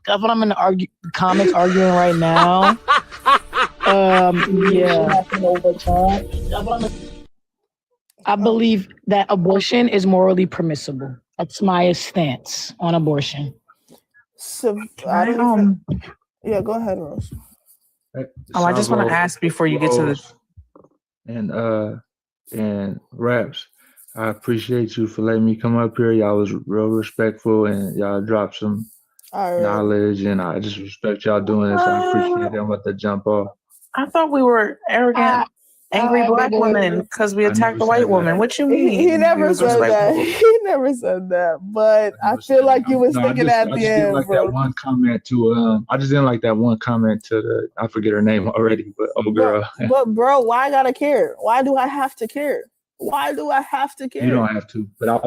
That's what I'm in the comments arguing right now. Yeah. I believe that abortion is morally permissible. That's my stance on abortion. So I don't even. Yeah, go ahead, Rose. I just want to ask before you get to the and Raps. I appreciate you for letting me come up here. Y'all was real respectful and y'all dropped some knowledge, and I just respect y'all doing this. I appreciate it. I'm about to jump off. I thought we were arrogant, angry black women because we attacked the white woman. What you mean? He never said that. He never said that. But I feel like you was thinking at the end. Didn't like that one comment to I just didn't like that one comment to the, I forget her name already, but girl. But bro, why I gotta care? Why do I have to care? Why do I have to care? You don't have to, but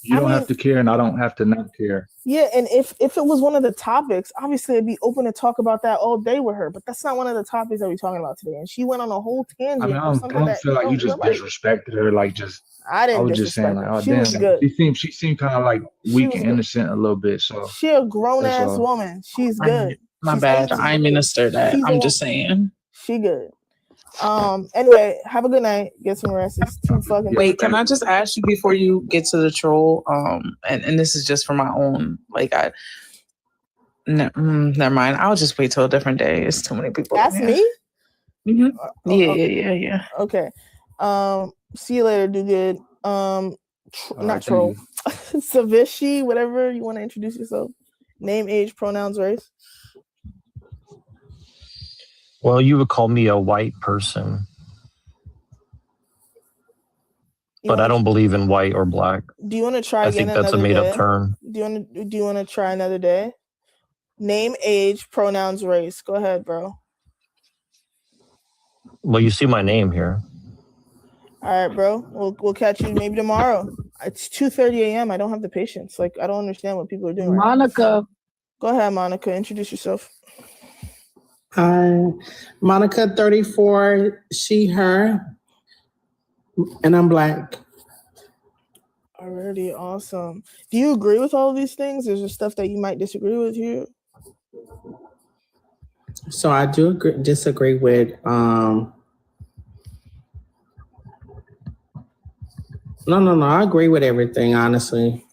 you don't have to care, and I don't have to not care. Yeah, and if it was one of the topics, obviously I'd be open to talk about that all day with her. But that's not one of the topics that we're talking about today. And she went on a whole tangent. I don't feel like you just disrespected her. Like just, I was just saying, like, oh she damn, was good. She seemed kind of like weak and innocent a little bit. So she a grown ass woman. She's good. My bad. I ain't mean to stir that. I'm just saying. She good. Anyway, have a good night. Get some rest. It's too fucking. Wait, can I just ask you before you get to the troll? And this is just for my own. Like never mind. I'll just wait till a different day. It's too many people. That's me. Mm-hmm. Yeah. Okay. See you later. Do good. Not troll. Savishi, whatever you want to introduce yourself. Name, age, pronouns, race. Well, you would call me a white person, but I don't believe in white or black. Do you want to try again? I think that's a made-up term. Do you want to try another day? Name, age, pronouns, race. Go ahead, bro. Well, you see my name here. All right, bro. We'll catch you maybe tomorrow. It's 2:30 a.m. I don't have the patience. Like, I don't understand what people are doing. Monica. Go ahead, Monica. Introduce yourself. Hi, Monica, 34, she, her, and I'm black. Alrighty, awesome. Do you agree with all of these things? Is there stuff that you might disagree with here? So I do disagree with, no, I agree with everything, honestly.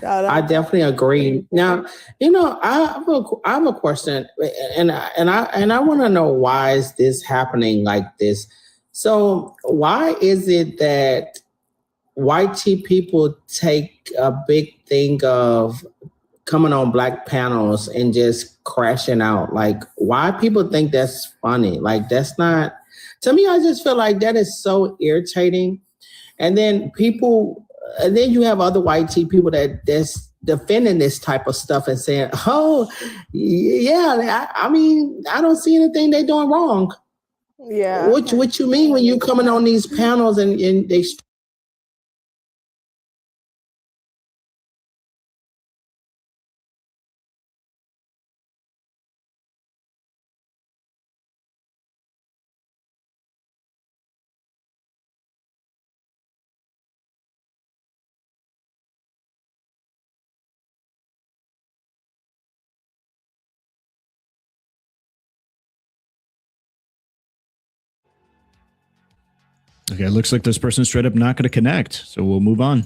I definitely agree. Now, I have a question, and I want to know, why is this happening like this? So why is it that white people take a big thing of coming on black panels and just crashing out? Like, why people think that's funny? Like, that's not, to me, I just feel like that is so irritating. And then you have other white people that's defending this type of stuff and saying, oh, yeah, I mean, I don't see anything they're doing wrong. Yeah. What you mean when you coming on these panels and they... Okay, it looks like this person's straight up not going to connect, so we'll move on.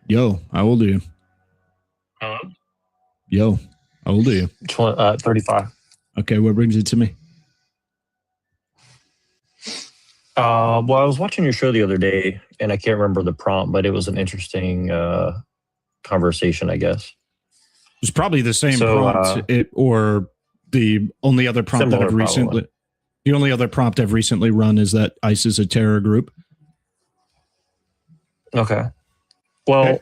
Yo, how old are you? Hello? Yo, how old are you? 35. Okay, what brings it to me? Well, I was watching your show the other day, and I can't remember the prompt, but it was an interesting conversation, I guess. It was probably the same prompt, or the only other prompt that I've recently... Probably. The only other prompt I've recently run is that ICE is a terror group. Okay. Well,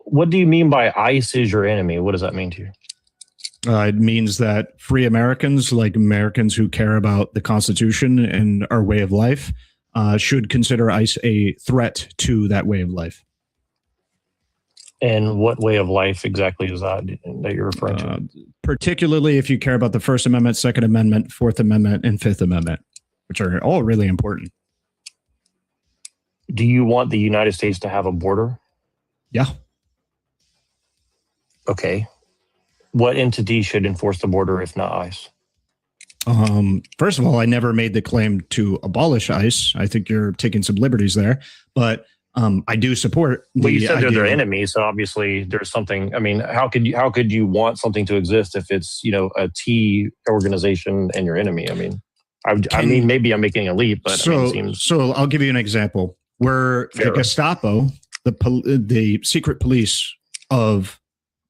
What do you mean by ICE is your enemy? What does that mean to you? It means that free Americans, like Americans who care about the Constitution and our way of life, should consider ICE a threat to that way of life. And what way of life exactly is that you're referring to? Particularly if you care about the First Amendment, Second Amendment, Fourth Amendment, and Fifth Amendment, which are all really important. Do you want the United States to have a border? Yeah. Okay. What entity should enforce the border if not ICE? First of all, I never made the claim to abolish ICE. I think you're taking some liberties there, but I do support. Well, you said they're their enemy, so obviously there's something. I mean, how could you want something to exist if it's a T organization and your enemy? I mean, I mean, maybe I'm making a leap, but so I'll give you an example. Where the Gestapo, the secret police of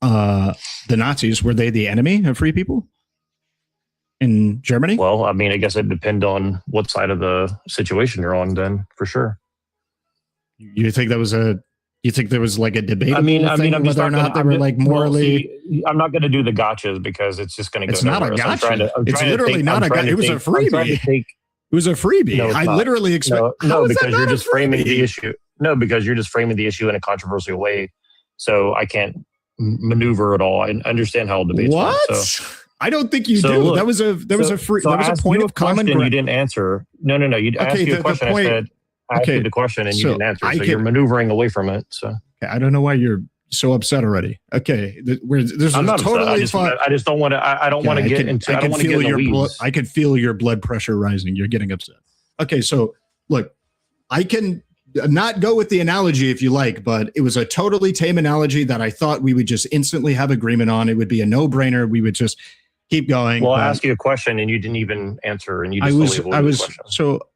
the Nazis, were they the enemy of free people in Germany? Well, I mean, I guess it depends on what side of the situation you're on, then for sure. You think there was like a debate? I mean, I'm whether or not they were like morally. Well, I'm not going to do the gotchas because it's just going to go. It's not a gotcha. It's literally not a gotcha. It was a freebie. It was a freebie. No, I literally expect. No, because you're just framing the issue. No, because you're just framing the issue in a controversial way. So I can't maneuver at all. I understand how debates work. What? So. I don't think you do. Look, that was a point of common ground. You didn't answer. No. You asked you a question. I said. I asked you the question and you didn't answer. So you're maneuvering away from it. So I don't know why you're so upset already. Okay, I'm not totally upset. I just don't want to. I don't want to get into. I don't want to get in the weeds. I can feel your blood pressure rising. You're getting upset. Okay, so look, I can not go with the analogy if you like, but it was a totally tame analogy that I thought we would just instantly have agreement on. It would be a no-brainer. We would just keep going. Well, I asked you a question and you didn't even answer, and you just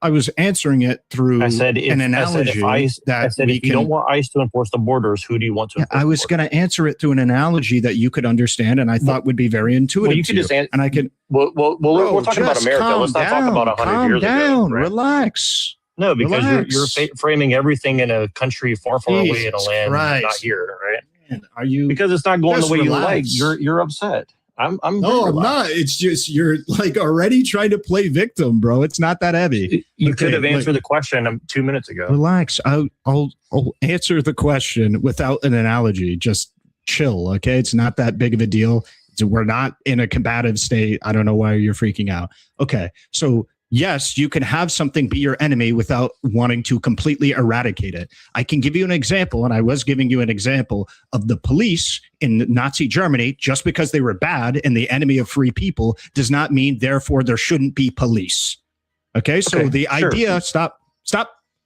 I was answering it through an analogy. If you don't want ICE to enforce the borders, who do you want to? I was going to answer it through an analogy that you could understand, and I thought would be very intuitive. Well, you could just answer, and I could. Well, we're talking about America. Let's not talk about 100 years ago. Right? Relax. No, because you're framing everything in a country far, far away in a land not here, right? Man, are you? Because it's not going the way you like. You're upset. I'm not. It's just you're like already trying to play victim, bro. It's not that heavy. You could have answered the question 2 minutes ago. Relax. I'll answer the question without an analogy. Just chill, okay? It's not that big of a deal. We're not in a combative state. I don't know why you're freaking out. Okay, so yes, you can have something be your enemy without wanting to completely eradicate it. I can give you an example, and I was giving you an example of the police in Nazi Germany. Just because they were bad and the enemy of free people does not mean, therefore, there shouldn't be police. Okay, so the idea, stop.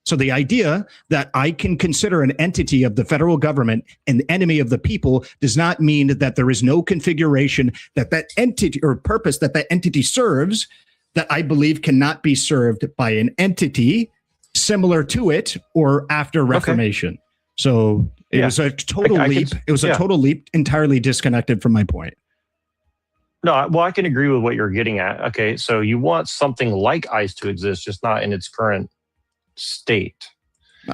So the idea that I can consider an entity of the federal government an enemy of the people does not mean that there is no configuration that entity or purpose that entity serves that I believe cannot be served by an entity similar to it or after Reformation. So it was a total leap. It was a total leap, entirely disconnected from my point. No, well, I can agree with what you're getting at. Okay, so you want something like ICE to exist, just not in its current state.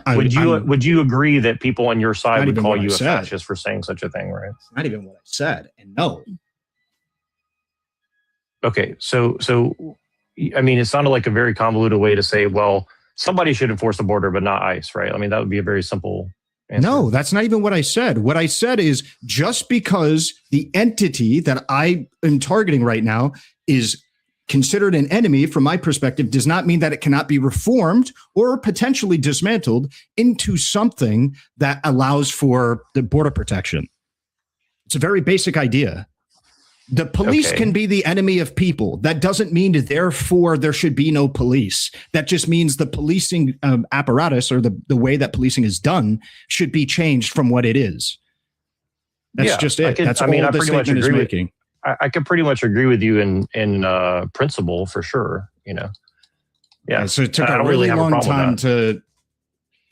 Would you agree that people on your side would call you a fascist for saying such a thing, right? It's not even what I said. And no. Okay, so I mean, it sounded like a very convoluted way to say, well, somebody should enforce the border, but not ICE, right? I mean, that would be a very simple answer. No, that's not even what I said. What I said is just because the entity that I am targeting right now is considered an enemy from my perspective does not mean that it cannot be reformed or potentially dismantled into something that allows for the border protection. It's a very basic idea. The police can be the enemy of people. That doesn't mean, therefore, there should be no police. That just means the policing apparatus or the way that policing is done should be changed from what it is. That's just it. That's all the statement is making. I could pretty much agree with you in principle for sure. Yeah. So it took a really long time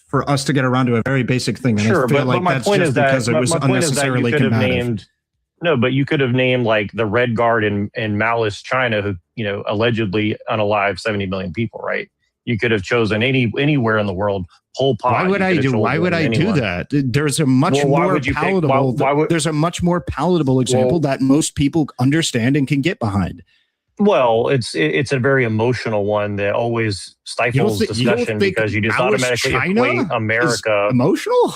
for us to get around to a very basic thing. And sure, but my point is that because it was unnecessarily combative. No, but you could have named like the Red Guard in Maoist China, who allegedly unalive 70 million people, right? You could have chosen anywhere in the world. Pol Pot. Why would I do? Why would I do that? There's a much more palatable. There's a much more palatable example that most people understand and can get behind. Well, it's a very emotional one that always stifles discussion because you just automatically equate America emotional.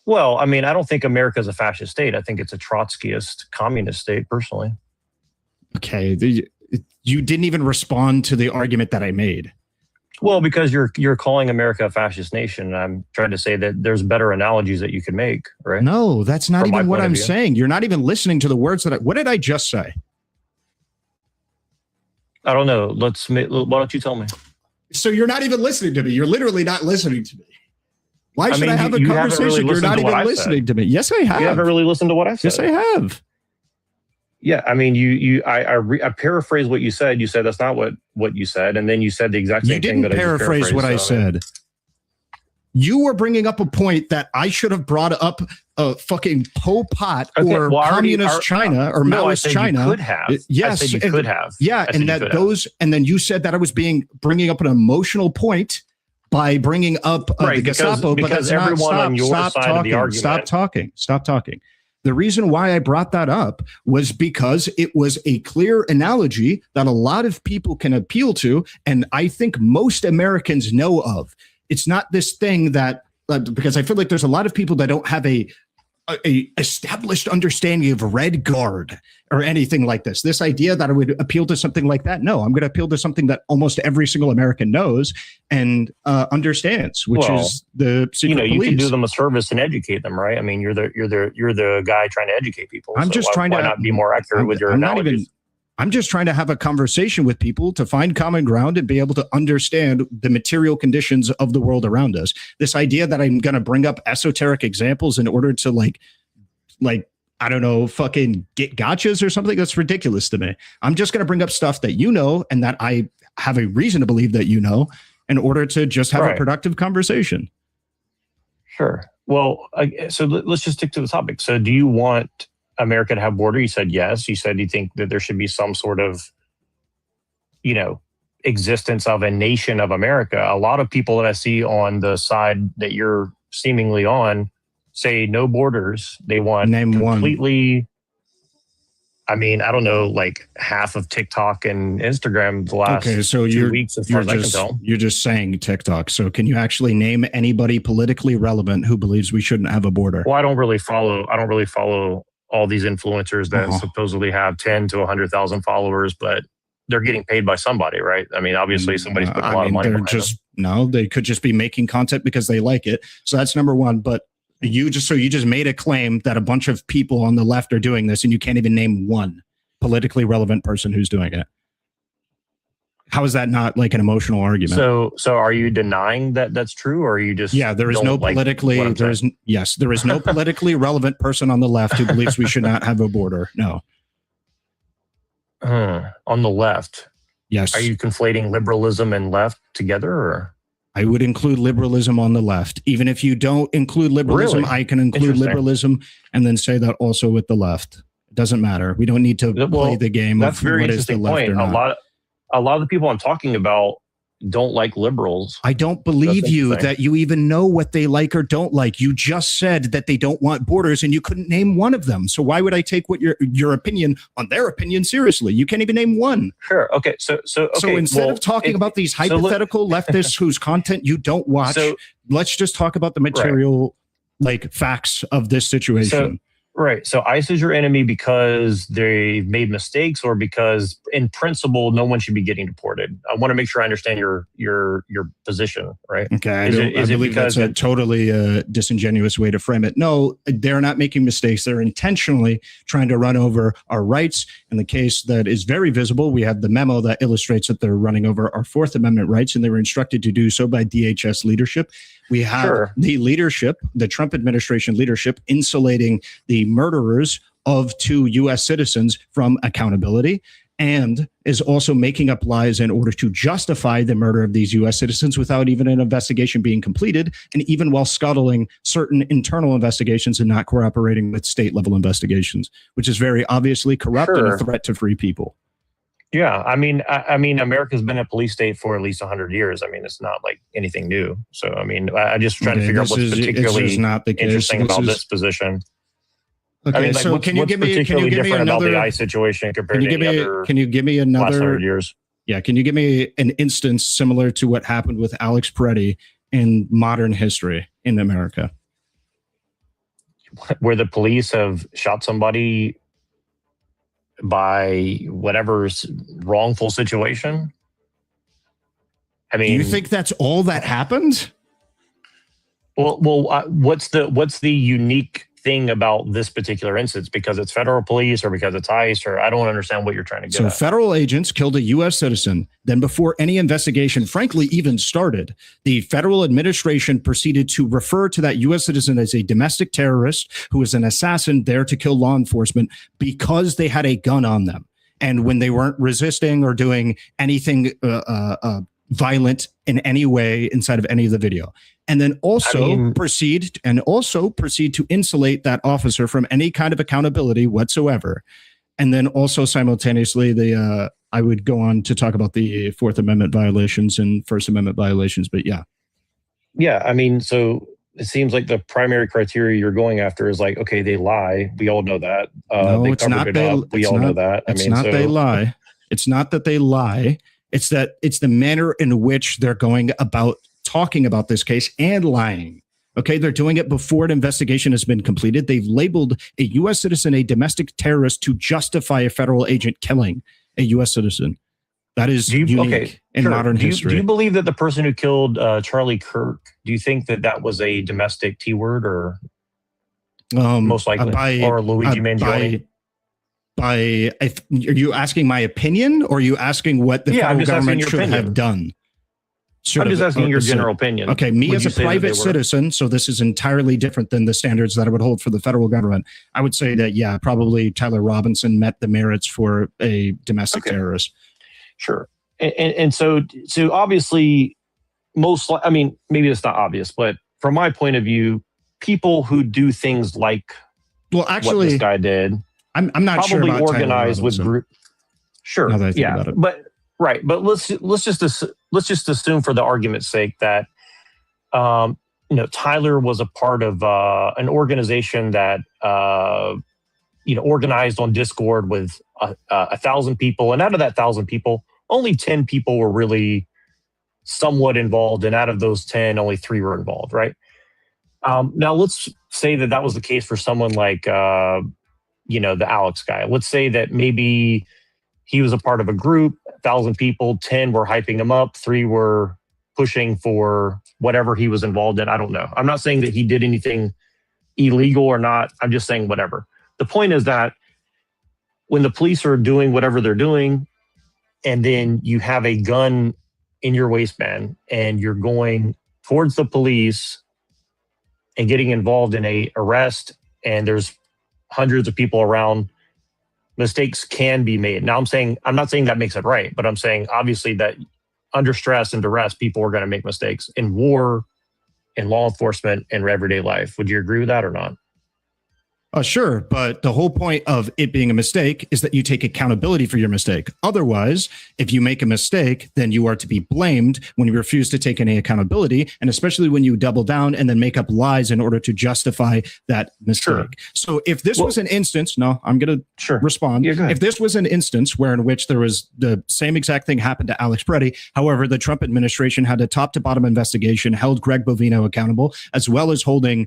Well, I mean, I don't think America is a fascist state. I think it's a Trotskyist communist state, personally. Okay. You didn't even respond to the argument that I made. Well, because you're calling America a fascist nation, and I'm trying to say that there's better analogies that you could make, right? No, that's not even what I'm saying. You're not even listening to the words what did I just say? I don't know. Why don't you tell me? So you're not even listening to me. You're literally not listening to me. Why should I have a conversation? Really you're not even listening to me. Yes, I have. You haven't really listened to what I said. Yes, I have. Yeah, I mean, I paraphrase what you said. You said that's not what you said, and then you said the exact same thing. You didn't paraphrase what I said. You were bringing up a point that I should have brought up a fucking Pol Pot or communist China or Maoist China. You could have. Yes, I said you could have. Yeah, and that those, and then you said that I was bringing up an emotional point by bringing up the Gestapo, but that's everyone on your side of the argument. Stop talking. The reason why I brought that up was because it was a clear analogy that a lot of people can appeal to, and I think most Americans know of. It's not this thing that, because I feel like there's a lot of people that don't have a established understanding of Red Guard or anything like this. This idea that I would appeal to something like that. No, I'm going to appeal to something that almost every single American knows and understands, which is the secret police. You can do them a service and educate them, right? I mean, you're the guy trying to educate people. I'm just trying to not be more accurate with your analogies. I'm just trying to have a conversation with people to find common ground and be able to understand the material conditions of the world around us. This idea that I'm going to bring up esoteric examples in order to like, I don't know, fucking get gotchas or something, that's ridiculous to me. I'm just going to bring up stuff that you know and that I have a reason to believe that you know in order to just have a productive conversation. Sure. Well, so let's just stick to the topic. So do you want America to have border? You said yes. You said you think that there should be some sort of, existence of a nation of America. A lot of people that I see on the side that you're seemingly on say no borders. They want completely. I mean, I don't know, like half of TikTok and Instagram the last 2 weeks, as far as I can tell. You're just saying TikTok. So can you actually name anybody politically relevant who believes we shouldn't have a border? Well, I don't really follow all these influencers that supposedly have 10 to 100,000 followers, but they're getting paid by somebody, right? I mean, obviously somebody's putting a lot of money behind them. They could just be making content because they like it. So that's number one. But you just made a claim that a bunch of people on the left are doing this, and you can't even name one politically relevant person who's doing it. How is that not like an emotional argument? So are you denying that that's true, or are you just there is no politically there is no politically relevant person on the left who believes we should not have a border. No. On the left, yes. Are you conflating liberalism and left together, or? I would include liberalism on the left. Even if you don't include liberalism, I can include liberalism and then say that also with the left. It doesn't matter. We don't need to play the game. That's a very interesting point. A lot of the people I'm talking about don't like liberals. I don't believe you that you even know what they like or don't like. You just said that they don't want borders and you couldn't name one of them. So why would I take what your opinion on their opinion seriously? You can't even name one. Sure. Okay. So instead of talking about these hypothetical leftists whose content you don't watch, let's just talk about the material facts of this situation. Right. So ICE is your enemy because they've made mistakes, or because in principle, no one should be getting deported. I want to make sure I understand your position, right? Okay. I believe that's a totally disingenuous way to frame it. No, they're not making mistakes. They're intentionally trying to run over our rights. In the case that is very visible, we have the memo that illustrates that they're running over our Fourth Amendment rights, and they were instructed to do so by DHS leadership. We have the leadership, the Trump administration leadership, insulating the murderers of 2 U.S. citizens from accountability, and is also making up lies in order to justify the murder of these U.S. citizens without even an investigation being completed, and even while scuttling certain internal investigations and not cooperating with state-level investigations, which is very obviously corrupt and a threat to free people. Yeah, I mean, America's been a police state for at least 100 years. I mean, it's not like anything new. So, I mean, I just trying to figure out what's particularly interesting about this position. Okay, I mean, so can you give me another about the ICE situation compared to any other? Can you give me another last 100 years? Yeah, can you give me an instance similar to what happened with Alex Peretti in modern history in America, where the police have shot somebody by whatever's wrongful situation? I mean, do you think that's all that happened? Well, what's the unique thing about this particular instance? Because it's federal police or because it's ICE, or I don't understand what you're trying to get at. Federal agents killed a U.S. citizen. Then before any investigation, frankly, even started, the federal administration proceeded to refer to that U.S. citizen as a domestic terrorist who was an assassin there to kill law enforcement because they had a gun on them. And when they weren't resisting or doing anything violent in any way inside of any of the video. And then also proceed to insulate that officer from any kind of accountability whatsoever. And then also simultaneously, I would go on to talk about the Fourth Amendment violations and First Amendment violations, but yeah. Yeah, I mean, so it seems like the primary criteria you're going after is like, okay, they lie. We all know that. No, they it's not. We all know that. It's not they lie. It's not that they lie. It's that it's the manner in which they're going about talking about this case and lying. Okay, they're doing it before an investigation has been completed. They've labeled a U.S. citizen a domestic terrorist to justify a federal agent killing a U.S. citizen. That is unique in modern history. Do you believe that the person who killed Charlie Kirk, do you think that was a domestic T-word or most likely, or Luigi Mangione? Are you asking my opinion, or are you asking what the federal government should have done? I'm just asking your general opinion. Okay, me as a private citizen, so this is entirely different than the standards that I would hold for the federal government. I would say that, yeah, probably Tyler Robinson met the merits for a domestic terrorist. Sure. And so obviously, I mean, maybe it's not obvious, but from my point of view, people who do things like what this guy did, I'm not sure about organized with group. Sure. Yeah. But right. But let's just assume for the argument's sake that Tyler was a part of an organization that organized on Discord with 1,000 people, and out of that 1,000 people, only 10 people were really somewhat involved, and out of those 10, only 3 were involved. Right. Now let's say that was the case for someone like the Alex guy. Let's say that maybe he was a part of a group, 1,000 people, 10 were hyping him up, 3 were pushing for whatever he was involved in. I don't know. I'm not saying that he did anything illegal or not. I'm just saying whatever. The point is that when the police are doing whatever they're doing, and then you have a gun in your waistband and you're going towards the police and getting involved in a arrest, and there's hundreds of people around, mistakes can be made. Now I'm not saying that makes it right, but I'm saying obviously that under stress and duress, people are going to make mistakes in war, in law enforcement, in everyday life. Would you agree with that or not? Sure, but the whole point of it being a mistake is that you take accountability for your mistake. Otherwise, if you make a mistake, then you are to be blamed when you refuse to take any accountability, and especially when you double down and then make up lies in order to justify that mistake. Sure. So if this was an instance, I'm going to respond. Yeah, if this was an instance in which there was the same exact thing happened to Alex Preddy, however, the Trump administration had a top to bottom investigation, held Greg Bovino accountable, as well as holding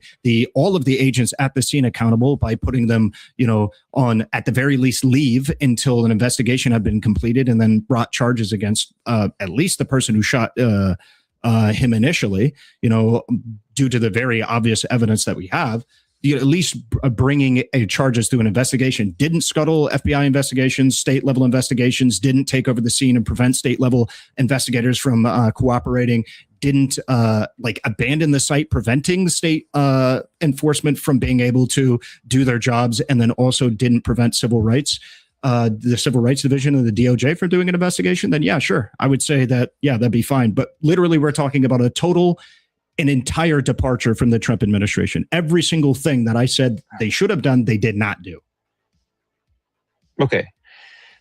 all of the agents at the scene accountable by putting them, on at the very least leave until an investigation had been completed, and then brought charges against at least the person who shot him initially, due to the very obvious evidence that we have. At least bringing charges through an investigation didn't scuttle FBI investigations, state level investigations, didn't take over the scene and prevent state level investigators from cooperating, didn't abandon the site, preventing the state enforcement from being able to do their jobs, and then also didn't prevent civil rights, the Civil Rights Division of the DOJ from doing an investigation, then yeah, sure. I would say that, yeah, that'd be fine. But literally we're talking about an entire departure from the Trump administration. Every single thing that I said they should have done, they did not do. Okay.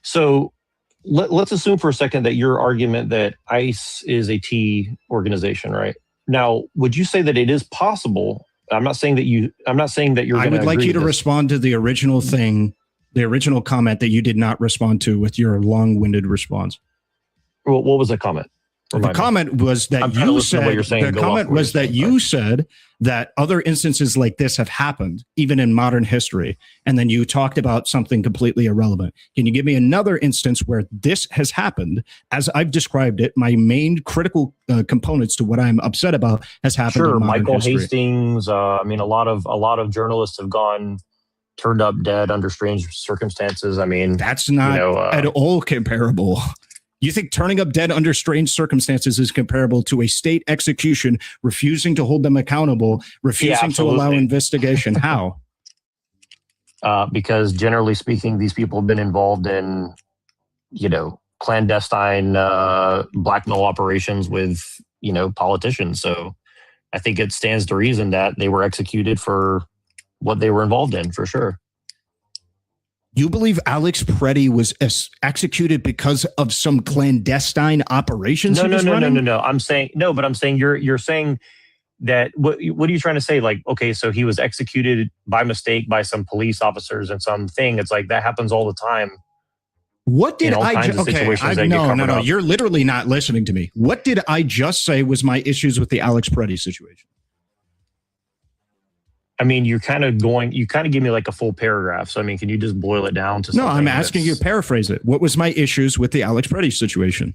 So let's assume for a second that your argument that ICE is a T organization, right? Now, would you say that it is possible? I'm not saying that you're I would like you to respond to the original thing, the original comment that you did not respond to with your long-winded response. Well, what was the comment? The comment was that you said. The comment was that you said that other instances like this have happened, even in modern history, and then you talked about something completely irrelevant. Can you give me another instance where this has happened, as I've described it? My main critical components to what I'm upset about has happened. Sure, in modern Michael history. Hastings. I mean, a lot of journalists have turned up dead under strange circumstances. I mean, that's not at all comparable. You think turning up dead under strange circumstances is comparable to a state execution, refusing to hold them accountable, refusing to allow investigation? How? Because generally speaking, these people have been involved in, clandestine blackmail operations with, politicians. So I think it stands to reason that they were executed for what they were involved in, for sure. You believe Alex Preddy was executed because of some clandestine operations? No. I'm saying no, but I'm saying you're saying that what are you trying to say? Like, okay, so he was executed by mistake by some police officers and something. It's like that happens all the time. What did I just okay? No. You're literally not listening to me. What did I just say was my issues with the Alex Preddy situation? I mean, you kind of give me like a full paragraph. So, I mean, can you just boil it down to No, I'm asking you to paraphrase it. What was my issues with the Alex Preddy situation?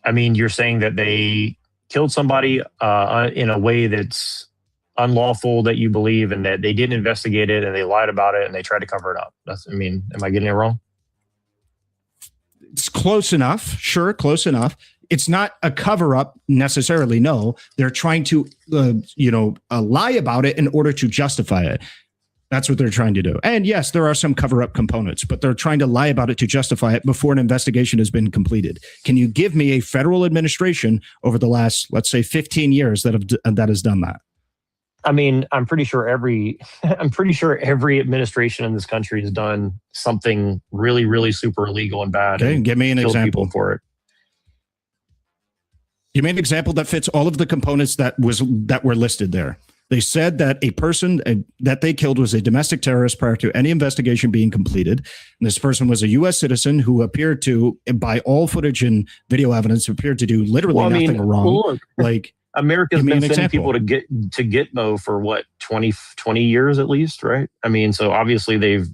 I mean, you're saying that they killed somebody in a way that's unlawful that you believe, and that they didn't investigate it and they lied about it and they tried to cover it up. Am I getting it wrong? It's close enough. Sure, close enough. It's not a cover up necessarily. No, they're trying to, lie about it in order to justify it. That's what they're trying to do. And yes, there are some cover up components, but they're trying to lie about it to justify it before an investigation has been completed. Can you give me a federal administration over the last, let's say, 15 years that has done that? I mean, I'm pretty sure every administration in this country has done something really, really super illegal and bad. Okay, give me an example for it. You made an example that fits all of the components that were listed there. They said that a person that they killed was a domestic terrorist prior to any investigation being completed. And this person was a U.S. citizen who appeared to, by all footage and video evidence, appeared to do literally nothing wrong. Look, like America's been sending people to Gitmo for what, 20 years at least, right? I mean, so obviously they've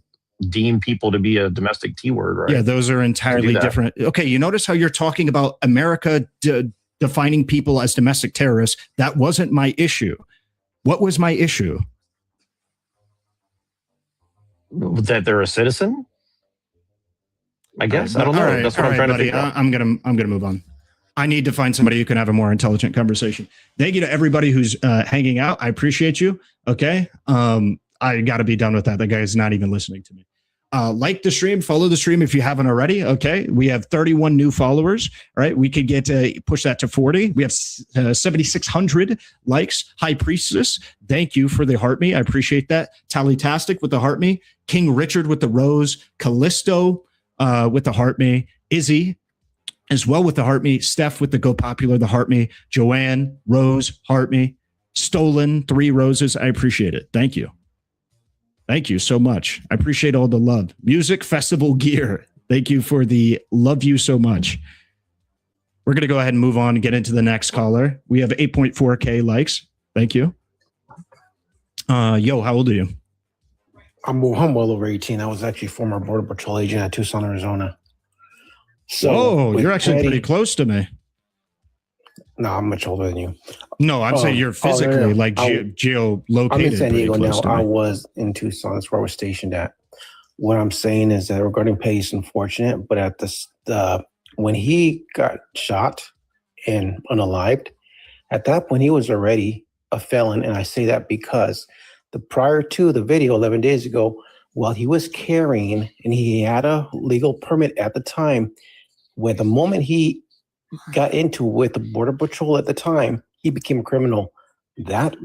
deemed people to be a domestic T-word, right? Yeah, those are entirely different. Okay, you notice how you're talking about America defining people as domestic terrorists. That wasn't my issue. What was my issue? That they're a citizen? I guess. I don't know. Right, that's what I'm trying to figure out. I'm gonna move on. I need to find somebody who can have a more intelligent conversation. Thank you to everybody who's hanging out. I appreciate you. Okay. I got to be done with that. The guy is not even listening to me. Like the stream, follow the stream if you haven't already. Okay. We have 31 new followers. All right. We could get push that to 40. We have 7,600 likes. High Priestess, thank you for the heart me. I appreciate that. Tallytastic with the heart me. King Richard with the rose. Callisto with the heart me. Izzy as well with the heart me. Steph with the go popular, the heart me. Joanne, Rose, heart me. Stolen, 3 roses. I appreciate it. Thank you. Thank you so much. I appreciate all the love. Music Festival Gear. Thank you for the love you so much. We're going to go ahead and move on and get into the next caller. We have 8.4K likes. Thank you. Yo, how old are you? I'm well over 18. I was actually former Border Patrol agent at Tucson, Arizona. So you're actually pretty close to me. No, I'm much older than you. No, I'm saying you're physically geolocated. I'm in San Diego now. I was in Tucson. That's where I was stationed at. What I'm saying is that regarding Petty, it's unfortunate, but at when he got shot and unalived, at that point he was already a felon, and I say that because prior to the video 11 days ago, while he was carrying and he had a legal permit at the time, when the moment he got into with the Border Patrol at the time, he became a criminal. That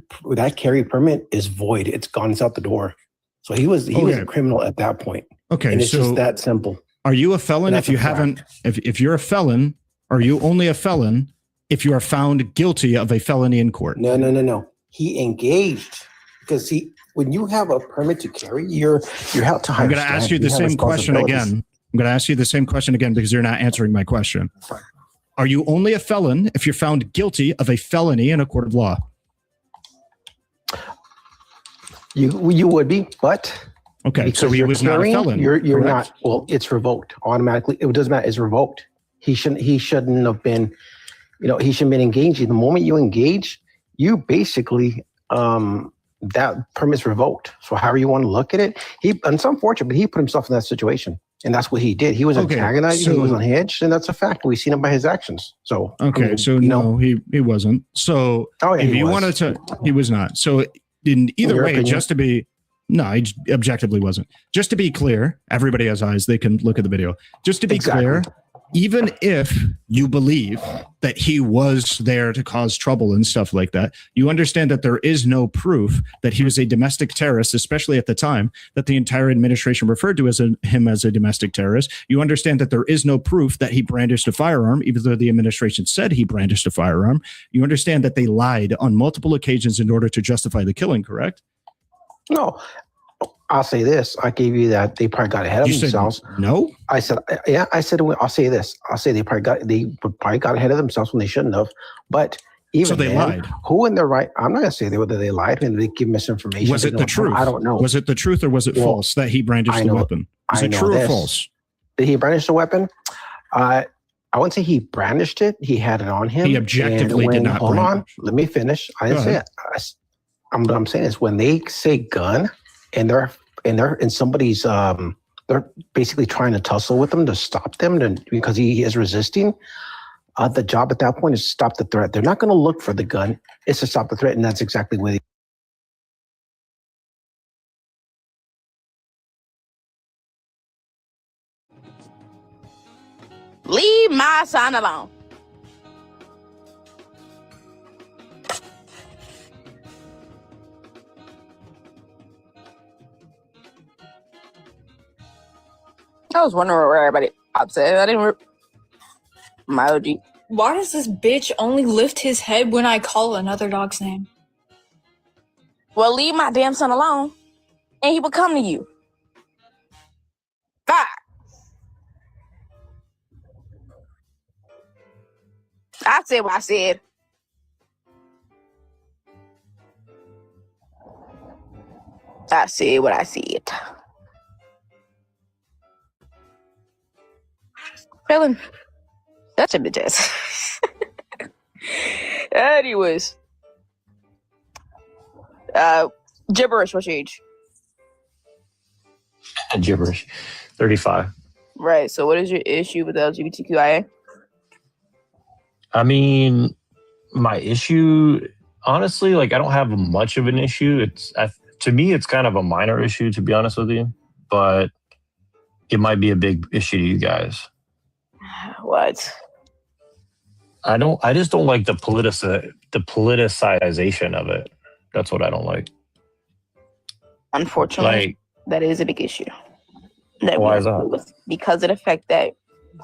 carry permit is void. It's gone. It's out the door. So he was a criminal at that point. Okay, and it's just that simple. Are you a felon if you haven't? If you're a felon, are you only a felon if you are found guilty of a felony in court? No. He engaged because when you have a permit to carry, you're held to higher. I'm going to ask you the same question again. I'm going to ask you the same question again because you're not answering my question. Are you only a felon if you're found guilty of a felony in a court of law? You would be, but okay, so he was not a felon. You're not. Well, it's revoked automatically. It doesn't matter. It's revoked. He shouldn't have been. He shouldn't have been engaging. The moment you engage, you basically that permit's revoked. So however you want to look at it, it's unfortunate, but he put himself in that situation. And that's what he did. He was antagonizing. He was unhinged, and that's a fact. We've seen it by his actions. So he wasn't. So if you wanted to, he was not. So in either way, just to be, no, he objectively wasn't. Just to be clear, everybody has eyes. They can look at the video. Just to be clear, even if you believe that he was there to cause trouble and stuff like that, you understand that there is no proof that he was a domestic terrorist, especially at the time that the entire administration referred to him as a domestic terrorist. You understand that there is no proof that he brandished a firearm, even though the administration said he brandished a firearm. You understand that they lied on multiple occasions in order to justify the killing, correct? No. I'll say this. I gave you that they probably got ahead of themselves. No, I said, yeah. I said, I'll say this. I'll say they probably got ahead of themselves when they shouldn't have. But even so, they lied. Who in their right? I'm not gonna say whether they lied and they give misinformation. Was it the truth? I don't know. Was it the truth or was it false that he brandished the weapon? Was it true or false? Did he brandish the weapon? I wouldn't say he brandished it. He had it on him. He objectively did not. Hold on. Let me finish. I didn't say it. What I'm saying is when they say gun. And they're in somebody's they're basically trying to tussle with them to stop them because he is resisting. The job at that point is to stop the threat. They're not going to look for the gun. It's to stop the threat, and that's exactly what leave my son alone. I was wondering where everybody upset. I didn't. My OG. Why does this bitch only lift his head when I call another dog's name? Well, leave my damn son alone, and he will come to you. Fuck. I said what I said. I said what I said. Felon. That's a bitch ass. Anyways. Gibberish, what's your age? Gibberish. 35. Right. So what is your issue with the LGBTQIA? I mean, my issue, honestly, like I don't have much of an issue. To me, it's kind of a minor issue, to be honest with you. But it might be a big issue to you guys. What? I just don't like the politicization of it. That's what I don't like. Unfortunately, that is a big issue. Why is that? Because it affects that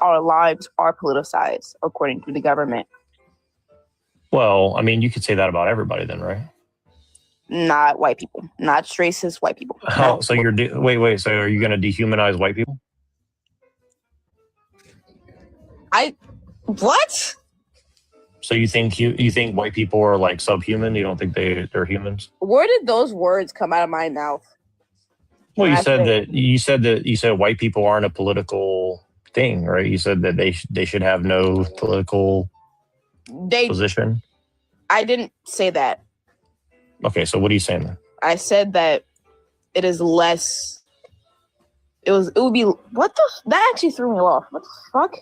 our lives are politicized according to the government. Well, I mean, you could say that about everybody then, right? Not white people. Not racist white people. Oh, so you're wait. So are you going to dehumanize white people? What? So you think white people are like subhuman? You don't think they're humans? Where did those words come out of my mouth? Well, you said white people aren't a political thing, right? You said that they should have no political position. I didn't say that. Okay, so what are you saying then? I said that it is less. It would be what the that actually threw me off. What the fuck?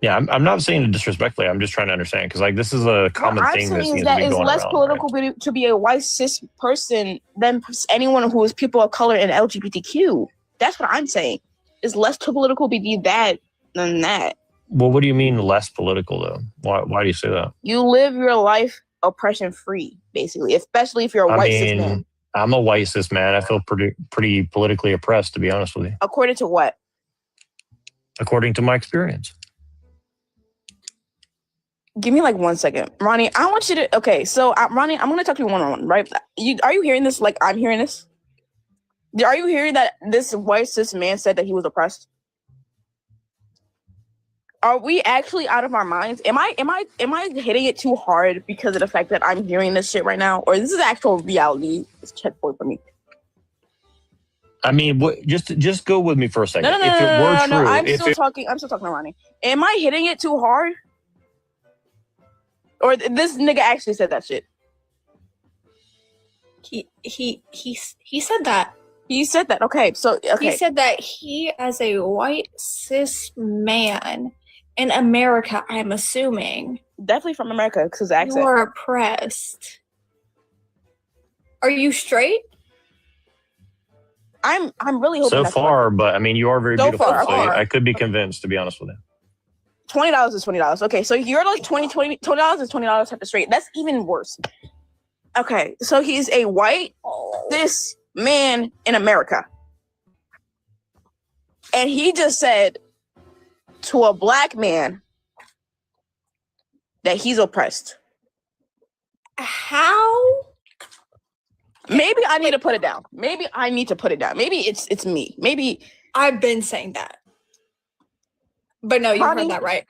Yeah, I'm not saying it disrespectfully. I'm just trying to understand because like this is a common thing that seems to be going around. It's less political to be a white cis person than anyone who is people of color and LGBTQ. That's what I'm saying. It's less political to be that than that. Well, what do you mean less political though? Why do you say that? You live your life oppression free, basically, especially if you're a white cis man. I'm a white cis man. I feel pretty politically oppressed, to be honest with you. According to what? According to my experience. Give me like 1 second. Ronnie, I want you to... Okay, so Ronnie, I'm going to talk to you one-on-one, right? Are you hearing this like I'm hearing this? Are you hearing that this white cis man said that he was oppressed? Are we actually out of our minds? Am I hitting it too hard because of the fact that I'm hearing this shit right now, or this is actual reality? It's checkpoint for me. I mean, just go with me for a second. No. I'm still talking to Ronnie. Am I hitting it too hard? Or this nigga actually said that shit? He said that. He said that. Okay, so he said that he, as a white cis man in America, I'm assuming, definitely from America, because accent. You are oppressed. Are you straight? I'm really hoping so that's far, but I mean, you are very so beautiful. Far, so I could be convinced, to be honest with you. $20 is $20. Okay, so you're like $20 is $20 half the straight. That's even worse. Okay, so he's a white cis man in America, and he just said to a black man that he's oppressed. How? Maybe I need to put it down. Maybe it's me. Maybe I've been saying that. But no, you heard that right.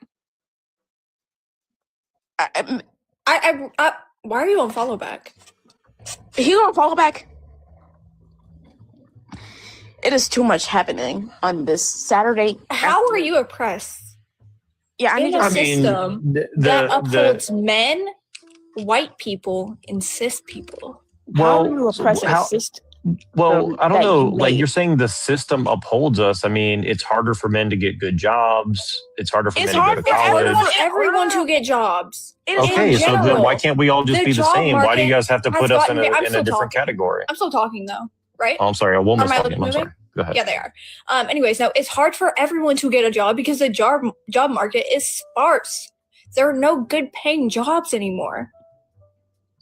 Why are you on follow back? He on follow back? It is too much happening on this Saturday. How are you oppressed? Yeah, I need a system that upholds men, white people, and cis people. Well, how are you oppressing a system? Well, I don't know. Like you're saying the system upholds us. I mean, it's harder for men to get good jobs. It's harder for men to go to college. Everyone to get jobs. Okay, so then why can't we all just be the same? Why do you guys have to put us in a different category? I'm still talking though, right? Oh, I'm sorry. A woman's talking. I'm sorry. Go ahead. Yeah, they are. Anyways, now it's hard for everyone to get a job because the job market is sparse. There are no good paying jobs anymore.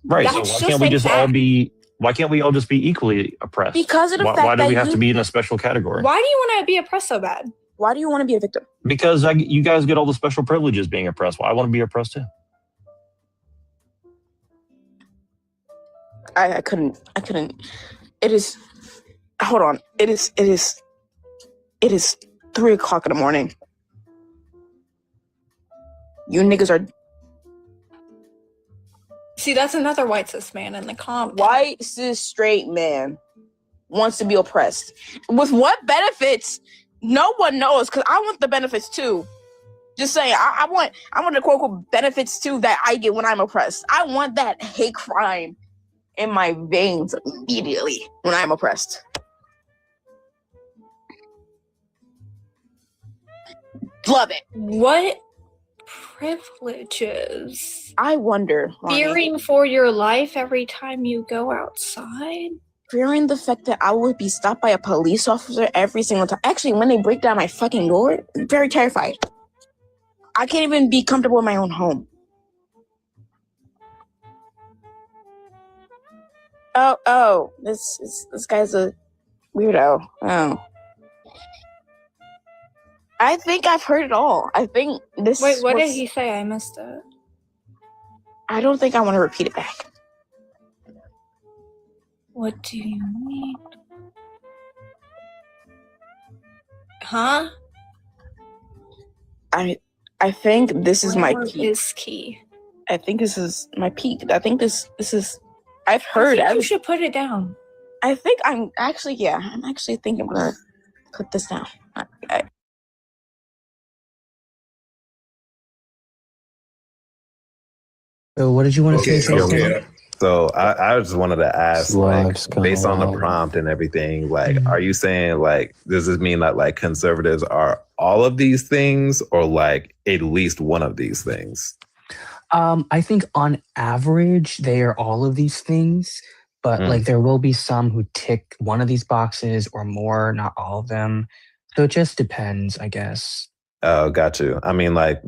Right. So why can't we just all be? Why can't we all just be equally oppressed? Because of the fact why do that we have to be in a special category? Why do you want to be oppressed so bad? Why do you want to be a victim? Because you guys get all the special privileges being oppressed. Well, I want to be oppressed too. I couldn't. It is. Hold on. It is 3:00 in the morning. You niggas are. See, that's another white cis man in the comment. White cis straight man wants to be oppressed. With what benefits? No one knows, because I want the benefits too. Just saying, I want the quote unquote benefits too that I get when I'm oppressed. I want that hate crime in my veins immediately when I'm oppressed. Love it. What privileges? I wonder. Fearing for your life every time you go outside? Fearing the fact that I would be stopped by a police officer every single time. Actually, when they break down my fucking door, I'm very terrified. I can't even be comfortable in my own home. Oh, this guy's a weirdo. Oh. I think I've heard it all. I think this. Wait, what did he say? I missed it. I don't think I want to repeat it back. What do you mean? Huh? I think this is my peak. Is key. I think this is my peak. I think this is. I've heard. You should put it down. I think I'm actually. Yeah, I'm actually thinking I'm gonna put this down. So what did you want to say? Okay. So I just wanted to ask, like, based on the prompt and everything, like, are you saying, like, does this mean that, like, conservatives are all of these things or, like, at least one of these things? I think on average, they are all of these things, but, like, there will be some who tick one of these boxes or more, not all of them. So it just depends, I guess. Oh, got you. I mean, like,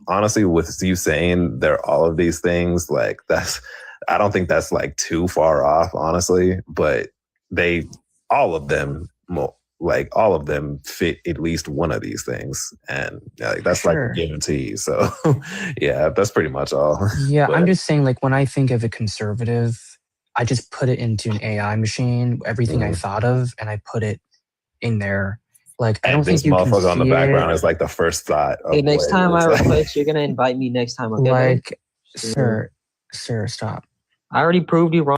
honestly, with you saying they're all of these things, like, I don't think that's, like, too far off, honestly, but all of them fit at least one of these things. And like, that's like a guarantee. So yeah, that's pretty much all. Yeah, I'm just saying, like, when I think of a conservative, I just put it into an AI machine, everything I thought of, and I put it in there. Like, I don't this think you can motherfucker on the see background it. is like the first thought. Hey, next time I request, you're gonna invite me next time, okay? Like, sir, stop. I already proved you wrong.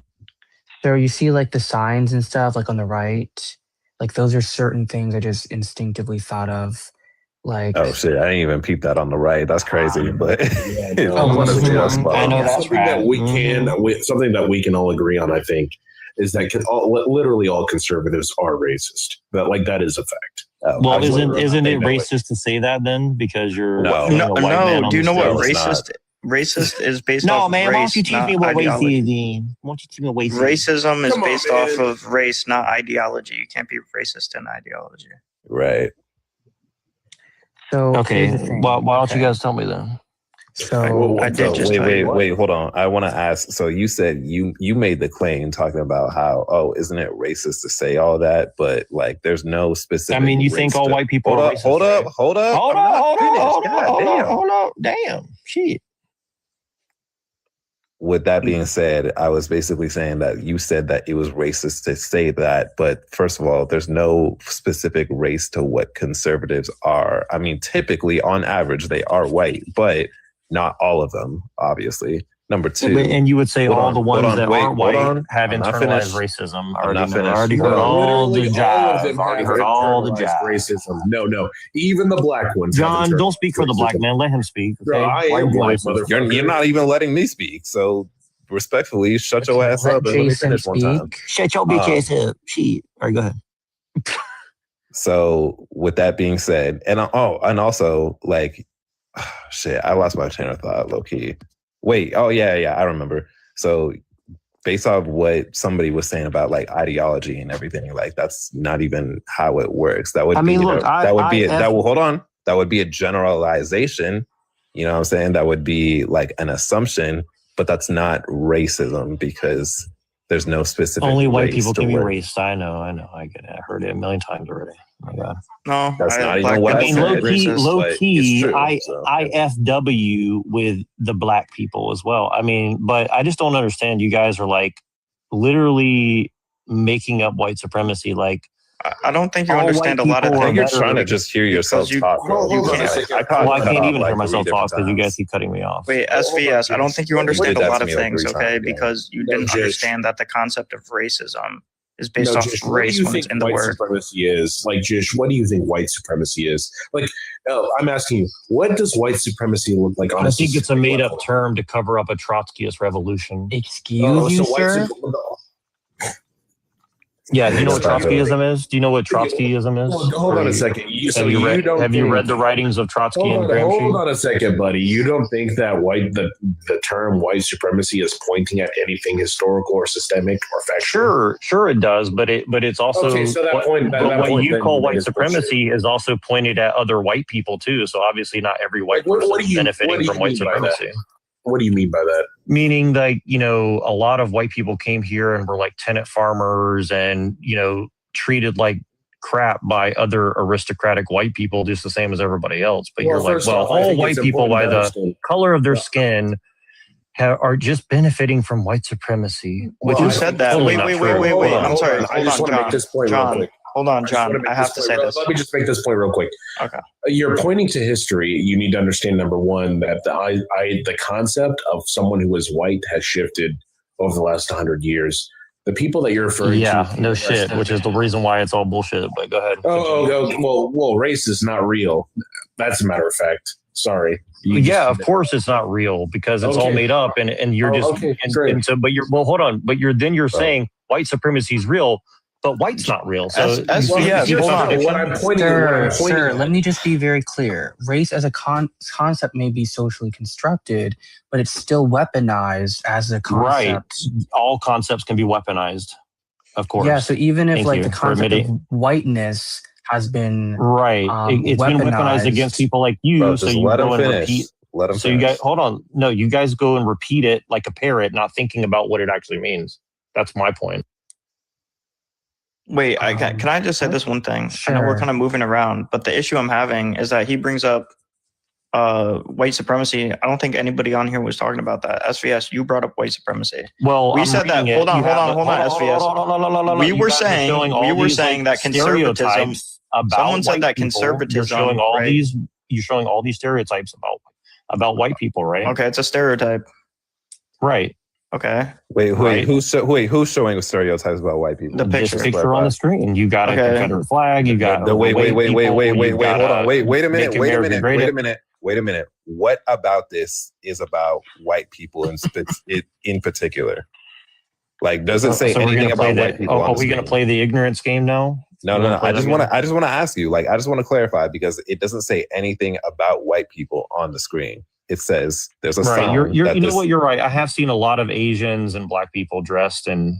So you see like the signs and stuff, like on the right, like those are certain things I just instinctively thought of. Like, oh shit, I didn't even peep that on the right. That's crazy, but I know that's something that we can, something that we can all agree on. I think is that literally all conservatives are racist. That is a fact. Well, isn't it racist to say that then? Because you're no. Do you know what racist is based off of race? No, man. Why don't you teach me what ideology. Racism is based off of race, not ideology. You can't be racist in ideology. Right. So okay, why don't you guys tell me then? So I did just wait, hold on. I want to ask. So you said you made the claim talking about how isn't it racist to say all that? But like, there's no specific. I mean, you think all white people are racist? Hold up. Damn, shit. With that being said, I was basically saying that you said that it was racist to say that, but first of all, there's no specific race to what conservatives are. I mean, typically, on average, they are white, but not all of them, obviously. Number two. And you would say all the ones that aren't white have internalized racism. I already heard all the jive. I heard all the jive. Racism. No. Even the black ones. John, don't speak for the black man. Let him speak. Okay? Bro, I am white, motherfucker. You're not even letting me speak. So respectfully, shut your ass up and let me finish one time. Shut your bitch ass up. Shit. All right, go ahead. So with that being said, and also like, shit, I lost my train of thought, low key. Wait, yeah, I remember. So based off what somebody was saying about like ideology and everything, like that's not even how it works. That would that would be a generalization. You know what I'm saying? That would be like an assumption, but that's not racism because there's no specific. Only white people can be racist. I know. I get it. I heard it a million times already. Oh my God. No, that's not even what I mean. Low key, IFW with the black people as well. I mean, but I just don't understand. You guys are like literally making up white supremacy. Like, I don't think you understand a lot of things. You're trying to just hear yourself talk. I can't even hear myself talk because you guys keep cutting me off. Wait, SVS, I don't think you understand a lot of things, okay? Because you didn't understand that the concept of racism is based off of race when it's in the word. White supremacy is like, Jish, what do you think white supremacy is? Like, I'm asking you, what does white supremacy look like? I think it's a made-up term to cover up a Trotskyist revolution. Excuse you, sir? Yeah, do you know what Trotskyism is? Do you know what Trotskyism is? Hold on a second. Have you read the writings of Trotsky and Gramsci? Hold on a second, buddy. You don't think that the term white supremacy is pointing at anything historical or systemic or factual? Sure it does, but it's also what you call white supremacy is also pointed at other white people too. So obviously not every white person is benefiting from white supremacy. What do you mean by that? Meaning, like, you know, a lot of white people came here and were like tenant farmers and, you know, treated like crap by other aristocratic white people just the same as everybody else. But you're like, well, all white people by the color of their skin are just benefiting from white supremacy. Who said that? Wait. I'm sorry. I just want to make this point real quick. Hold on, John. I have to say this. Let me just make this point real quick. Okay. You're pointing to history. You need to understand, number one, that the concept of someone who is white has shifted over the last 100 years. The people that you're referring to. Yeah, no shit, which is the reason why it's all bullshit. But go ahead. Well, race is not real. That's a matter of fact. Sorry. Of course it's not real because it's all made up and you're just hold on. But you're saying white supremacy is real. But white's not real. So Sir, let me just be very clear. Race as a concept may be socially constructed, but it's still weaponized as a concept. Right. All concepts can be weaponized, of course. Yeah, so even if the concept of whiteness has been it's been weaponized against people like you. Bro, so you go and repeat. Let him so you guys hold on. No, you guys go and repeat it like a parrot, not thinking about what it actually means. That's my point. Wait, can I just say this one thing? Sure. I know we're kind of moving around, but the issue I'm having is that he brings up white supremacy. I don't think anybody on here was talking about that. SVS, you brought up white supremacy. Well, we I'm said that. reading it. Hold on, You have the- SVS. We You were guys are saying showing all these, that like, conservatism. stereotypes about Someone said white that people. conservatism. You're showing all right? these. You're showing all these stereotypes about white people, right? Okay, it's a stereotype. Right. Okay. Wait, Right. who's showing stereotypes about white people? The This picture. picture on the screen. You got a Okay. Confederate flag. You got wait, overweight people, you hold got on. Wait a minute. Make Wait a America minute. Great Wait a minute. What about this is about white people in particular? Like, does it say So we're anything gonna play about white that. people? Are we going to play the ignorance game now? No. I just want to ask you. Like, I just want to clarify because it doesn't say anything about white people on the screen. It says there's a Right. sign. You know what? You're right. I have seen a lot of Asians and black people dressed and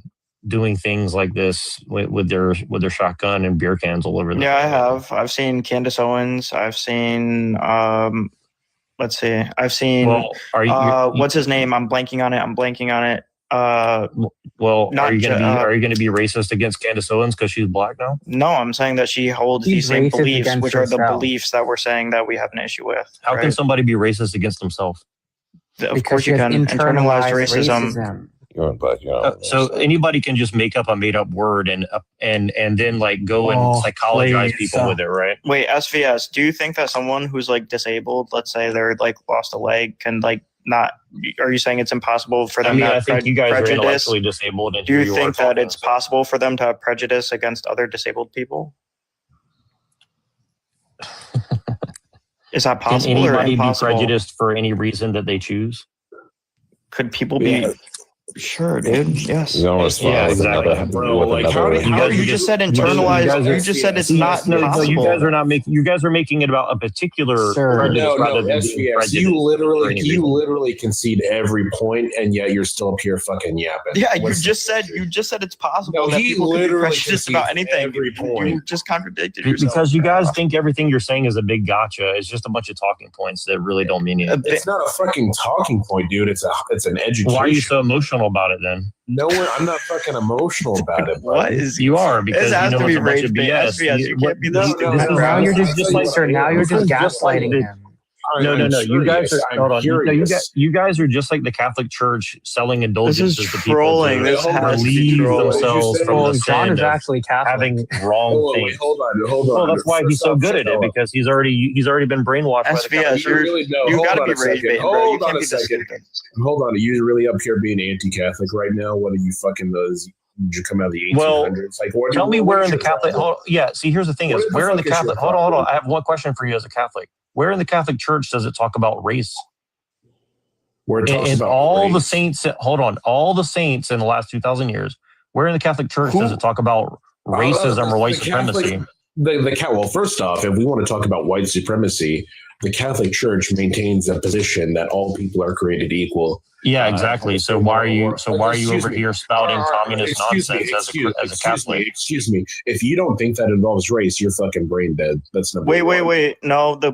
doing things like this with their shotgun and beer cans all over. Yeah, I have. I've seen Candace Owens. I've seen. Let's see. I've seen. Well, what's his name? I'm blanking on it. Well, are you going to be racist against Candace Owens because she's black now? No, I'm saying that she holds these same racist beliefs, against which are the herself. beliefs that we're saying that we have an issue with. How can right? somebody be racist against themselves? Of Because course she you has can. Internalized racism. You're black. So anybody can just make up a made up word and then like go and psychologize people with it, right? Wait, SVS, do you think that someone who's like disabled, let's say they're like lost a leg, can like not? Are you saying it's impossible for them to I have think you guys are prejudice? intellectually disabled. And Do here you are think that talking. it's possible for them to have prejudice against other disabled people? Is that Can possible or anybody be impossible? prejudiced for any reason that they choose? Could people be? Sure, dude. Yes. You don't respond Yeah, with exactly. another. Bro, with like, another- how do You just said internalized. You just said it's not No, possible. you guys are not making. You guys are making it about a particular prejudice rather than being SVS, prejudiced. you literally concede every point, and yet you're still up here fucking yapping. Yeah, you What's just said it's possible No, that he people could be literally prejudiced about concedes anything. every You point. just contradicted yourself. Because you guys think everything you're saying is a big gotcha. It's just a bunch of talking points that really don't mean anything. It's not a fucking talking point, dude. It's an education. Why are you so emotional about it then? No one. I'm not fucking emotional about it. What is You are because This has you know to it's be a bunch rage of bait. BS. SVS, you can't be this stupid. Now you're just like sir. Now you're just gaslighting him. No. You guys are I'm hold on. No, curious. you guys are just like the Catholic Church selling indulgences to people trolling. to This has to be relieve trolling. themselves from Well, the John sin is of actually Catholic. having wrong Wait, things. hold on. Well, that's why he's so good at it because he's already been brainwashed by the SVS, Catholic Church. you got to be rage baiting, bro. You can't be this stupid. Hold on. Are you really up here being anti-Catholic right now? What are you fucking those? Did you come out of the 1800s? Well, Like, what? Tell me where in the Catholic. See, here's the thing: What is the where in the fuck is your Catholic. Hold on. problem? I have one question for you as a Catholic. Where in the Catholic Church does it talk about race? Where it talks And about all the race. saints. Hold on, all the saints in the last 2,000 years. Where in the Catholic Church does it talk about racism or white supremacy? Well, first off, if we want to talk about white supremacy, the Catholic Church maintains a position that all people are created equal. Yeah, exactly. So why are you over here spouting communist Excuse me, nonsense as a excuse Catholic? Excuse me. If you don't think that involves race, you're fucking brain dead. That's number one. Wait. No, the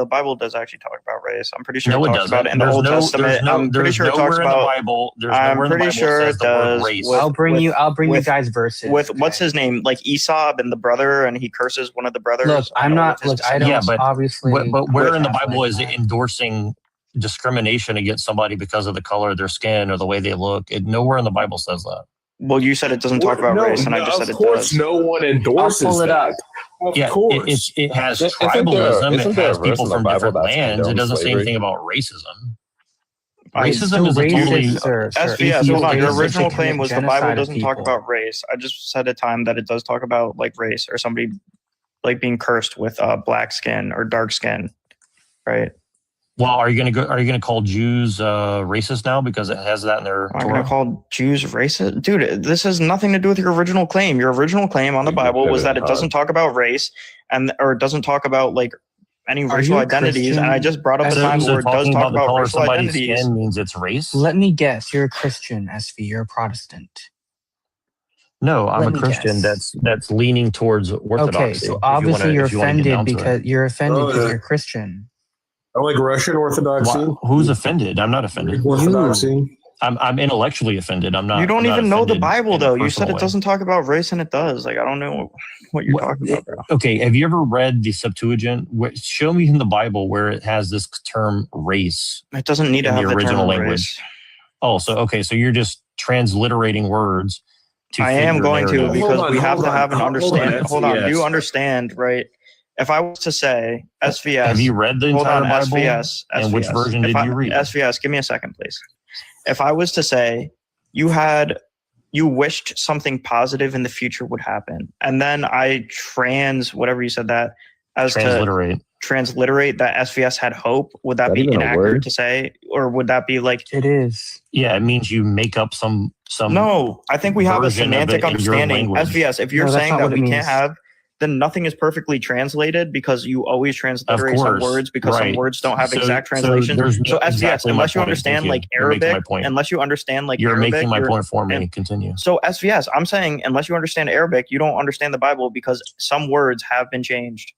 Bible does actually talk about race. I'm pretty sure No, it it talks doesn't. about it in the There's Old no- Testament. I'm pretty there's sure it talks nowhere in the about. Bible. There's I'm nowhere in the pretty Bible sure says it the word does. race. I'll bring you guys verses. With what's his name, like Esau and the brother, and he curses one of the brothers. Look, I'm not. Look, I don't. Yeah, but obviously. but where in the Catholic, Bible is it right? endorsing discrimination against somebody because of the color of their skin or the way they look? Nowhere in the Bible says that. Well, you said it doesn't talk about race, and I just said it does. Of course, no one endorses I'll pull it that. up. Of Yeah, course. it has Isn't tribalism. there It a has verse people in the from Bible different that lands. It condones doesn't say slavery? anything about racism. It's Racism still is a totally racist, sir. SVS, hold on. Your Racist original to claim commit was the Bible genocide of doesn't talk people. about race. I just said a time that it does talk about like race or somebody like being cursed with black skin or dark skin, right? Well, are you gonna call Jews racist now because it has that in their I'm Torah? gonna call Jews racist, dude. This has nothing to do with your original claim. Your original claim on the Bible was that it doesn't talk about race or it doesn't talk about like any Are racial you a identities. Christian? And I just brought up a So time where it does talking talk about the about color of racial somebody's identities. skin means it's race? Let me guess. You're a Christian, SV. You're a Protestant. No, I'm Let a me Christian guess. that's leaning towards orthodoxy. Okay, so if obviously you're if you wanna get offended down to it. because you're Oh, you're Christian. I like Russian Orthodoxy. Who's offended? I'm not offended. Greek Orthodoxy. I'm intellectually offended. I'm not. You don't I'm not even know the offended Bible, in a though. You personal said it way. doesn't talk about race, and it does. Like, I don't know what you're talking about, bro. Okay, have you ever read the Septuagint? Show me in the Bible where it has this term race. It doesn't need to in have the the original term language. race. Oh, so you're just transliterating words. I am going to, because we have to have an understanding. Hold on. Do you SVS. understand, right? If I was to say SVS, Have you read the hold entire on, Bible? SVS, And which version did you read? SVS, give me a second, please. If I was to say you wished something positive in the future would happen, and then I whatever you said that as Transliterate. to transliterate that SVS had hope, would that be even a inaccurate word? to say, or would that be like It is. Yeah, it means you make up some. No, I think we have a version of semantic it in your understanding. language. SVS, if you're No, that's saying not that what it we can't means. have, then nothing is perfectly translated because you always transliterate some course, words because some right. words don't have So- exact so translation. there's So, no- SVS, exactly my unless you point. understand Thank you. like You're making my Arabic, point. unless you understand like You're Arabic, making my you're- point for me. and- Continue. So SVS, I'm saying unless you understand Arabic, you don't understand the Bible because some words have been changed.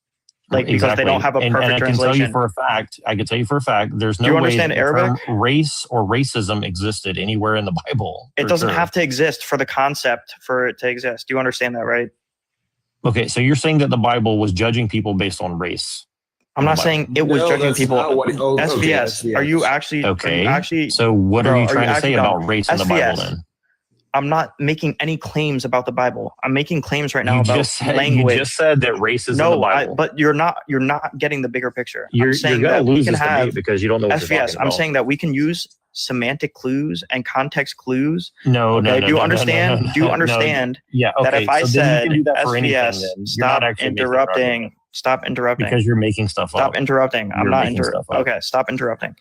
Like because Exactly. they don't have a perfect and I can translation. tell you for a fact. I can tell you for a fact. There's no Do you way understand that the term Arabic? race or racism existed anywhere in the Bible. It for doesn't sure. have to exist for the concept for it to exist. Do you understand that, right? Okay, so you're saying that the Bible was judging people based on race. I'm not saying it was No, judging that's people. not what okay, SVS, SVS. are you actually? Okay. Are you actually? So what Bro, are you are trying you to say actually about dumb? race in the Bible SVS. then? I'm not making any claims about the Bible. I'm making claims right now You about just said language. you just said that race is in the No, Bible. but you're not getting the bigger picture. you're I'm saying gonna that we lose can this have debate because you don't know what you're SVS. talking I'm about. saying that we can use semantic clues and context clues. No, Okay, no, no. do you no, understand? No, no, Do you no, understand Yeah. Okay. that if I so then said you can do that for anything, SVS, then. You're stop not actually making an interrupting. argument Stop interrupting. because you're making stuff Stop up. interrupting. I'm You're not making stuff up. Okay, stop interrupting.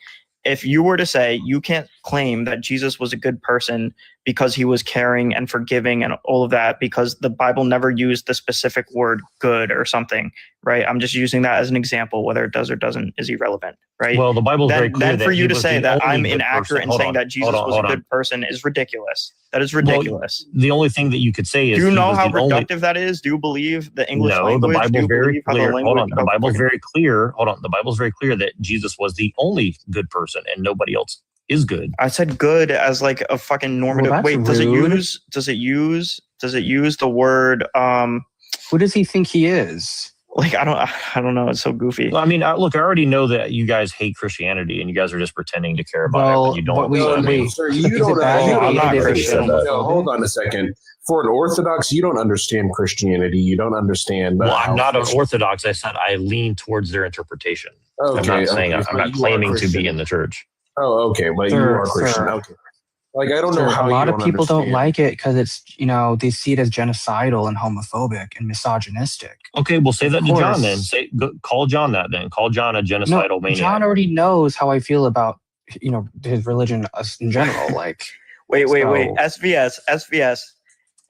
If you were to say you can't claim that Jesus was a good person because he was caring and forgiving and all of that because the Bible never used the specific word good or something, right? I'm just using that as an example. Whether it does or doesn't is irrelevant, right? Well, the Bible's very clear Then that for he you to was say the that only I'm good inaccurate person. in Hold saying on, that Jesus hold was a on. good person is ridiculous. That is Well, ridiculous. the only thing that you could say is Do you he know was how the only- reductive that is? Do you believe the English No, language? the Do Bible's you very believe how the clear. language? Hold on, the how Bible's fucking- very clear. Hold on, the Bible's very clear that Jesus was the only good person and nobody else is good. I said good as like a fucking normative. Well, that's Wait, does it rude. use the word Who does he think he is? like I don't know, it's so goofy. Well, I mean, look, I already know that you guys hate Christianity and you guys are just pretending to care about it when you don't. but So, I mean, Sir, you Is don't. it bad you to don't hate not it if it's Christian. No, hold on a second. For an Orthodox, you don't understand Christianity. You don't understand. well, how I'm not an Christian- Orthodox. I said I lean towards their interpretation. Okay, I'm not saying okay, I'm but not you are claiming to Christian. be in the church. Oh, okay, but you Sir, are Christian. sir. Okay. Like I don't know Sir, how a lot you of people don't understand. like it because it's, they see it as genocidal and homophobic and misogynistic. Okay, well, say Of that to John course. then. Call John that then. Call John a genocidal No, maniac. John already knows how I feel about, his religion in general. Like, Wait. So- SVS.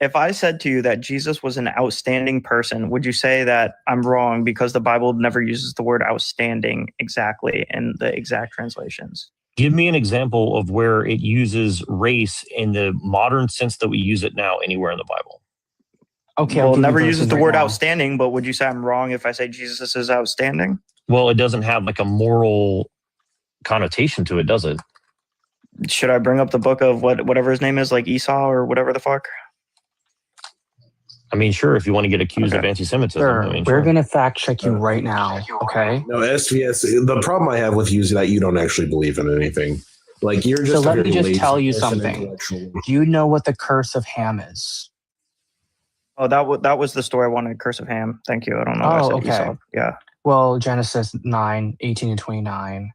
If I said to you that Jesus was an outstanding person, would you say that I'm wrong because the Bible never uses the word outstanding exactly in the exact translations? Give me an example of where it uses race in the modern sense that we use it now anywhere in the Bible. okay, I'll Well, give you never verses uses the right word now. outstanding, but would you say I'm wrong if I say Jesus is outstanding? Well, it doesn't have like a moral connotation to it, does it? Should I bring up the book of whatever his name is, like Esau or whatever the fuck? I mean, sure, if you want to get accused of Okay. anti-Semitism. Sir, I mean, we're sure. going to fact check you right now, okay? No, SVS. The problem I have with you is that you don't actually believe in anything. Like you're just. So a let me very just lazy tell you person something. intellectually. Do you know what the curse of Ham is? Oh, that was the story I wanted, Curse of Ham. Thank you. I don't know. If I Oh, said okay. Esau. Yeah. Well, Genesis 9:18 and 29,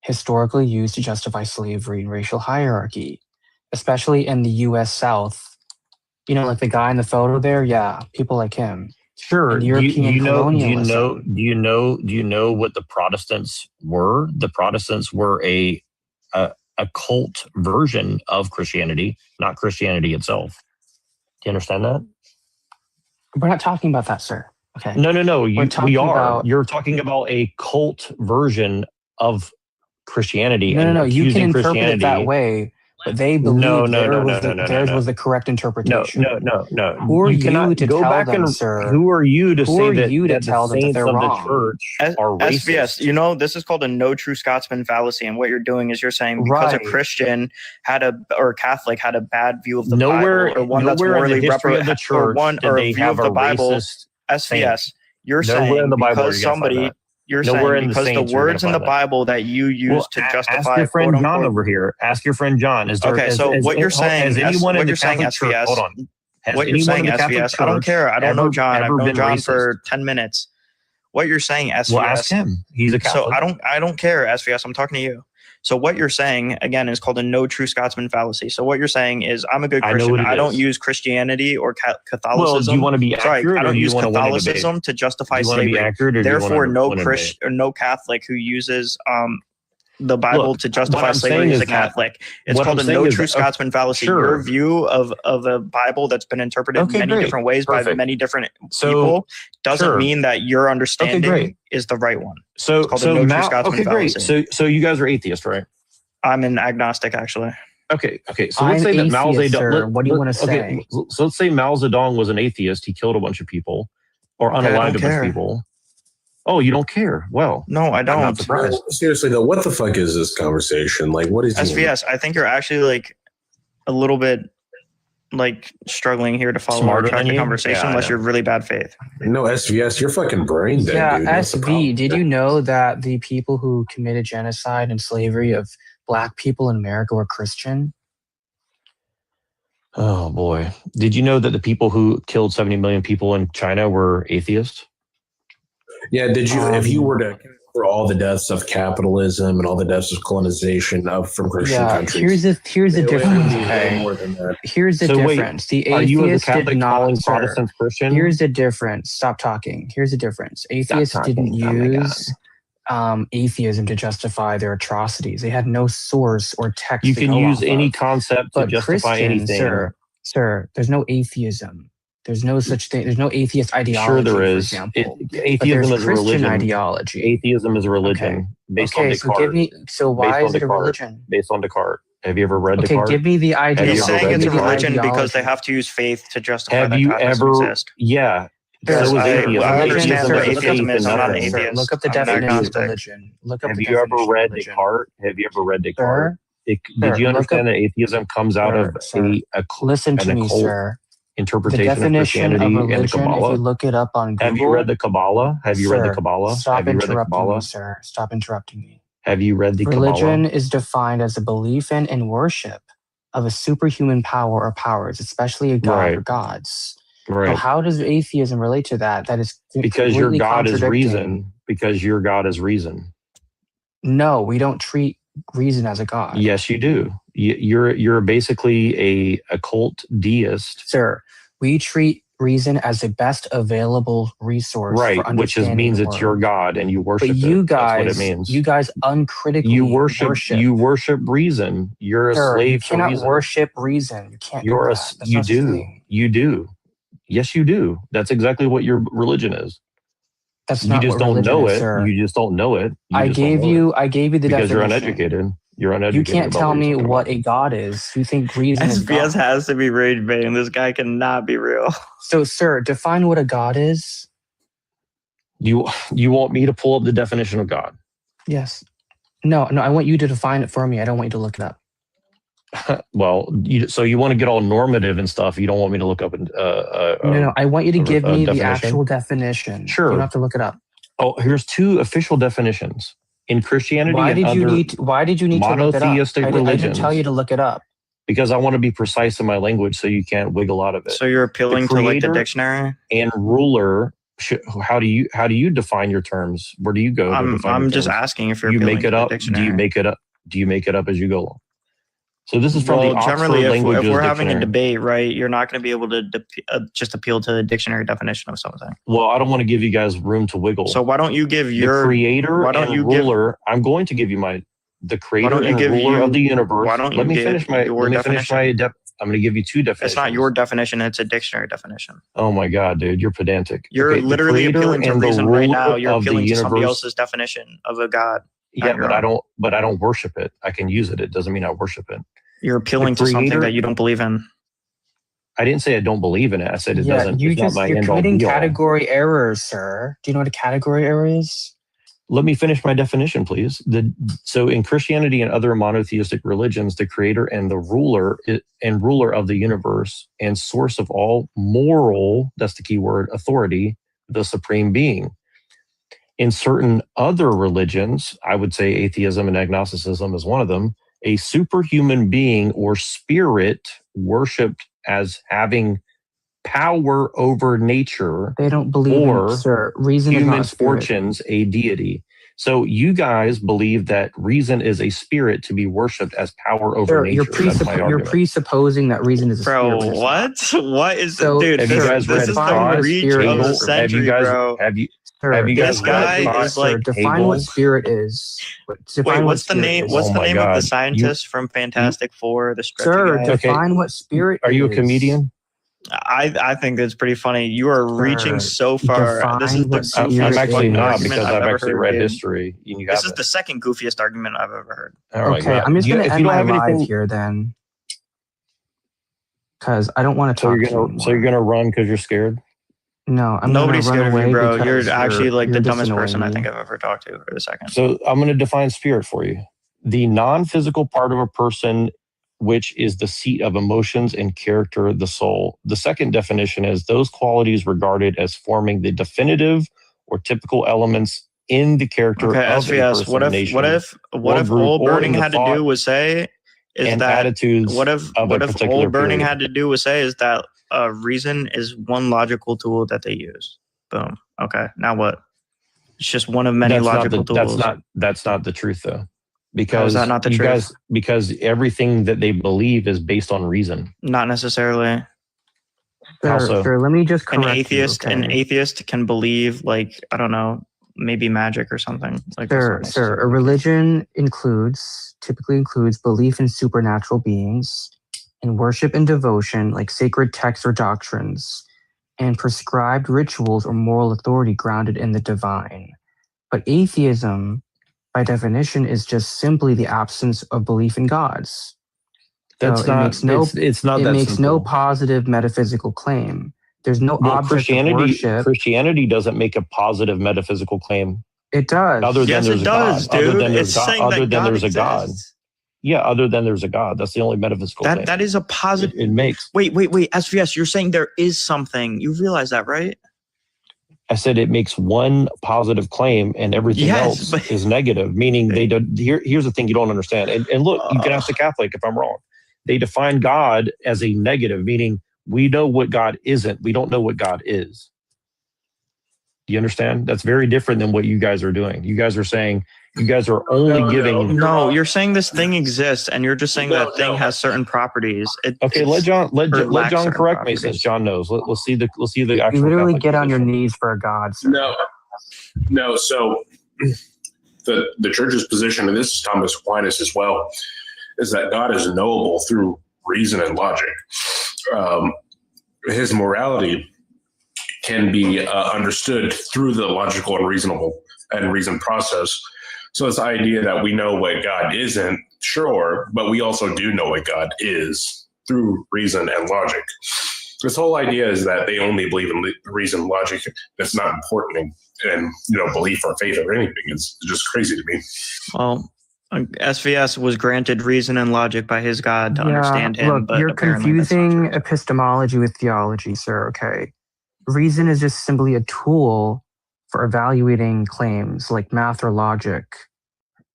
historically used to justify slavery and racial hierarchy, especially in the U.S. South. Like the guy in the photo there, yeah, people like him. Sure. And Do European you know colonialism. what the Protestants were? The Protestants were a cult version of Christianity, not Christianity itself. Do you understand that? We're not talking about that, sir. Okay. No. We're talking We are. about- You're talking about a cult version of Christianity. No. and You can accusing interpret it that Christianity- way, but they believed theirs was the correct interpretation. No. Who are you to go tell back them, and sir? Who are you to Who say are that, you to that tell the them that saints they're of the wrong? church are racist? SVS, you know, this is called a no true Scotsman fallacy, and what you're doing is you're saying because a Christian or Catholic had a bad view of the Bible, or one that's morally reprobate, or one or a view of the Bible. SVS, you're saying because somebody. You're saying because the words in the Bible that you use to justify. Ask your friend John over here. Ask your friend John. Is there, okay, so what you're saying, has anyone in the saying, Catholic Church? Hold on. What you're saying, SVS? I don't care. I don't know John. I've known John for 10 minutes. What you're saying, SVS? Well, ask him. He's a Catholic. So I don't care, SVS. I'm talking to you. So what you're saying, again, is called a no true Scotsman fallacy. So what you're saying is I'm a good Christian. I don't use Christianity or Catholicism. Well, do you want to be accurate? Sorry, I don't use Catholicism Catholicism to justify slavery. Therefore, no Christian or no Catholic who uses the Bible to justify slavery is a Catholic. It's called a no true Scotsman fallacy. Your view of a Bible that's been interpreted many different ways by many different people doesn't mean that your understanding is the right one. So, it's called a no true Scotsman fallacy. So you guys are atheists, right? I'm an agnostic, actually. Okay. So let's say that Mao Zedong. What do you want to say? So let's say Mao Zedong was an atheist. He killed a bunch of people, or unalived a bunch of people. Oh, you don't care? Well, no, I don't. I'm not surprised. Seriously though, what the fuck is this conversation? Like, what is SVS? I think you're actually like a little bit like struggling here to follow our track of conversation, unless you're really bad faith. No, SVS, you're fucking brain dead, Yeah, dude. SV. Did you know that the people who committed genocide and slavery of Black people in America were Christian? Oh boy! Did you know that the people who killed 70 million people in China were atheists? Yeah, did you? If you were to for all the deaths of capitalism and all the deaths of colonization from Christian countries, here's the difference. Okay, here's the difference. The atheists did not. Protestants Christian? Here's the difference. Stop talking. Here's the difference. Atheists didn't use atheism to justify their atrocities. They had no source or text. You can use any concept to justify anything. Sir, there's no atheism. There's no such thing. There's no atheist ideology. Sure, there is. For example. Atheism is a religion. Ideology. Atheism is a religion based on Descartes. So why is it a religion? Based on Descartes. Have you ever read Descartes? Okay, give me the idea. He's saying it's a religion because they have to use faith to justify that Catholics exist. Yeah. I understand what atheism is. I'm not an atheist. Look up the definition of religion. Have you ever read Descartes? Have you ever read Descartes? Did you understand that atheism comes out of a listen to me, sir. Interpretation the definition of Christianity of religion, and the Kabbalah. If you look it up on Google. Have you read the Kabbalah? Have you read the Kabbalah? Stop Have you read the interrupting Kabbalah? me, sir. Stop interrupting me. Have you read the Religion Kabbalah? is defined as a belief in and worship of a superhuman power or powers, especially a god or gods. Right. Now, how does atheism relate to that? That is because your God is reason. Because your God is reason. No, we don't treat reason as a god. Yes, you do. You're basically a occult deist, sir. We treat reason as the best available resource, right? For which means it's your God, and you worship but you it. Guys, that's what it means. You guys uncritically you worship. You worship reason. You're a slave you cannot to reason. Worship reason. You can't. You're you do. You do. Yes, you do. That's exactly what your religion is. That's not. You just what don't know is, it. Sir. You just don't know it. I gave you the because definition. you're uneducated. You're uneducated. You can't tell me what a god is. You think reason is God. SBS has to be rage baiting. This guy cannot be real. So, sir, define what a god is. You want me to pull up the definition of God? Yes. No. I want you to define it for me. I don't want you to look it up. Well, so you want to get all normative and stuff. You don't want me to look up. No. I want you to give me the actual definition. Sure. You don't have to look it up. Oh, here's two official definitions. In Christianity, why did you need to look it up? Monotheistic religions. I didn't tell you to look it up. Because I want to be precise in my language so you can't wiggle out of it. So you're appealing to like the dictionary? And ruler, how do you define your terms? Where do you go? I'm just asking if you're appealing make it to up. the dictionary. Do you make it up as you go along? So this is from the Oxford generally, Languages if we're having a Dictionary. debate, right, you're not going to be able to just appeal to the dictionary definition of something. Well, I don't want to give you guys room to wiggle. So why don't you give your the creator why don't and you ruler? I'm going to give you the creator and ruler of the universe. Why don't you let me give finish my your definition? I'm going to give you two definitions. It's not your definition; it's a dictionary definition. Oh my God, dude, you're pedantic. You're literally appealing to reason right now. You're appealing to somebody universe. else's definition of a god. Yeah, but I don't worship it. I can use it. It doesn't mean I worship it. You're appealing to something that you don't believe in. I didn't say I don't believe in it. I said it doesn't. You're committing be all. category errors, sir. Do you know what a category error is? Let me finish my definition, please. So in Christianity and other monotheistic religions, the creator and the ruler of the universe and source of all moral, that's the key word, authority, the supreme being. In certain other religions, I would say atheism and agnosticism is one of them, a superhuman being or spirit worshipped as having power over nature. They don't believe in, sir, reason human is not fortunes, a deity. So you guys believe that reason is a spirit to be worshipped as power over nature. You're presupposing that reason is a spirit. Bro, what? What is so, dude? Have you guys read This guy is like define what spirit is. Wait, what's the name? What's the name of the scientist from Fantastic Four? The sir, define what spirit. Are you a comedian? I think it's pretty funny. You are reaching so far. This is the I'm actually not, because I've actually read history. This is the second goofiest argument I've ever heard. Okay, I'm just going to end my live here then, because I don't want to talk. So you're going to run because you're scared? No, nobody's scared of you, bro. You're actually like the dumbest person I think I've ever talked to for a second. So I'm going to define spirit for you: the non-physical part of a person, which is the seat of emotions and character of the soul. The second definition is those qualities regarded as forming the definitive or typical elements in the character of SVS, a person, what if all burning had to do was say is that attitudes what if all burning had to do was say is that reason is one logical tool that they use. Boom. Okay. Now what? It's just one of many logical tools. That's not the truth though. Because is that not the truth? Because everything that they believe is based on reason. Not necessarily. Sure, let me just correct an atheist can believe, like, I don't know, maybe magic or something. Like sir, a religion typically includes belief in supernatural beings, in worship and devotion, like sacred texts or doctrines, and prescribed rituals or moral authority grounded in the divine. But atheism, by definition, is just simply the absence of belief in gods. That's It makes no positive metaphysical claim. There's no object of worship. Christianity doesn't make a positive metaphysical claim. It does. Other than there's a God. Dude. Other than there's a God. Yeah, other than there's a God. That's the only metaphysical claim. That is a positive. It makes. Wait. SVS, you're saying there is something. You realize that, right? I said it makes one positive claim and everything else is negative, meaning they do. Here's the thing you don't understand. And look, you can ask the Catholic if I'm wrong. They define God as a negative, meaning we know what God isn't. We don't know what God is. Do you understand? That's very different than what you guys are doing. You guys are saying you guys are only giving. No, you're saying this thing exists, and you're just saying that thing has certain properties. Okay, let John correct me since John knows. Let's see the actual. You literally get on your knees for a God, sir. No. So the church's position, and this is Thomas Aquinas as well, is that God is knowable through reason and logic. His morality can be understood through the logical and reasoned process. So this idea that we know what God isn't, sure, but we also do know what God is through reason and logic. This whole idea is that they only believe in reason and logic. That's not important in belief or faith or anything. It's just crazy to me. Well, SVS was granted reason and logic by his God to understand him. Look, but you're confusing epistemology with theology, sir. Okay. Reason is just simply a tool for evaluating claims like math or logic.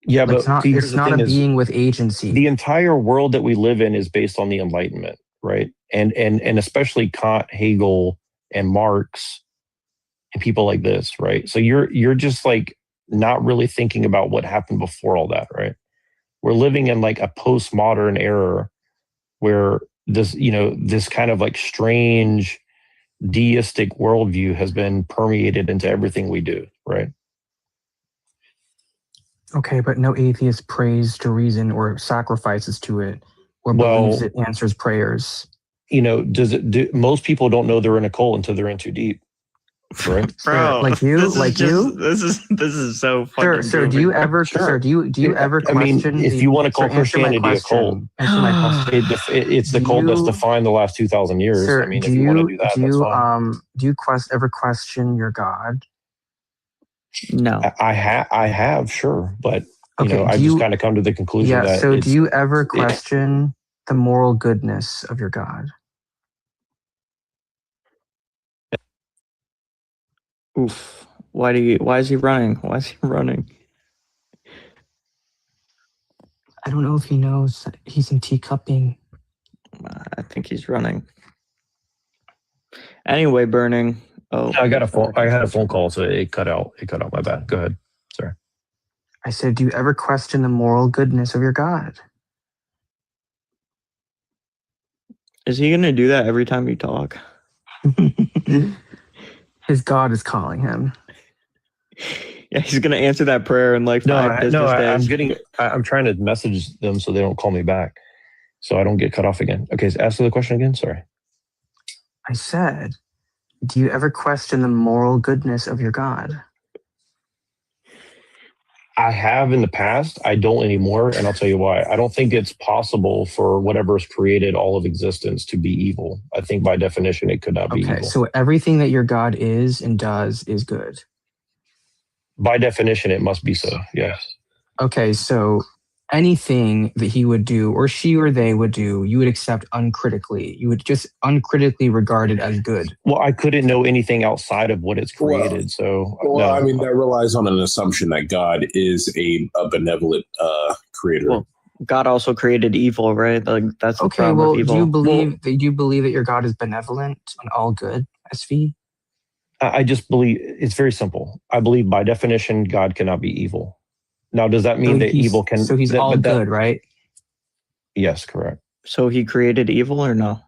Yeah, like but it's not a being with agency. The entire world that we live in is based on the Enlightenment, right? And especially Kant, Hegel, and Marx, and people like this, right? So you're just like not really thinking about what happened before all that, right? We're living in like a postmodern era where this kind of like strange deistic worldview has been permeated into everything we do, right? Okay, but no atheist prays to reason or sacrifices to it or believes it answers prayers. Most people don't know they're in a cult until they're in too deep. right? Bro, like you, this is like just, you. This is so fucking. Sir, do you ever, sir, do you ever question? I mean, if you want to call sir, answer my Christianity a cult, question. Answer my question. It's the Do cult that's you- defined the last 2,000 years. Sir, I mean, do if you want to you do that, that's fine. do you ever question your God? No, I have, sure, but you Okay, know, I do just you- kind of come to the conclusion Yeah. that So, it's, do you ever question the moral goodness of your God? oof. Why is he running? Why is he running? I don't know if he knows that he's in teacupping. I think he's running. Anyway, burning. Oh, I got a phone. I had a phone call, so it cut out. It cut out. My bad. Go ahead. Sorry. I said, do you ever question the moral goodness of your God? Is he gonna do that every time you talk? His God is calling him. Yeah, he's gonna answer that prayer in like 5 business days. I'm trying to message them so they don't call me back, so I don't get cut off again. Okay, so ask the question again. Sorry. I said, do you ever question the moral goodness of your God? I have in the past. I don't anymore, and I'll tell you why. I don't think it's possible for whatever's created all of existence to be evil. I think by definition it could not be Okay, evil. so everything that your God is and does is good. By definition, it must be so. Yes. Okay, so anything that he would do or she or they would do, you would accept uncritically. You would just uncritically regard it as good. Well, I couldn't know anything outside of what it's created. Well, I mean, that relies on an assumption that God is a benevolent creator. Well, God also created evil, right? Like that's the Okay, problem well, with evil. do you believe that your God is benevolent and all good, SV? I just believe it's very simple. I believe by definition, God cannot be evil. Now, does that mean that evil can? So he's all good, right? Yes, correct. So he created evil or no?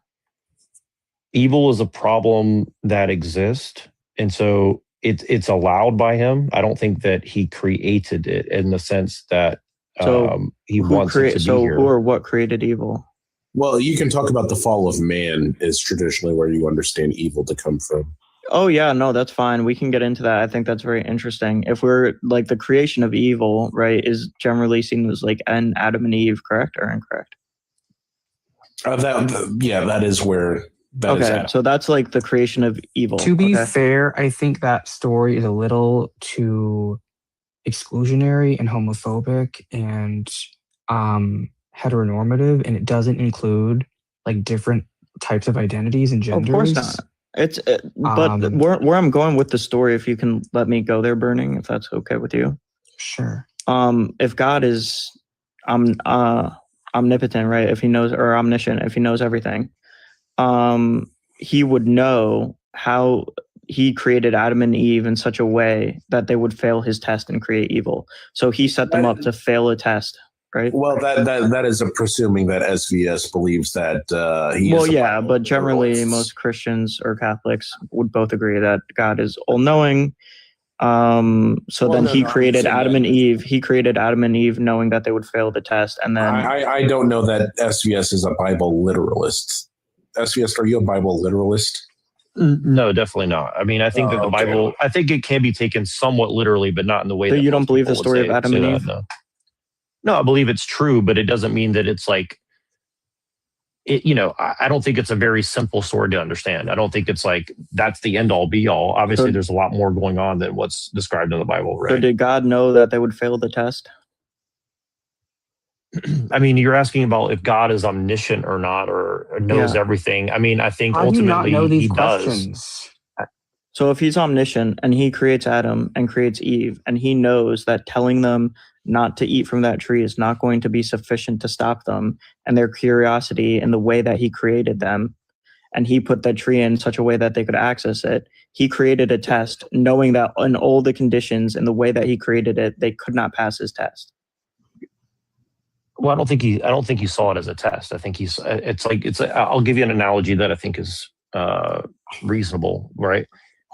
Evil is a problem that exists, and so it's allowed by him. I don't think that he created it in the sense that he wants it to be here. Who or what created evil? Well, you can talk about the fall of man is traditionally where you understand evil to come from. Oh yeah, no, that's fine. We can get into that. I think that's very interesting. If we're like the creation of evil, right, is generally seen as like an Adam and Eve, correct or incorrect? That is where that is at. So that's like the creation of evil. To be fair, I think that story is a little too exclusionary and homophobic and heteronormative, and it doesn't include like different types of identities and genders. Of course not. But where I'm going with the story, if you can let me go there, Burning, if that's okay with you. Sure. If God is omnipotent, right? If he knows, or omniscient, if he knows everything, he would know how he created Adam and Eve in such a way that they would fail his test and create evil. So he set them up to fail a test, right? Well, that is presuming that SVS believes that he well, is. Yeah, but generally most Christians or Catholics would both agree that God is all-knowing. He created Adam and Eve. He created Adam and Eve knowing that they would fail the test. And then I don't know that SVS is a Bible literalist. SVS, are you a Bible literalist? No, definitely not. I mean, I think that the Bible, I think it can be taken somewhat literally, but not in the way So that you don't most believe the people would story of say- Adam say and that, Eve? No. No, I believe it's true, but it doesn't mean that it's like, I don't think it's a very simple story to understand. I don't think it's like, that's the end all be all. Obviously, there's a lot more going on than what's described in the Bible, right? So did God know that they would fail the test? I mean, you're asking about if God is omniscient or not, or knows everything. I mean, I think How do you not ultimately know these he questions? does. So if he's omniscient and he creates Adam and creates Eve, and he knows that telling them not to eat from that tree is not going to be sufficient to stop them and their curiosity in the way that he created them, and he put that tree in such a way that they could access it, he created a test knowing that in all the conditions and the way that he created it, they could not pass his test. Well, I don't think he saw it as a test. I think I'll give you an analogy that I think is reasonable, right?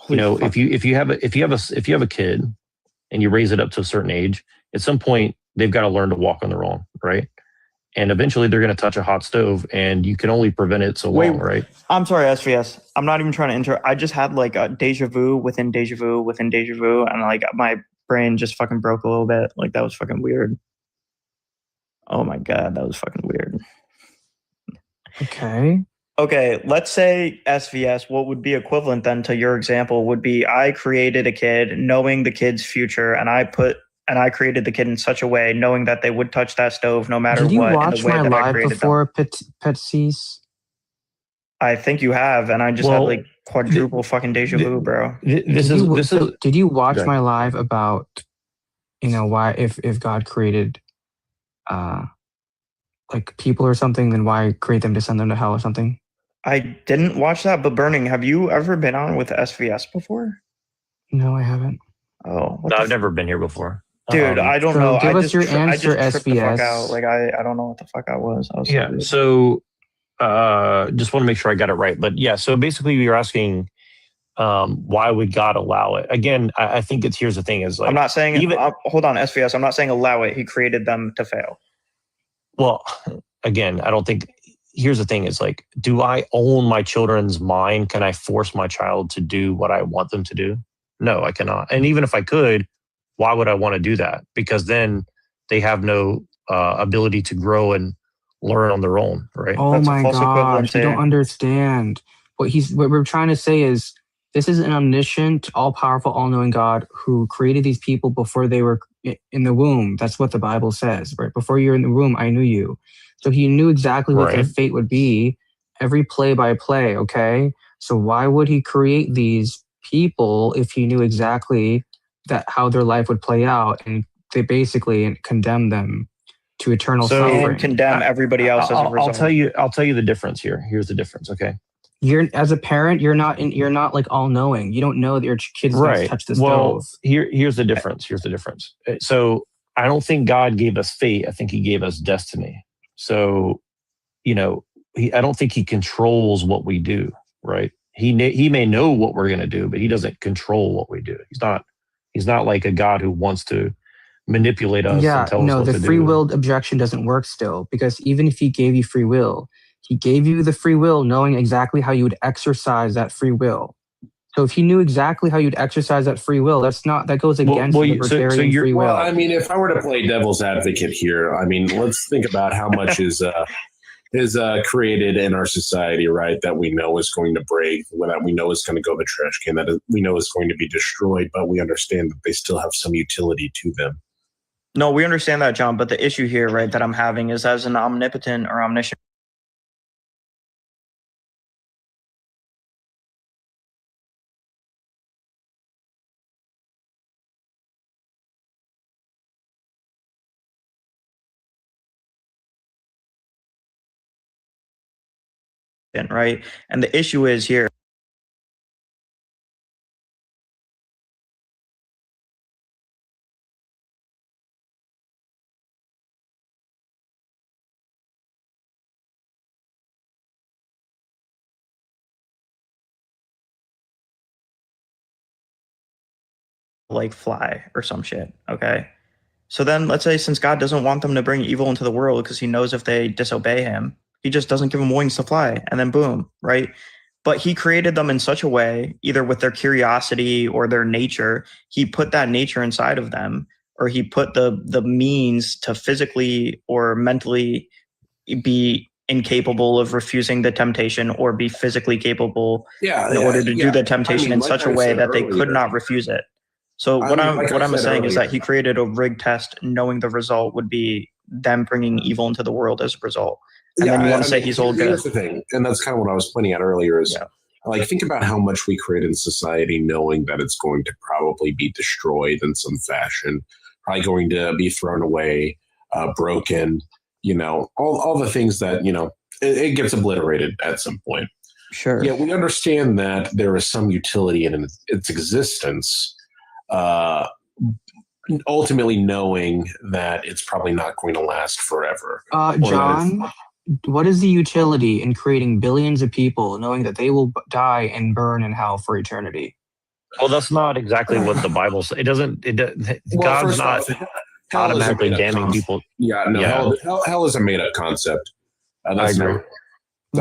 If you have a kid and you raise it up to a certain age, at some point they've got to learn to walk on their own, right? and eventually they're going to touch a hot stove, and you can only prevent it so long, right? I'm sorry, SVS. I'm not even trying to I just had like a deja vu within deja vu within deja vu, and like my brain just fucking broke a little bit. Like that was fucking weird. Oh my god, that was fucking weird. Okay, let's say SVS, what would be equivalent then to your example would be I created a kid knowing the kid's future, and I created the kid in such a way knowing that they would touch that stove no matter Did you what in watch the way my that I live created before, Petsis? I think you have, and I just had like quadruple fucking deja vu, bro. Did you watch my live about, why if God created like people or something, then why create them to send them to hell or something? I didn't watch that, but Burning, have you ever been on with SVS before? No, I haven't. Oh, No, I've never been here before. Dude, I don't So know. give I us just, your I just answer, tripped the fuck SVS. out. Like I don't know what the fuck I was. I was Yeah. So just want to make sure I got it right. But yeah, so basically you're asking why would God allow it? Again, I think here's the thing is like I'm not saying even hold on, SVS. I'm not saying allow it. He created them to fail. well, again, I don't think here's the thing is like, do I own my children's mind? Can I force my child to do what I want them to do? No, I cannot. And even if I could, why would I want to do that? Because then they have no ability to grow and learn on their own, right? Oh my gosh, you don't understand. What we're trying to say is this is an omniscient, all-powerful, all-knowing God who created these people before they were in the womb. That's what the Bible says, right? Before you're in the womb, I knew you. So he knew exactly what their fate would be, every play by play, okay? So why would he create these people if he knew exactly that how their life would play out, and they basically condemn them to eternal suffering and condemn everybody else as a result? I'll tell you the difference here. Here's the difference, okay? You're as a parent, you're not like all knowing. You don't know that your kid's going to touch the stove. Here's the difference. So I don't think God gave us fate. I think he gave us destiny. So, I don't think he controls what we do, right? He may know what we're going to do, but he doesn't control what we do. He's not like a God who wants to manipulate us and tell us what to do. The free will objection doesn't work still, because even if he gave you free will, he gave you the free will knowing exactly how you would exercise that free will. So if he knew exactly how you'd exercise that free will, that goes against libertarian free will. Well, I mean, if I were to play devil's advocate here, I mean, let's think about how much is created in our society, right? That we know is going to break, that we know is going to go to the trash can, that we know is going to be destroyed, but we understand that they still have some utility to them. No, we understand that, John. But the issue here, right, that I'm having is as an omnipotent or omniscient right? And the issue is here. Like fly or some shit, okay? So then let's say since God doesn't want them to bring evil into the world because he knows if they disobey him, he just doesn't give them wings to fly, and then boom, right? But he created them in such a way, either with their curiosity or their nature, he put that nature inside of them, or he put the means to physically or mentally be incapable of refusing the temptation or be physically capable in order to do the temptation in such a way that they could not refuse it. So what I'm saying is that he created a rigged test knowing the result would be them bringing evil into the world as a result. And then you want to say he's all good. Here's the thing, and that's kind of what I was pointing out earlier is, like, think about how much we create in society knowing that it's going to probably be destroyed in some fashion, probably going to be thrown away, broken, all the things that, it gets obliterated at some point. Sure. Yeah, we understand that there is some utility in its existence, ultimately knowing that it's probably not going to last forever. John, what is the utility in creating billions of people knowing that they will die and burn in hell for eternity? Well, that's not exactly what the Bible says. God's not. automatically damning people. Yeah, no, Yeah. hell is a made up concept. I agree. A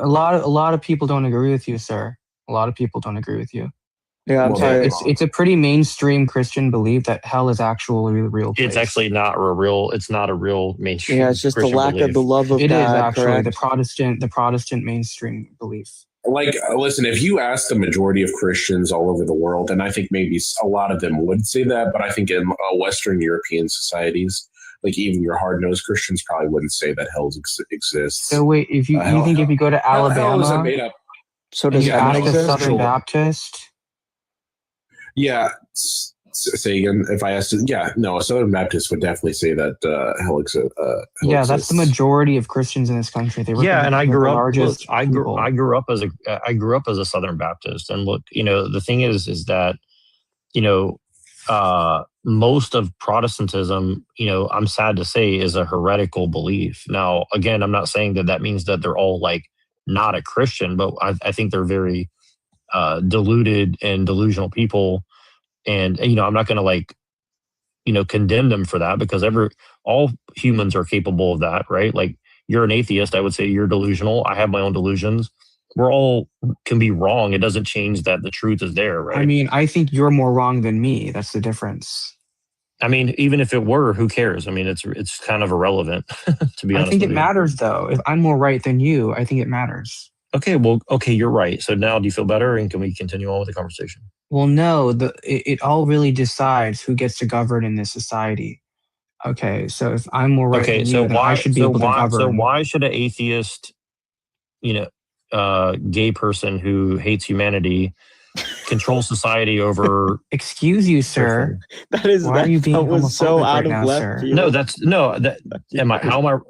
lot of people don't agree with you, sir. A lot of people don't agree with you. Yeah, I'm sorry. It's a pretty mainstream Christian belief that hell is actually a real place. It's actually not a real. It's not a real mainstream. Yeah, it's just Christian the lack belief. of the love of It God. is actually correct? the Protestant mainstream belief. Like, listen, if you ask the majority of Christians all over the world, and I think maybe a lot of them would say that, but I think in Western European societies, like even your hard-nosed Christians probably wouldn't say that hell exists. So wait, if you think if you go to hell is a Alabama, made up. So and does you heaven ask a exist? Southern Baptist, Yeah. Say again. If I asked, a Southern Baptist would definitely say that hell exists. yeah, that's the majority of Christians in this country. They Yeah, and I grew up. Look, I people. grew up as a Southern Baptist, and look, the thing is that most of Protestantism, I'm sad to say, is a heretical belief. Now, again, I'm not saying that means that they're all like not a Christian, but I think they're very deluded and delusional people, and I'm not going to condemn them for that, because all humans are capable of that, right? Like, you're an atheist, I would say you're delusional. I have my own delusions. We're all can be wrong. It doesn't change that the truth is there, right? I mean, I think you're more wrong than me. That's the difference. I mean, even if it were, who cares? I mean, it's kind of irrelevant, to be honest. I think with it you. matters, though. If I'm more right than you, I think it matters. Okay, you're right. So now, do you feel better, and can we continue on with the conversation? Well, no. It all really decides who gets to govern in this society. Okay, so if I'm more right than you, then I should be able to govern. So why should an atheist, gay person who hates humanity control society over? Excuse you, sir. That is why are you being that was so homophobic out right of now, left sir? field. No,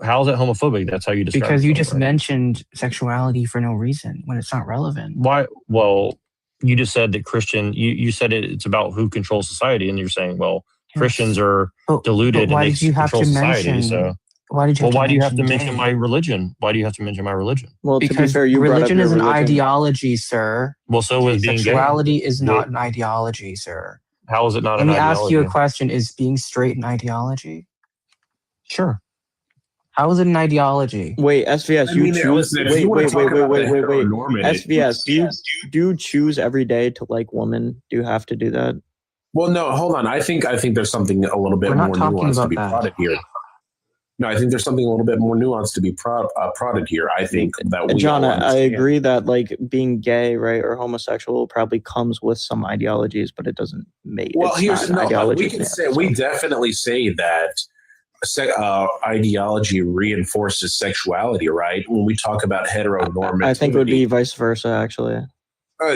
how is it homophobic? That's how you describe it. Because you just mentioned sexuality for no reason when it's not relevant. Why? Well, you just said that Christian. You said it's about who controls society, and you're saying, well, Christians are deluded but why and did they you have control to society. mention? So why did you? Why do you have to mention mention gay? my religion? Why do you have to mention my religion? Well, because to be fair, you brought up religion your is an religion. ideology, sir. Well, so is being gay. Sexuality is not an ideology, sir. How is it not Let an me ideology? ask you a question. Is being straight an ideology? Sure. How is it an ideology? Wait, SVS, I mean, listen, if you wanna talk about the heteronormative- SVS, do you choose every day to like women? Do you have to do that? Well, no, hold on. I think there's something a little bit We're more not talking nuanced to about be that. prodded here. No, I think there's something a little bit more nuanced to be prodded here. I think that we John, all I understand. agree that like being gay, right, or homosexual probably comes with some ideologies, but it doesn't make. Well, it's here's not an ideology. we can say we definitely say that ideology reinforces sexuality, right? When we talk about heteronormativity, I think it would be vice versa, actually.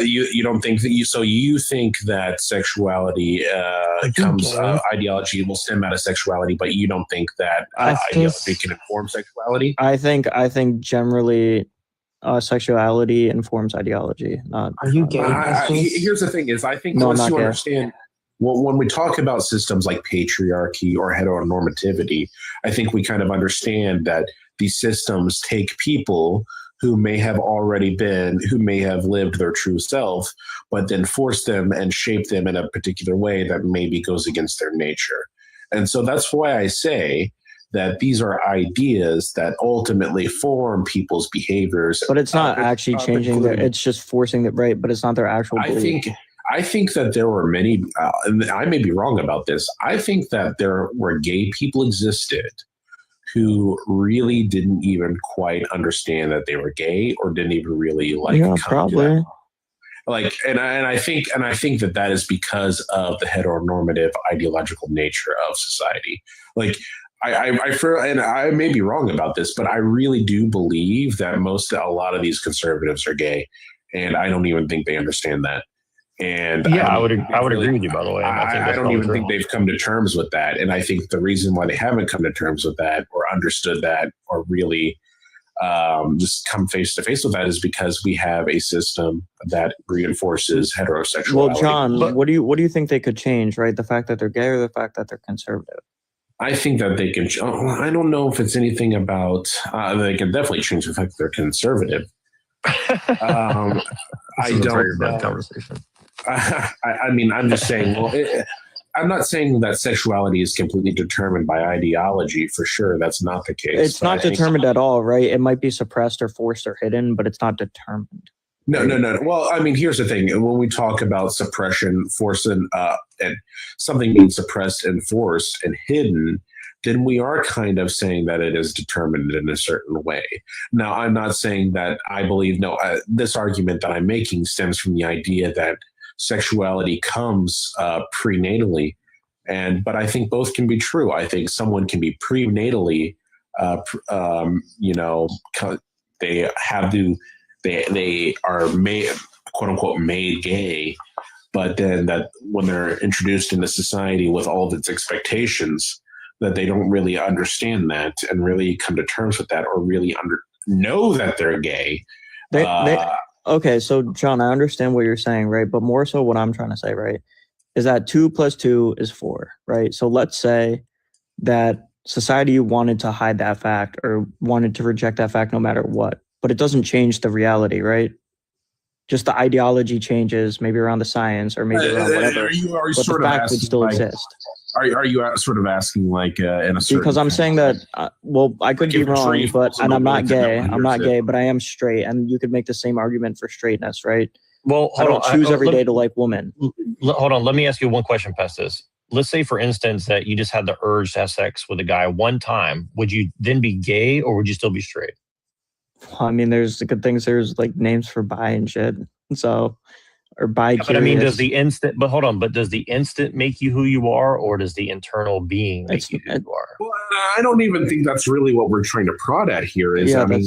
You don't think that you think that sexuality ideology will stem out of sexuality, but you don't think that ideology can inform sexuality? I think generally sexuality informs ideology. Not. Are you gay? Here's the thing: is I think No, once I'm you not gay. understand. Well, when we talk about systems like patriarchy or heteronormativity, I think we kind of understand that these systems take people who may have lived their true self, but then force them and shape them in a particular way that maybe goes against their nature. And so that's why I say that these are ideas that ultimately form people's behaviors. But it's not actually changing their. It's just forcing it, right? But it's not their actual belief. I think that there were many, and I may be wrong about this. I think that there were gay people existed who really didn't even quite understand that they were gay, or didn't even really probably. And I think that is because of the heteronormative ideological nature of society. Like I feel, and I may be wrong about this, but I really do believe that a lot of these conservatives are gay, and I don't even think they understand that. And yeah, I would agree with you, by the way. I don't even think they've come to terms with that. And I think the reason why they haven't come to terms with that, or understood that, or really just come face to face with that, is because we have a system that reinforces heterosexuality. Well, John, what do you think they could change? Right, the fact that they're gay, or the fact that they're conservative? I think that they can. I don't know if it's anything about. They can definitely change the fact that they're conservative. I don't. Bad conversation. I mean, I'm just saying. Well, I'm not saying that sexuality is completely determined by ideology. For sure, that's not the case. It's not determined at all, right? It might be suppressed or forced or hidden, but it's not determined. No. Well, I mean, here's the thing. When we talk about suppression, force, and something being suppressed and forced and hidden, then we are kind of saying that it is determined in a certain way. Now, I'm not saying that I believe, this argument that I'm making stems from the idea that sexuality comes prenatally, but I think both can be true. I think someone can be prenatally, they are made, quote unquote, made gay, but then that when they're introduced into society with all of its expectations, that they don't really understand that and really come to terms with that, or really know that they're gay. Okay, so John, I understand what you're saying, right? But more so what I'm trying to say, right, is that 2 + 2 is 4, right? So let's say that society wanted to hide that fact or wanted to reject that fact no matter what, but it doesn't change the reality, right? Just the ideology changes, maybe around the science or maybe around whatever, but the fact would still exist. Are you sort of asking like in a certain because I'm saying that I could be wrong, and I'm not gay. I'm not gay, but I am straight, and you could make the same argument for straightness, right? Well, I don't choose every day to like women. Hold on, let me ask you one question, Pestis. Let's say, for instance, that you just had the urge to have sex with a guy one time. Would you then be gay, or would you still be straight? I mean, there's good things. There's like names for bi and shit. So, or bi. Yeah, but I mean, does the instant? But hold on. But does the instant make you who you are, or does the internal being make you who you are? Well, I don't even think that's really what we're trying to prod at here. Is I mean,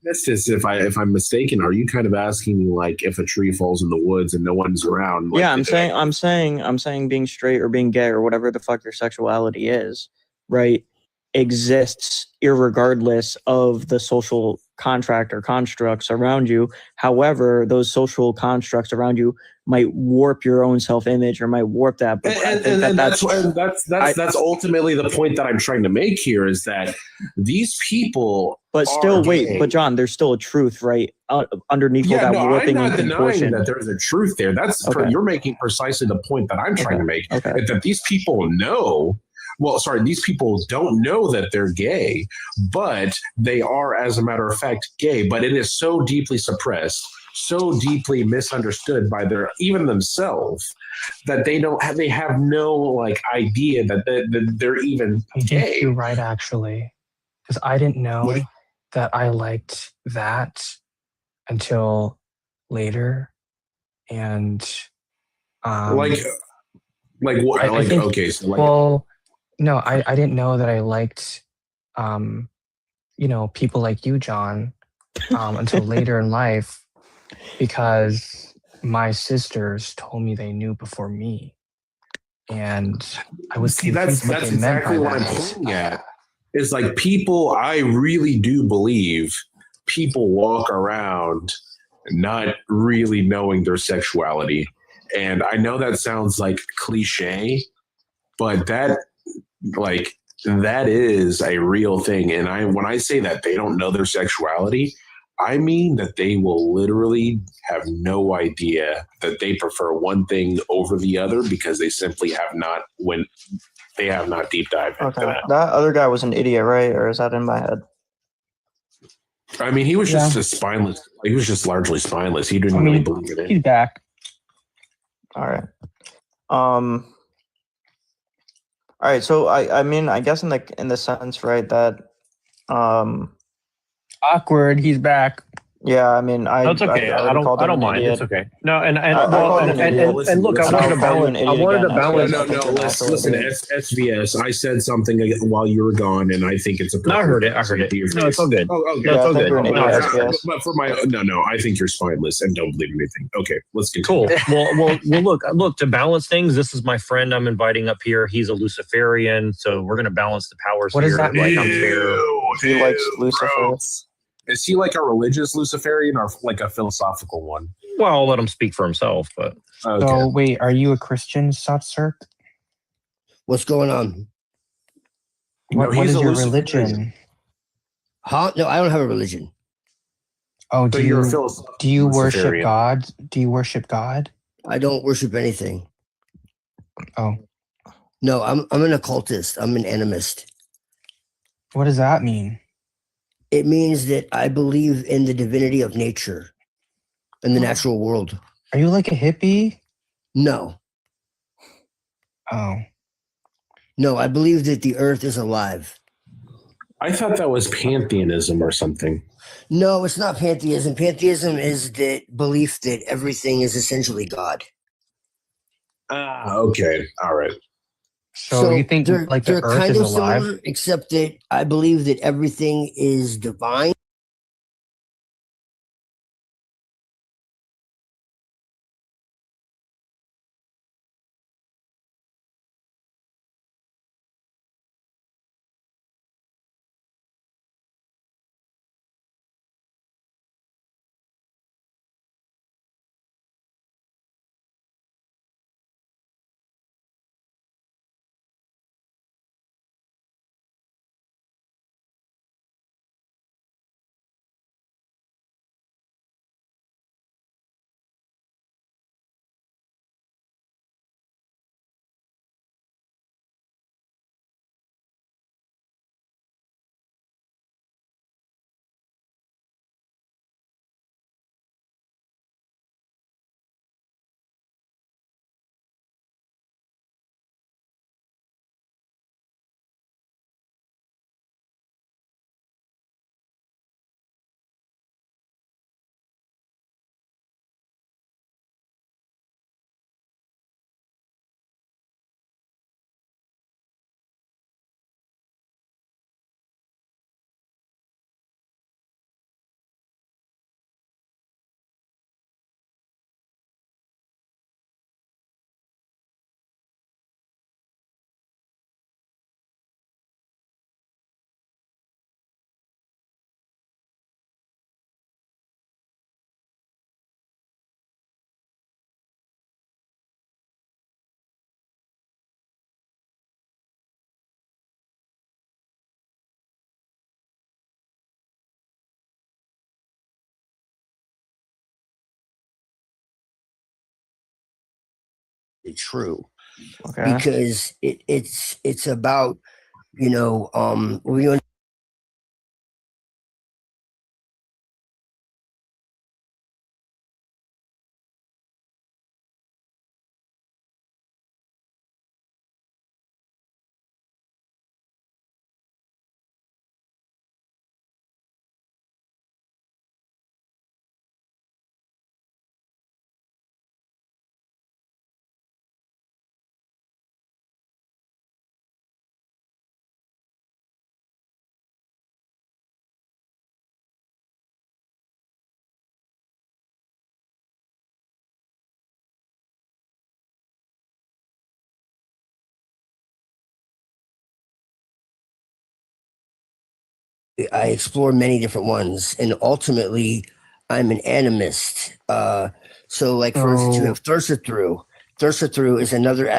this is if I'm mistaken, are you kind of asking me like if a tree falls in the woods and no one's around? Like, yeah, I'm saying being straight or being gay or whatever the fuck your sexuality is, right, exists irregardless of the social contract or constructs around you. However, those social constructs around you might warp your own self-image or might warp that. But that's ultimately the point that I'm trying to make here, is that these people. But still, but John, there's still a truth, right? Underneath all that warping and contortion. That there's a truth there. You're making precisely the point that I'm trying to make. That these people know. Well, sorry, these people don't know that they're gay, but they are, as a matter of fact, gay. But it is so deeply suppressed, so deeply misunderstood by even themselves, that they have no like idea that they're even gay. You're right, actually, because I didn't know that I liked that until later, and no, I didn't know that I liked, people like you, John, until later in life, because my sisters told me they knew before me, and I was that's exactly what I'm pointing at. It's like people. I really do believe people walk around not really knowing their sexuality, and I know that sounds like cliche, but that is a real thing. And when I say that they don't know their sexuality, I mean that they will literally have no idea that they prefer one thing over the other because they simply have not deep dived into that. That other guy was an idiot, right? Or is that in my head? I mean, he was just a spineless. He was just largely spineless. He didn't really believe in it. He's back. All right. All right, so I mean, I guess in the sense, right, that awkward, he's back. Yeah, I mean, it's okay. I don't mind. Idiot. It's okay. No, and look, I wanted to balance. No. Listen, SVS. I said something while you were gone, and I think it's a. No, I heard it. No, it's all good. Oh, okay. No, it's all good. But for no, I think you're spineless and don't believe anything. Okay, let's continue. Cool. Well. Look. To balance things, this is my friend I'm inviting up here. He's a Luciferian, so we're going to balance the powers. What does that mean? He likes Lucifer. Is he like a religious Luciferian or like a philosophical one? Well, I'll let him speak for himself. But okay. So wait, are you a Christian, Satsurk? What's going on? What is your religion? Huh? No, I don't have a religion. Oh, do you worship God? Do you worship God? I don't worship anything. Oh. No, I'm an occultist. I'm an animist. What does that mean? It means that I believe in the divinity of nature and the natural world. Are you like a hippie? No. Oh. No, I believe that the earth is alive. I thought that was pantheism or something. No, it's not pantheism. Pantheism is the belief that everything is essentially God. Ah, okay. All right. So you think they're the earth kind is of alive? similar, except that I believe that everything is divine. True, Okay. because it's about we I explore many different ones, and ultimately, I'm an animist. So, like for instance, you have Thirster Through. Thirster Through is another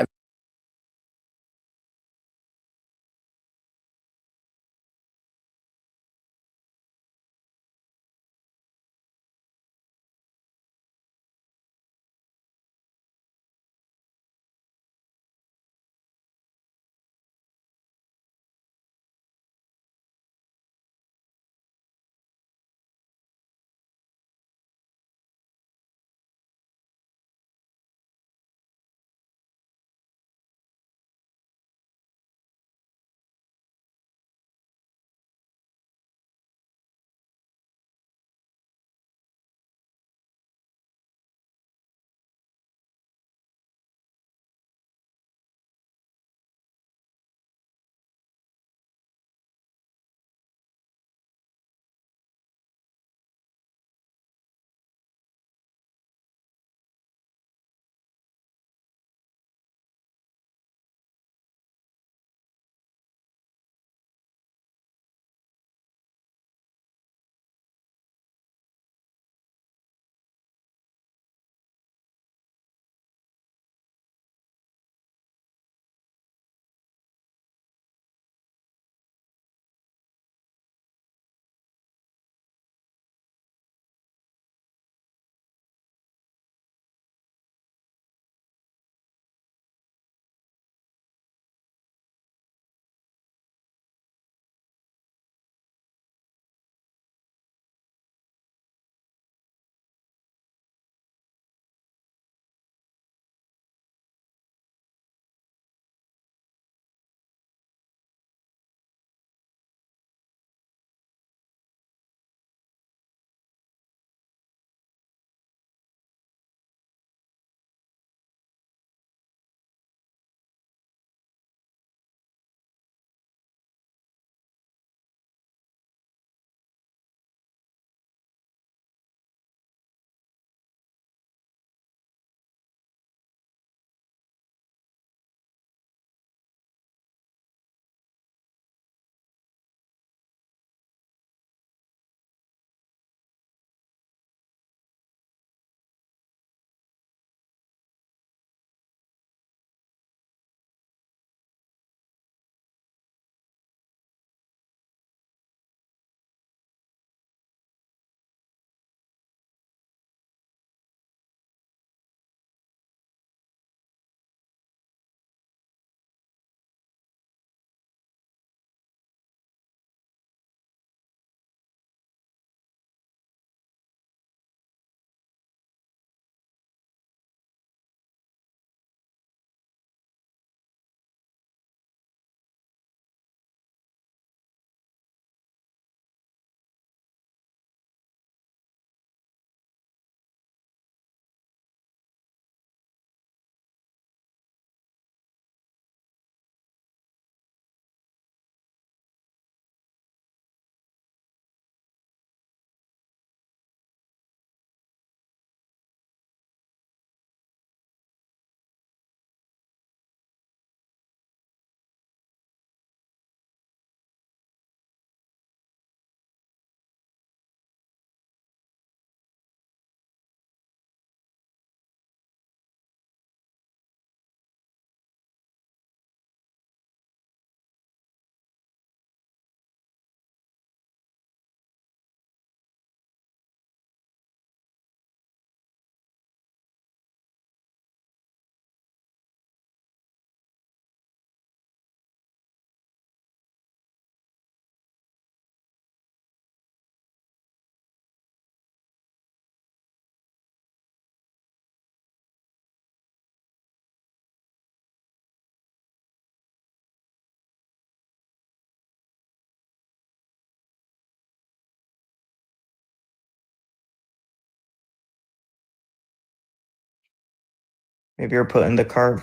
Maybe you're putting the cart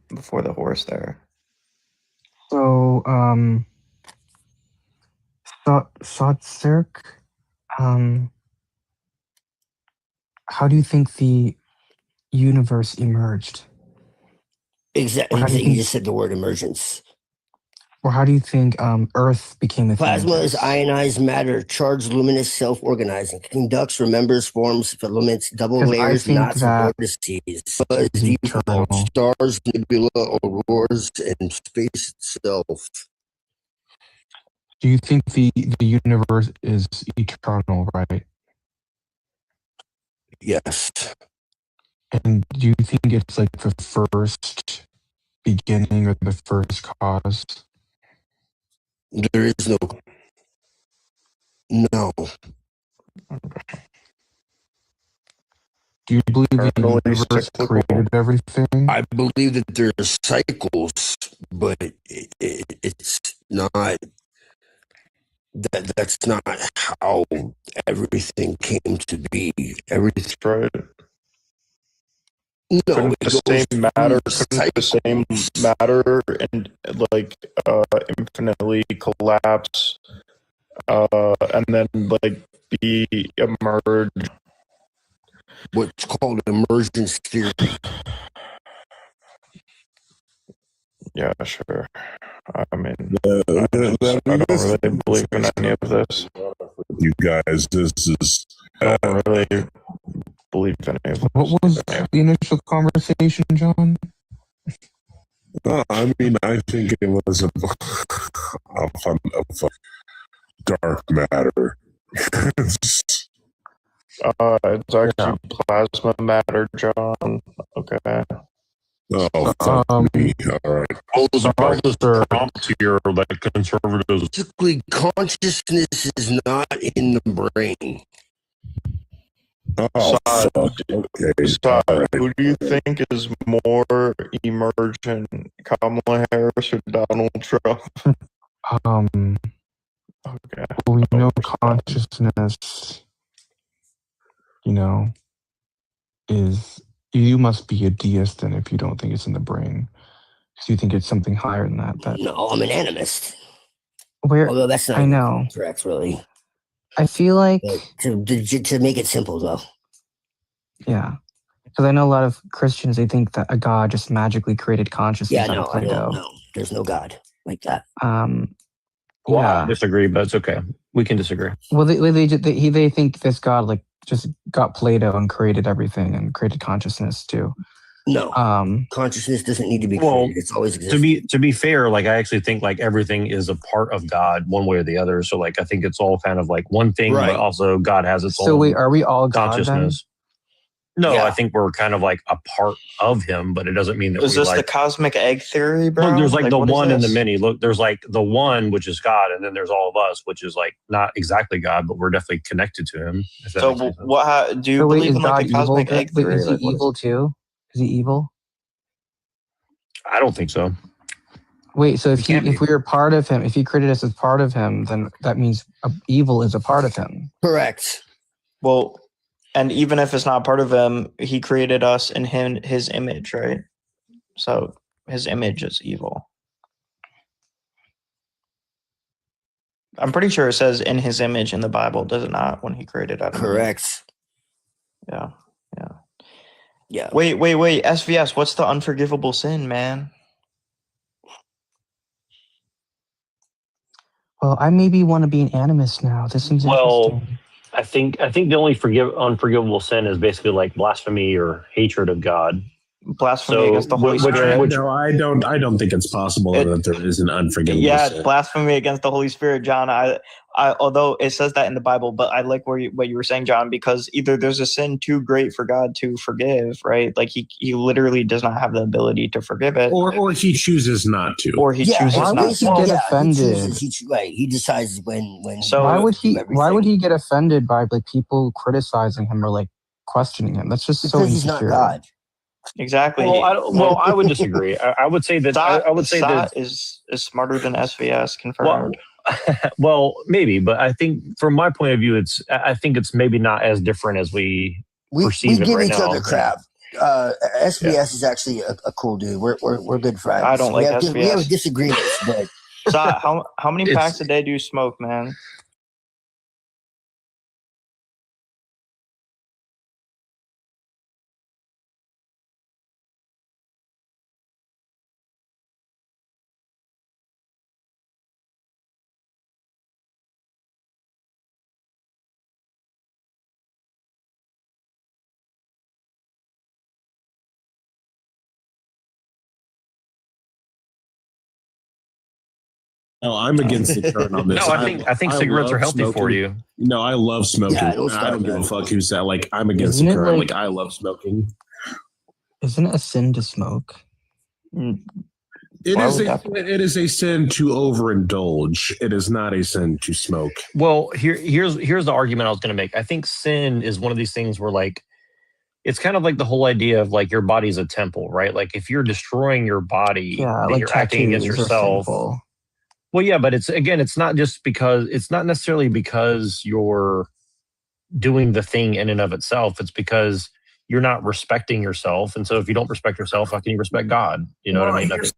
before the horse there. So, Sotzerk, how do you think the universe emerged? Exactly. You just said the word emergence. Or how do you think Earth became a thing? Plasma is ionized matter, charged, luminous, self-organizing, conducts, remembers, forms, filaments, double layers, knots, and vortices. Is eternal. Stars, nebula, auroras, and space itself. Do you think the universe is eternal, right? Yes. And do you think it's like the first beginning or the first cause? There is no. Do you believe the universe created everything? I believe that there's cycles, but it's not. That's not how everything came to be. Everything. Right. No, couldn't the same matter and like infinitely collapse and then like be emerged. What's called emergence theory. Yeah, sure. I mean, I don't really believe in any of this. You guys, this is. I don't really believe in any of this. What was the initial conversation, John? I mean, I think it was a dark matter. It's actually plasma matter, John. Okay. Oh, fuck me. All right. Prompt here that conservatives. Basically, consciousness is not in the brain. Oh, fuck. Okay. Right. Who do you think is more emergent, Kamala Harris or Donald Trump? Okay. Well, we know consciousness, is, you must be a deist then if you don't think it's in the brain. Because you think it's something higher than that. No, I'm an animist. Although that's not. I know. Correct, really. I feel like to make it simple though. Yeah, because I know a lot of Christians, they think that a God just magically created consciousness. Yeah, no, I don't know. There's no God like that. I disagree, but it's okay. We can disagree. Well, they think this God like just got Plato and created everything and created consciousness too. No, consciousness doesn't need to be created. It's always existed. To be fair, like I actually think like everything is a part of God, one way or the other. So like I think it's all kind of like one thing, but also God has its own. So wait, are we all God consciousness? Then? No, I think we're kind of like a part of Him, but it doesn't mean that. Is this the cosmic egg theory, bro? Look, there's like the one and the many. Look, there's like the one, which is God, and then there's all of us, which is like not exactly God, but we're definitely connected to Him. So what? Do you believe in like the cosmic egg theory? Is he evil too? Is he evil? I don't think so. Wait, so if we are part of Him, if He created us as part of Him, then that means evil is a part of Him. Correct. Well, and even if it's not part of Him, He created us in His image, right? So His image is evil. I'm pretty sure it says in His image in the Bible, does it not? When He created Adam. Correct. Yeah. Wait. SVS, what's the unforgivable sin, man? Well, I maybe want to be an animist now. This seems interesting. I think the only unforgivable sin is basically like blasphemy or hatred of God. Blasphemy against the Holy Spirit. No, I don't think it's possible that there is an unforgivable sin. Yeah, blasphemy against the Holy Spirit, John. I although it says that in the Bible, but I like what you were saying, John, because either there's a sin too great for God to forgive, right? Like he literally does not have the ability to forgive it, or he chooses not to, or he chooses not to. Get offended. He decides when. So why would he get offended by like people criticizing him or like questioning him? That's just because so insecure. He's not God. Exactly. Well, I would disagree. I would say that I would say that is smarter than SVS confirmed. Well, maybe, but I think from my point of view, I think it's maybe not as different as we perceive it right now. We give each other crap. SBS is actually a cool dude. We're good friends. I don't like We have SBS. disagreements, but So how many packs a day do you smoke, man? No, I'm against the current on this. No, I think cigarettes love are healthy for smoking. you. No, I love smoking. Yeah, and I don't give a fuck who said. Like, I'm against Isn't the it current. like- Like, I love smoking. Isn't it a sin to smoke? It Why is would a it is a sin to overindulge. It is not a sin to smoke. Well, here's the argument I was going to make. I think sin is one of these things where like it's kind of like the whole idea of like your body's a temple, right? Like if you're destroying your body, Yeah, that like you're acting against tattoos are yourself. sinful. Well, yeah, but it's not just because it's not necessarily because you're doing the thing in and of itself. It's because you're not respecting yourself. And so if you don't respect yourself, how can you respect God? You know what I mean? I think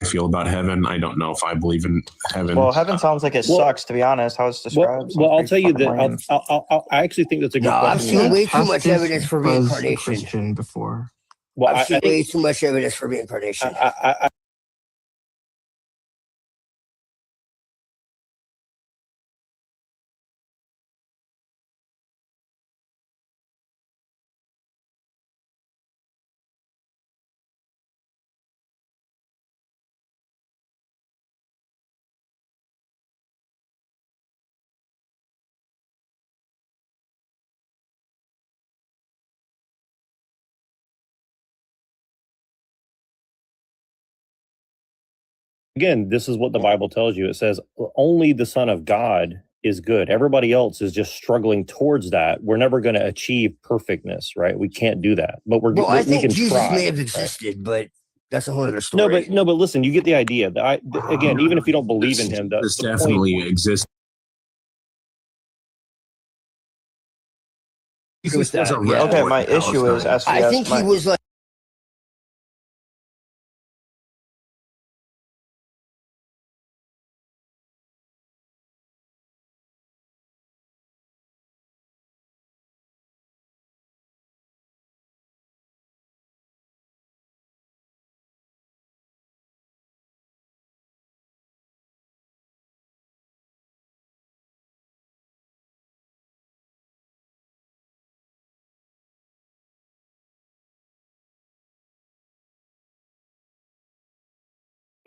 I feel about heaven. I don't know if I believe in heaven. Well, heaven sounds like it sucks, to be honest. How it's described. Well, I'll sounds tell you pretty that fucking lame. I actually think that's a good no, I've question. seen way too much Festus evidence for was a reincarnation. Christian before. Well, I've seen I think way too much evidence for reincarnation. again, this is what the Bible tells you. It says only the Son of God is good. Everybody else is just struggling towards that. We're never going to achieve perfectness, right? We can't do that. But Well, I we think can Jesus try, may have right? existed, but that's a whole other story. No, but listen, you get the idea. Again, even if you don't believe in him, This the definitely point, exists. With that, yeah. Okay, my issue is SBS. I think he was like.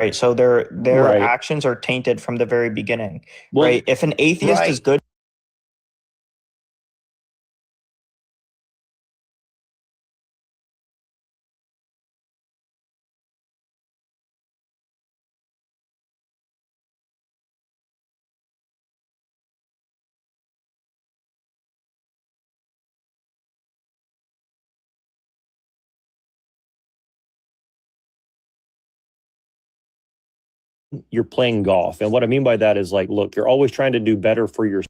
right? So their Right. actions are tainted from the very beginning, Well, right? If an atheist is good, you're playing golf. And what I mean by that is like, look, you're always trying to do better for your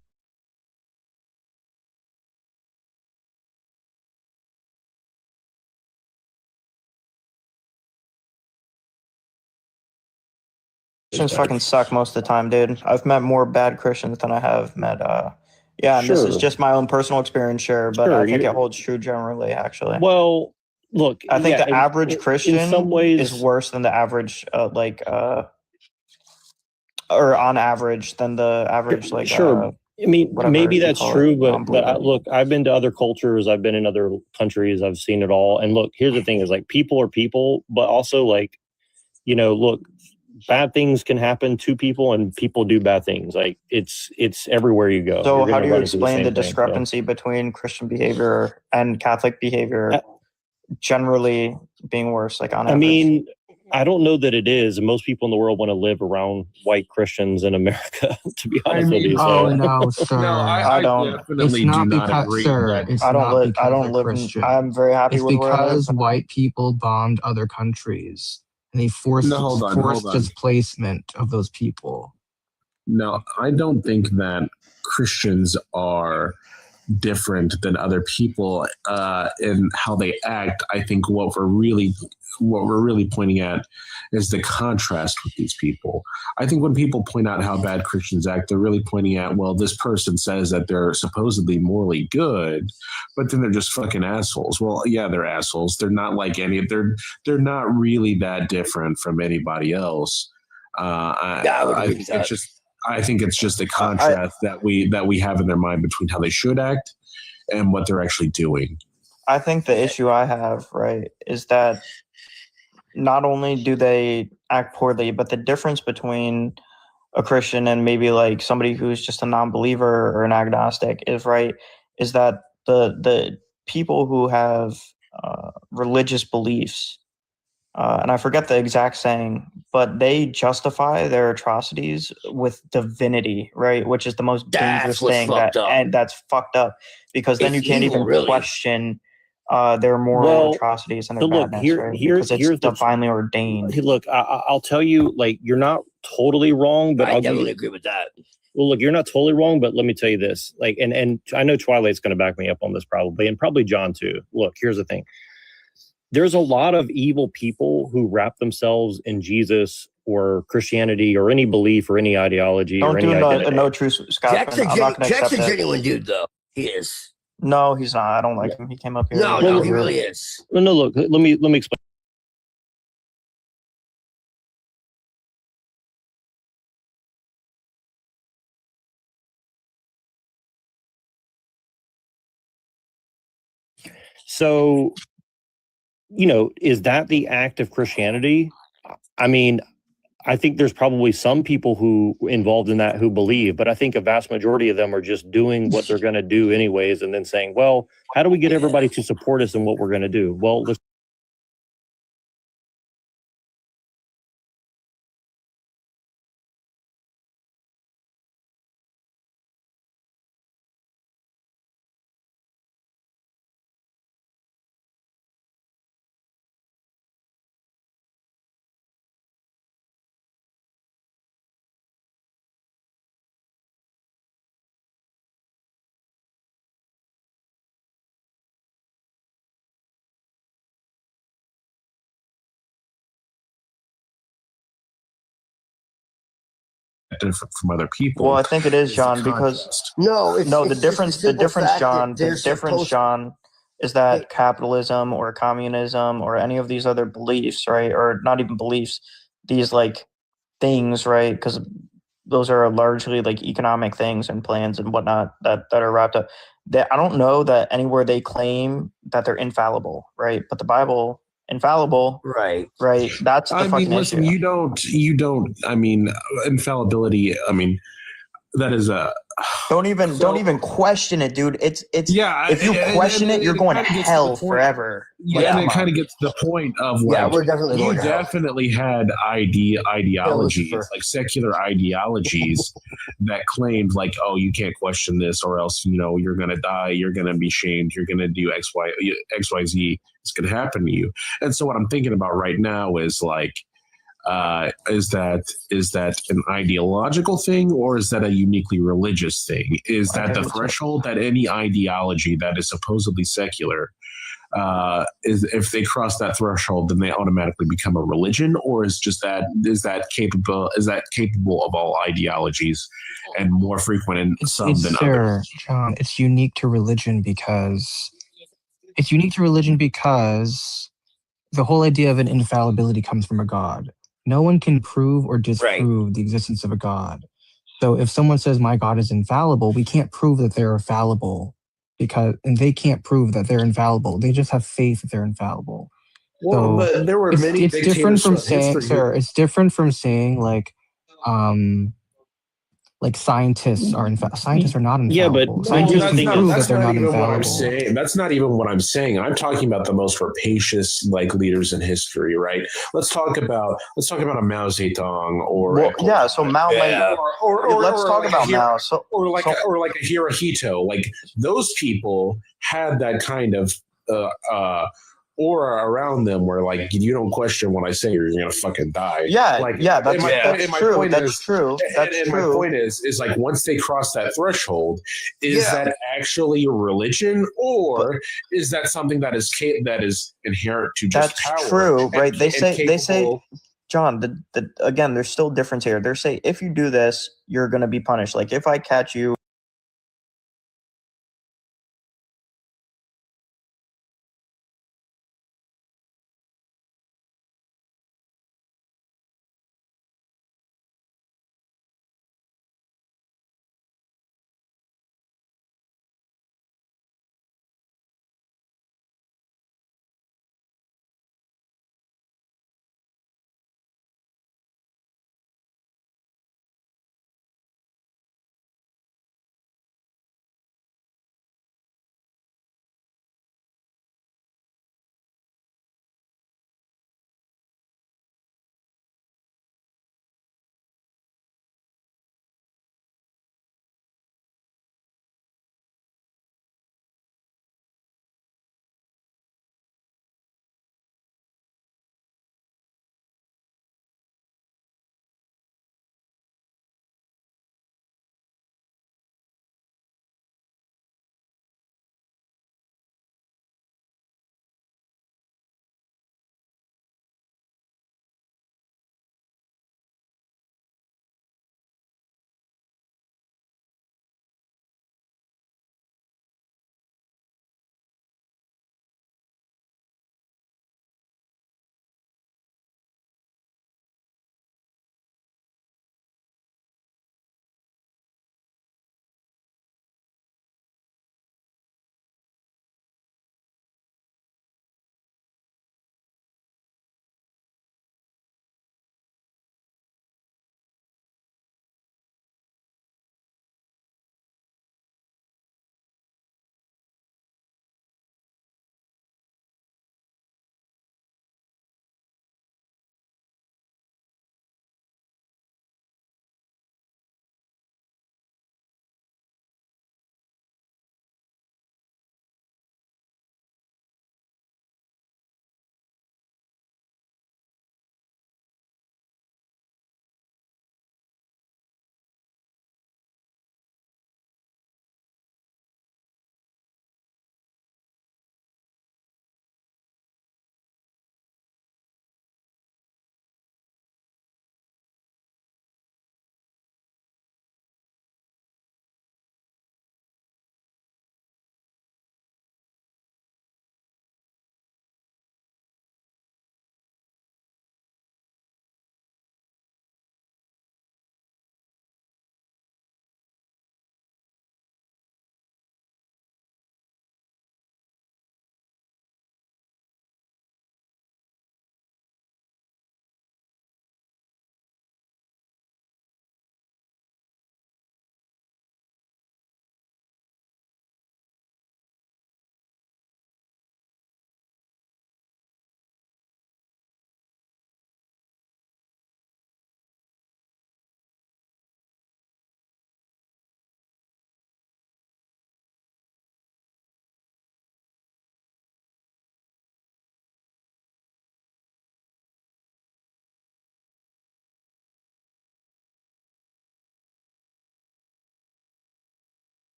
Christians fucking suck most of the time, dude. I've met more bad Christians than I have met and this is Sure. just my own personal experience, sure, but Sure, I think you- it holds true generally, actually. Well, look, I think yeah, the average Christian in some ways is worse than the average or on average than the average sure. I mean, whatever maybe you that's call it, true, but non-believer. look, I've been to other cultures, I've been in other countries, I've seen it all. And look, here's the thing: is like people are people, but also like, look, bad things can happen to people, and people do bad things. Like it's everywhere you go. So You're how gonna do you run into explain the same thing, so. discrepancy between Christian behavior and Catholic behavior generally being worse, like on I average? mean, I don't know that it is. Most people in the world want to live around white Christians in America, to be honest with you. So. no, sir. I don't. It's not because, sir. It's I don't not live. because I don't they're live. Christian. I'm very happy It's with where I live. because white people bombed other countries and they forced No, hold on. displacement of those people. No, I don't think that Christians are different than other people in how they act. I think what we're really pointing at is the contrast with these people. I think when people point out how bad Christians act, they're really pointing at, well, this person says that they're supposedly morally good, but then they're just fucking assholes. Well, yeah, they're assholes. They're not like they're not really that different from anybody else. I think it's just a contrast that we have in their mind between how they should act and what they're actually doing. I think the issue I have, right, is that not only do they act poorly, but the difference between a Christian and maybe like somebody who's just a non-believer or an agnostic is that the people who have religious beliefs, and I forget the exact saying, but they justify their atrocities with divinity, right? Which is the most dangerous thing and that's fucked up because then It's you can't evil, even really. question their moral atrocities and their so look, badness, right? Because it's divinely ordained. Hey, look, I'll tell you, like, you're not totally wrong, but I definitely agree with that. Well, look, you're not totally wrong, but let me tell you this, like, and I know Twilight's going to back me up on this probably, and probably John too. Look, here's the thing. There's a lot of evil people who wrap themselves in Jesus or Christianity or any belief or any ideology Don't or do any identity. no true Scotsman. I'm not going to Jack's accept a that. genuine dude, though. He is. No, he's not. I don't like him. He came up here. No, he really is. Well, no, look, let me explain. So, is that the act of Christianity? I mean, I think there's probably some people who involved in that who believe, but I think a vast majority of them are just doing what they're going to do anyways, and then saying, well, how do we get everybody to support us in what we're going to do? Well, let's Different from other people. Well, I think it is, the John, because contrast. the difference, John, John, is that capitalism or communism or any of these other beliefs, right, or not even beliefs, these like things, right, because those are largely like economic things and plans and whatnot that are wrapped up. That I don't know that anywhere they claim that they're infallible, right? But the Bible infallible. Right. Right. That's the I fucking mean, listen, issue. you don't, I mean, infallibility, I mean, that is a. Don't even question it, dude. It's Yeah, if you question it, you're going to hell forever. Yeah, and it kind of gets to the point of like, we're definitely you going to hell. definitely had ideologies, Lucifer. like secular ideologies that claimed like, oh, you can't question this or else, you know, you're going to die, you're going to be shamed, you're going to do XYZ, it's going to happen to you. And so what I'm thinking about right now is like, is that an ideological thing or is that a uniquely religious thing? Is that the threshold that any ideology that is supposedly secular is, if they cross that threshold, then they automatically become a religion, or is that capable of all ideologies and more frequent in some than others? John, it's unique to religion because the whole idea of an infallibility comes from a god. No one can prove or disprove the existence of a god. So if someone says my God is infallible, we can't prove that they're fallible and they can't prove that they're infallible. They just have faith that they're infallible. Well, but there were many it's different dictators from throughout saying, history. sir, it's different from saying like scientists are scientists are not infallible. Scientists can prove that they're not infallible. That's not even what I'm saying. I'm talking about the most rapacious like leaders in history, right? Let's talk about a Mao Zedong or So Mao might, or let's talk about Mao. Or like a Hirohito. Like those people had that kind of aura around them where like you don't question what I say or you're gonna fucking die. That's true. That's true. My point is like once they cross that threshold, is that actually a religion or is that something that is inherent to just power? That's true, right? They say, John, again, there's still difference here. They say if you do this, you're gonna be punished. Like if I catch you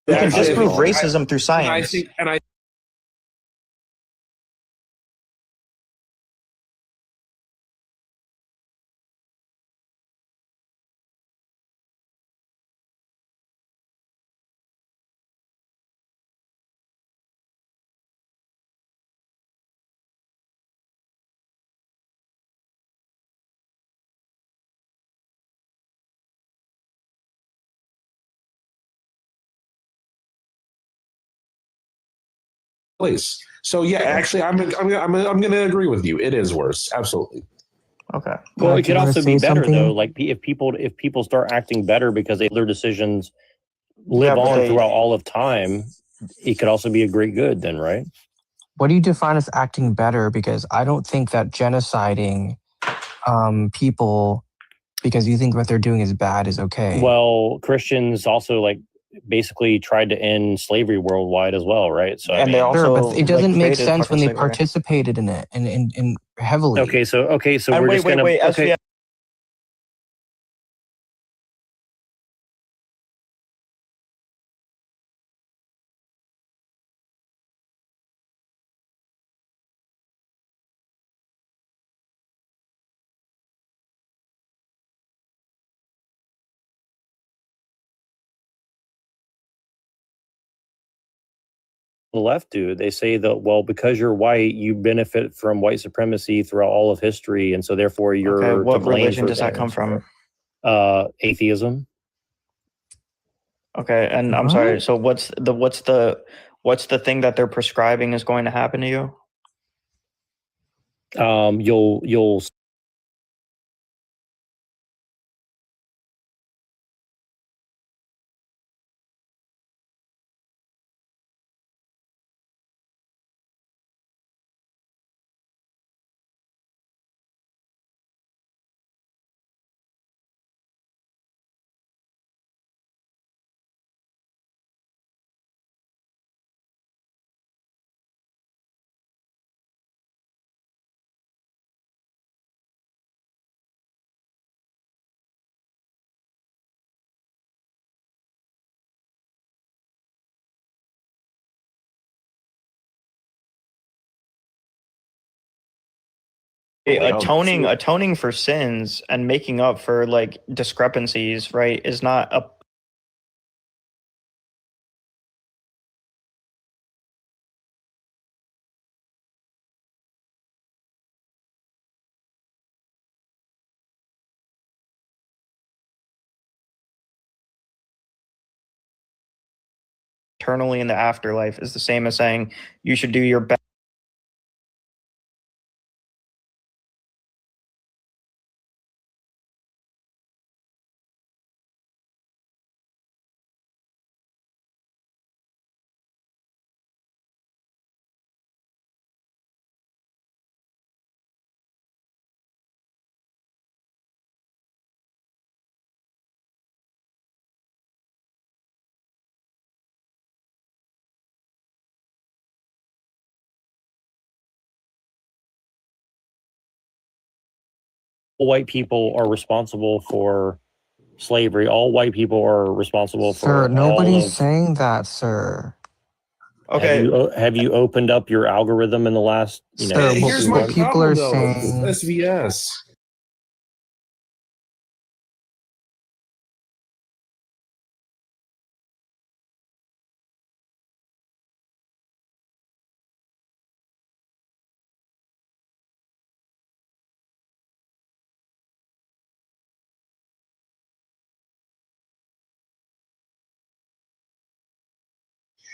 We can Actually, disprove I think- racism through science. And I place. So yeah, actually, I'm going to agree with you. It is worse. Absolutely. Okay. Well, it do you could wanna also say be better something? though. Like if people start acting better because their decisions live Yeah, but on they- throughout all of time, it could also be a great good then, right? What do you define as acting better? Because I don't think that genociding people because you think what they're doing is bad is okay. Well, Christians also like basically tried to end slavery worldwide as well, right? So And they Sure, also but it doesn't make created sense when they fucking slavery. participated in it and heavily. okay, so And we're wait, just gonna wait, okay. SVS The left do. They say that, well, because you're white, you benefit from white supremacy throughout all of history, and so therefore you're Okay, what to blame religion for does that come things. from? Atheism. Okay, and I'm sorry. So what's the thing that they're prescribing is going to happen to you? You'll Atoning for sins and making up for like discrepancies, right, is not a eternally in the afterlife is the same as saying you should do your best. white people are responsible for slavery. All white people are responsible Sir, for all nobody's of. saying that, sir. Okay. Have you opened up your algorithm in the last? Sir, Here's what my people problem are though. saying. SVS.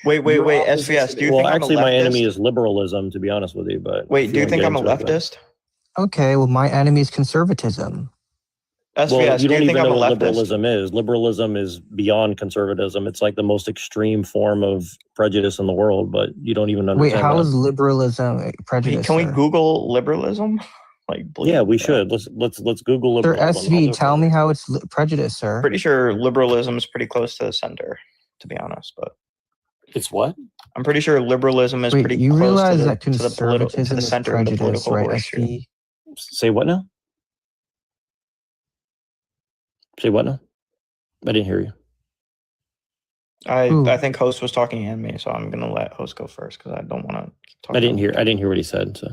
Wait, SVS, do you Well, think actually, I'm a my enemy leftist? is liberalism, to be honest with you. But Wait, if do you wanna think get I'm a into it, go ahead. leftist? Okay, well, my enemy is conservatism. SVS, Well, you do don't you think even I'm know a what leftist? liberalism is. Liberalism is beyond conservatism. It's like the most extreme form of prejudice in the world, but you don't even Wait, understand how that. is liberalism Hey, prejudice? can we sir? Google liberalism? Like, Yeah, we should. Let's Google Sir, liberalism. SV, tell me how it's prejudice, sir. Pretty sure liberalism is pretty close to the center, to be honest. But it's what? I'm pretty sure liberalism is Wait, pretty you close realize to that to conservatism the is center of the prejudice, political right, horseshoe. SV? Say what now? Say what now? I didn't hear you. I think host was talking and me, so I'm gonna let host go first because I don't want to talk. I didn't hear what he said. So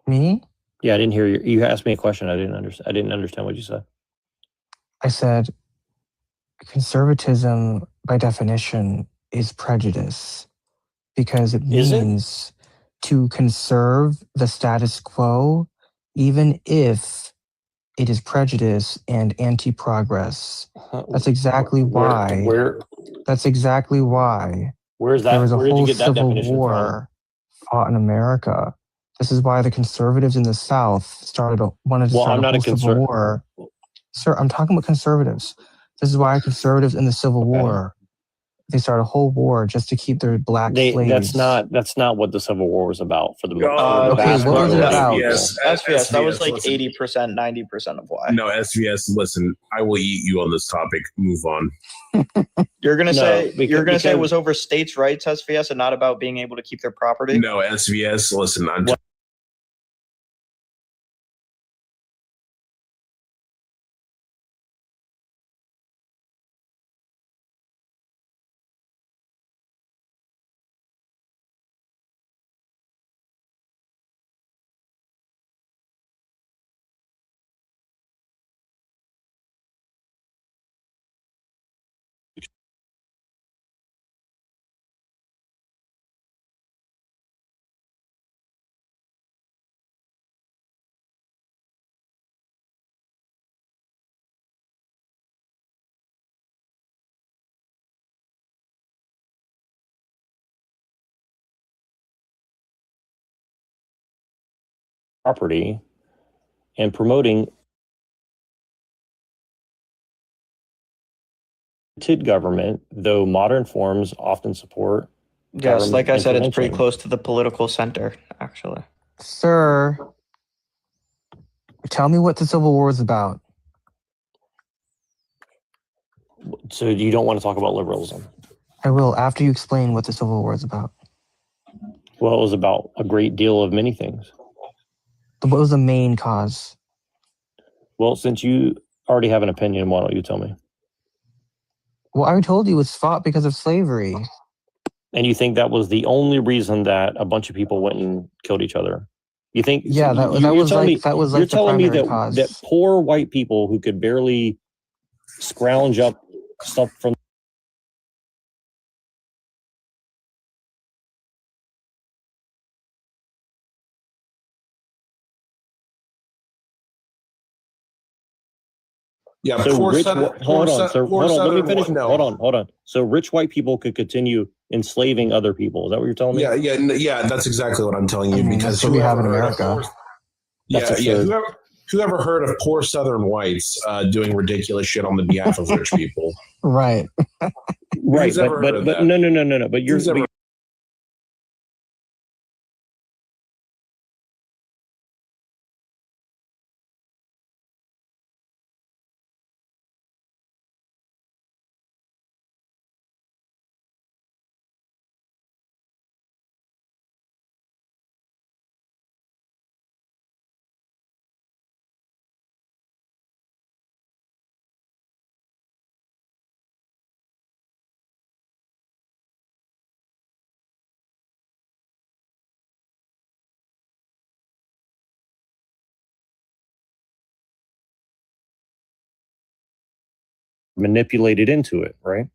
Me? yeah, I didn't hear you. You asked me a question. I didn't understand what you said. I said conservatism by definition is prejudice because it Is it? means to conserve the status quo even if it is prejudice and anti-progress. That's exactly why. That's exactly why. Where's that? There was a Where did you whole get that civil definition war fought in America. This is why the conservatives in the South wanted to Well, start I'm a not a whole civil war. Sir, I'm talking about conservatives. This is why conservatives in the Civil War, they started a whole war just to keep their black slaves. That's not what the Civil War was about for the Okay, vast what was it majority of about? people. SVS, that was like listen. 80%, 90% of why. No, SVS, listen, I will eat you on this topic. Move on. You're gonna say because it was over states' rights, SVS, and not about being able to keep their property. No, SVS, listen, Property and promoting government, though modern forms often support. Yes, like I said, it's pretty intervention. close to the political center, actually. Sir, tell me what the Civil War is about. So you don't want to talk about liberalism? I will after you explain what the Civil War is about. Well, it was about a great deal of many things. What was the main cause? Well, since you already have an opinion, why don't you tell me? Well, I told you it's fought because of slavery. And you think that was the only reason that a bunch of people went and killed each other? You think? Yeah, that was you're the telling me primary that cause. that poor white people who could barely scrounge up stuff from. Yeah, So poor rich. Southern, Hold on. So poor hold on. Let me Southern finish. white- no. Hold on. So rich white people could continue enslaving other people. Is that what you're telling me? Yeah, that's exactly what I'm telling you. Because that's what we have in America. Whoever heard of poor Southern whites doing ridiculous shit on the behalf of rich people? Right. Right. Who's ever heard of But that? no. But you're. Who's ever- manipulated into it, right?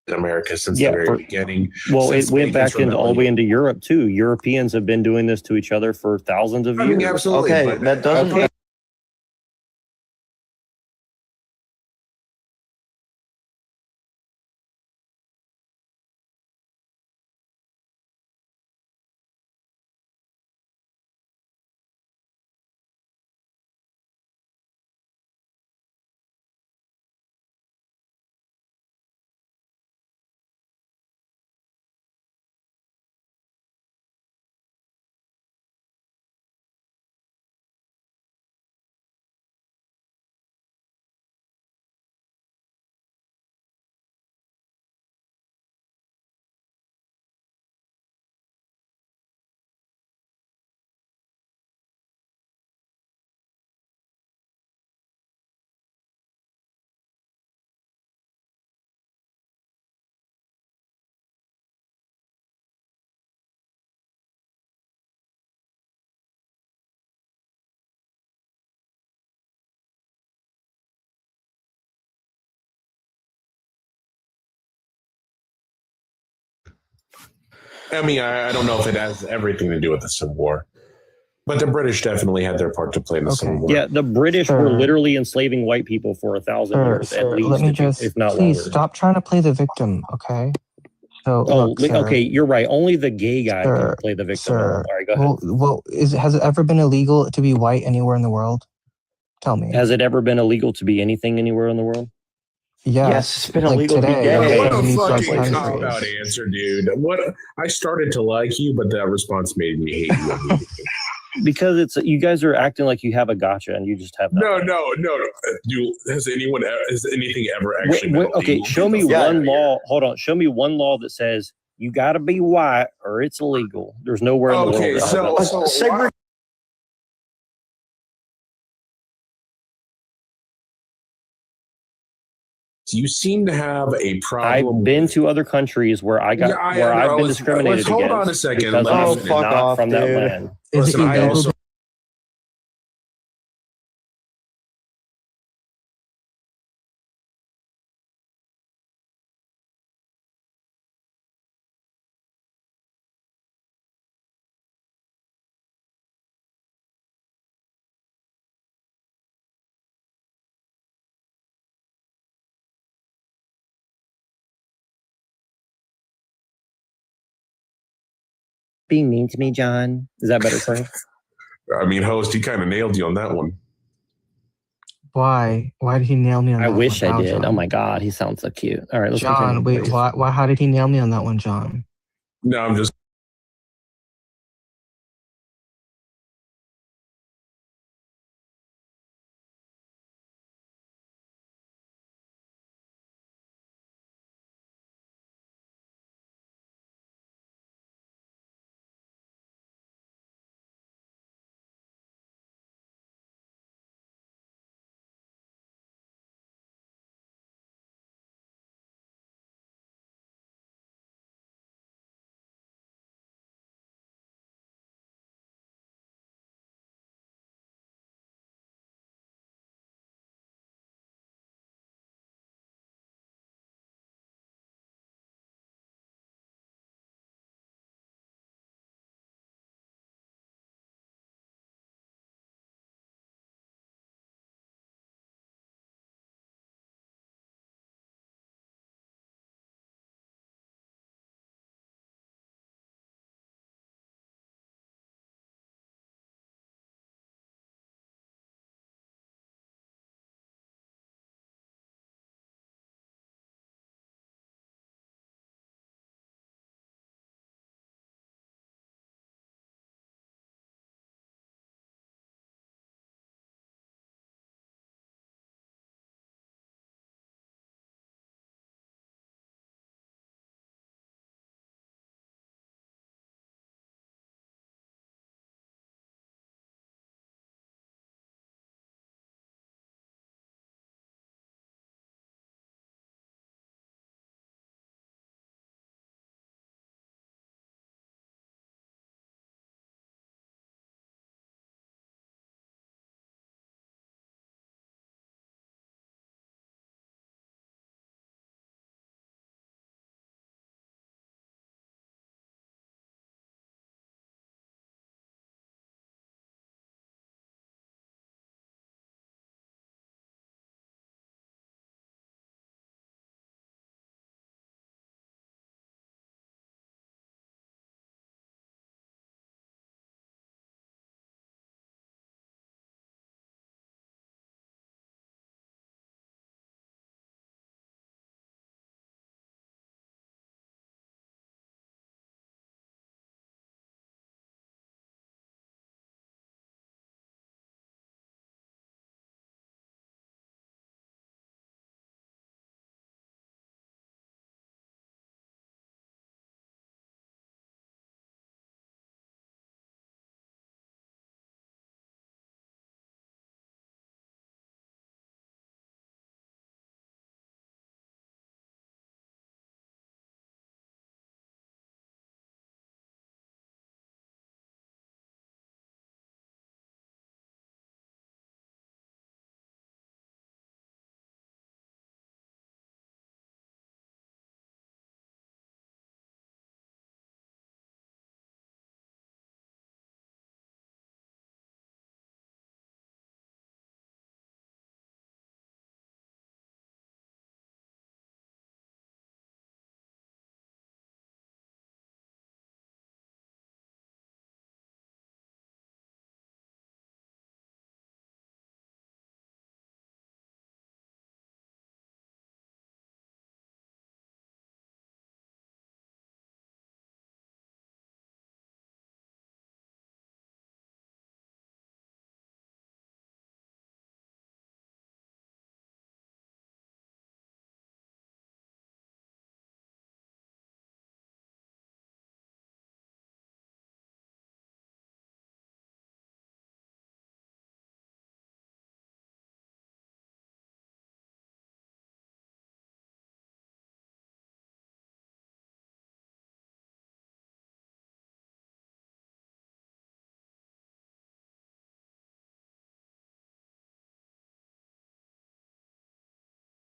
in America since the very beginning. Well, Since it went Bacon's back into all the rebellion. way into Europe too. Europeans have been doing this to each other for thousands of I years. mean, absolutely. Okay, but that doesn't. okay. I mean, I don't know if it has everything to do with the Civil War, but the British definitely had their part to play in the Civil War. Yeah, the British were literally enslaving white people for 1,000 years at least, Let me just if not please longer. stop trying to play the victim, okay? So Oh, look, sir, okay, you're right. Only the gay guy can sir, play the victim. sir. All right, go ahead. Well, has it ever been illegal to be white anywhere in the world? Tell me. Has it ever been illegal to be anything anywhere in the world? Yes, it's been like illegal to be today. gay. like What a 70 plus fucking countries. cop out answer, dude. What I started to like you, but that response made me hate you immediately. Because it's you guys are acting like you have a gotcha and you just have No. Dude, has anything ever actually been okay, illegal? show me Get the fuck one outta law. Hold on. Show me one law that says you got to be white or it's illegal. There's nowhere in the world. Okay, that has so that. why- you seem to have a problem. I've been to other countries where I've been discriminated hold against. on a second. Because Let me I'm finish. not from that land. Listen, I also Being mean to me, John. Is that better for you? I mean, host, he kind of nailed you on that one. Why? Why did he nail me on I that wish one? I Wow, did. John. Oh my God, he sounds so cute. All right, let's John, continue. wait, why? How did he nail me on that one, John? No, I'm just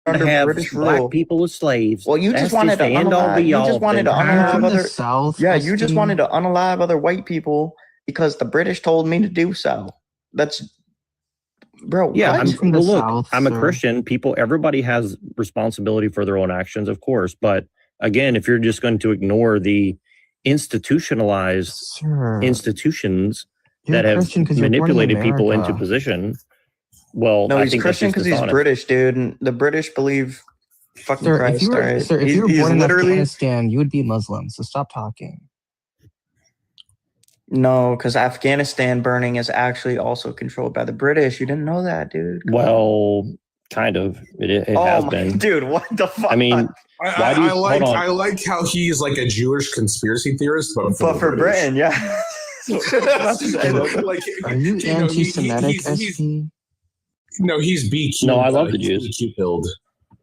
under have British black rule. people as slaves. Well, you That's just wanted to end all be you all. just wanted to unalive other South. Yeah, you just wanted to unalive other white people because the British told me to do so. That's bro. Yeah, what? well, look, I'm a Christian. Everybody has responsibility for their own actions, of course. But again, if you're just going to ignore the institutionalized institutions You're that a have Christian 'cause you're born in manipulated people into America. position, well, No, I he's think Christian that's because just he's dishonest. British, dude. And the British believe fucking Sir, Christ. All right, if you were he's born in literally Afghanistan, you would be Muslim. So stop talking. no, because Afghanistan burning is actually also controlled by the British. You didn't know that, dude. Well, kind of. It has been. Dude, what the fuck? I mean, why do you hold on? I like how he's like a Jewish conspiracy theorist, but for the British. Britain, yeah. Like, Are you you know, anti-Semitic, he's SP? No, he's BQ. No, I love the he's Jews. BQ build.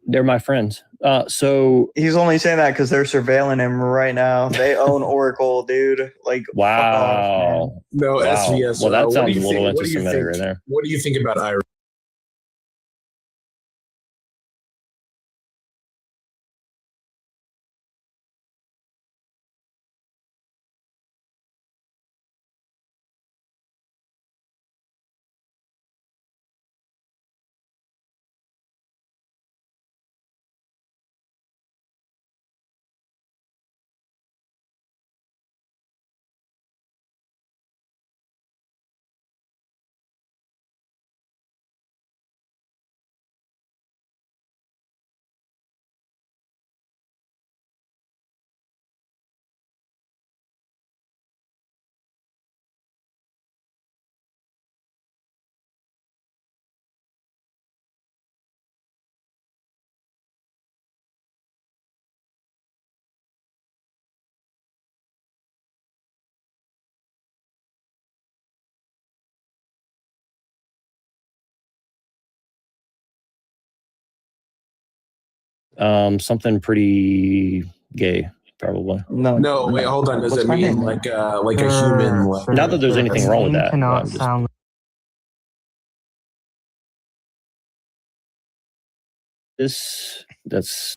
They're my friends. So he's only saying that because they're surveilling him right now. They own Oracle, dude. Like, wow. fuck off, man. No, Wow. SVS. Well, that what sounds do you a little think- what do you anti-Semitic think- right there. What do you think about Irish? Something pretty gay, probably. No, wait, hold on. Does What's it my mean name? like a human? Like, Not that there's anything wrong with that. Cannot I'm just- sound. That's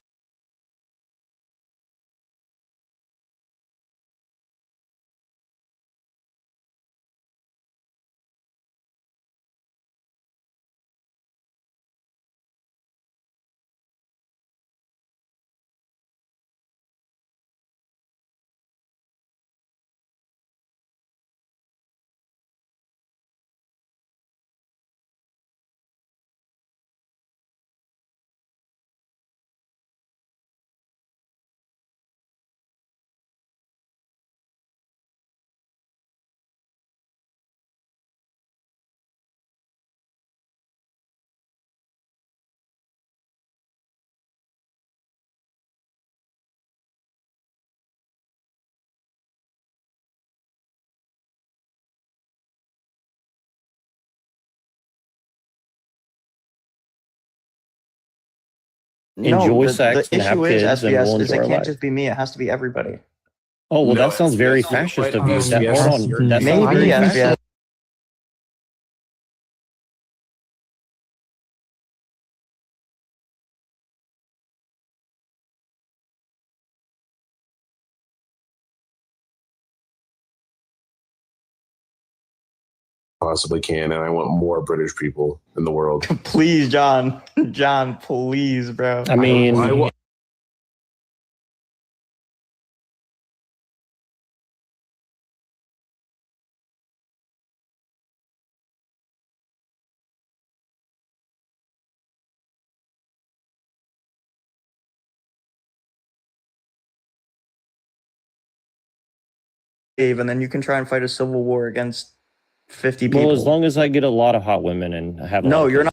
enjoy sex The and have issue is kids, and we'll SBS is enjoy it our can't life. just be me. It has to be everybody. Oh well, No, that sounds very SBS fascist wait, of you. SBS Hold on, that sounds Maybe very SBS. possibly can, and I want more British people in the world. Please, John. John, please, bro. I mean, And then you can try and fight a civil war against 50 people. well, as long as I get a lot of hot women and have a lot No, of you're kids. not.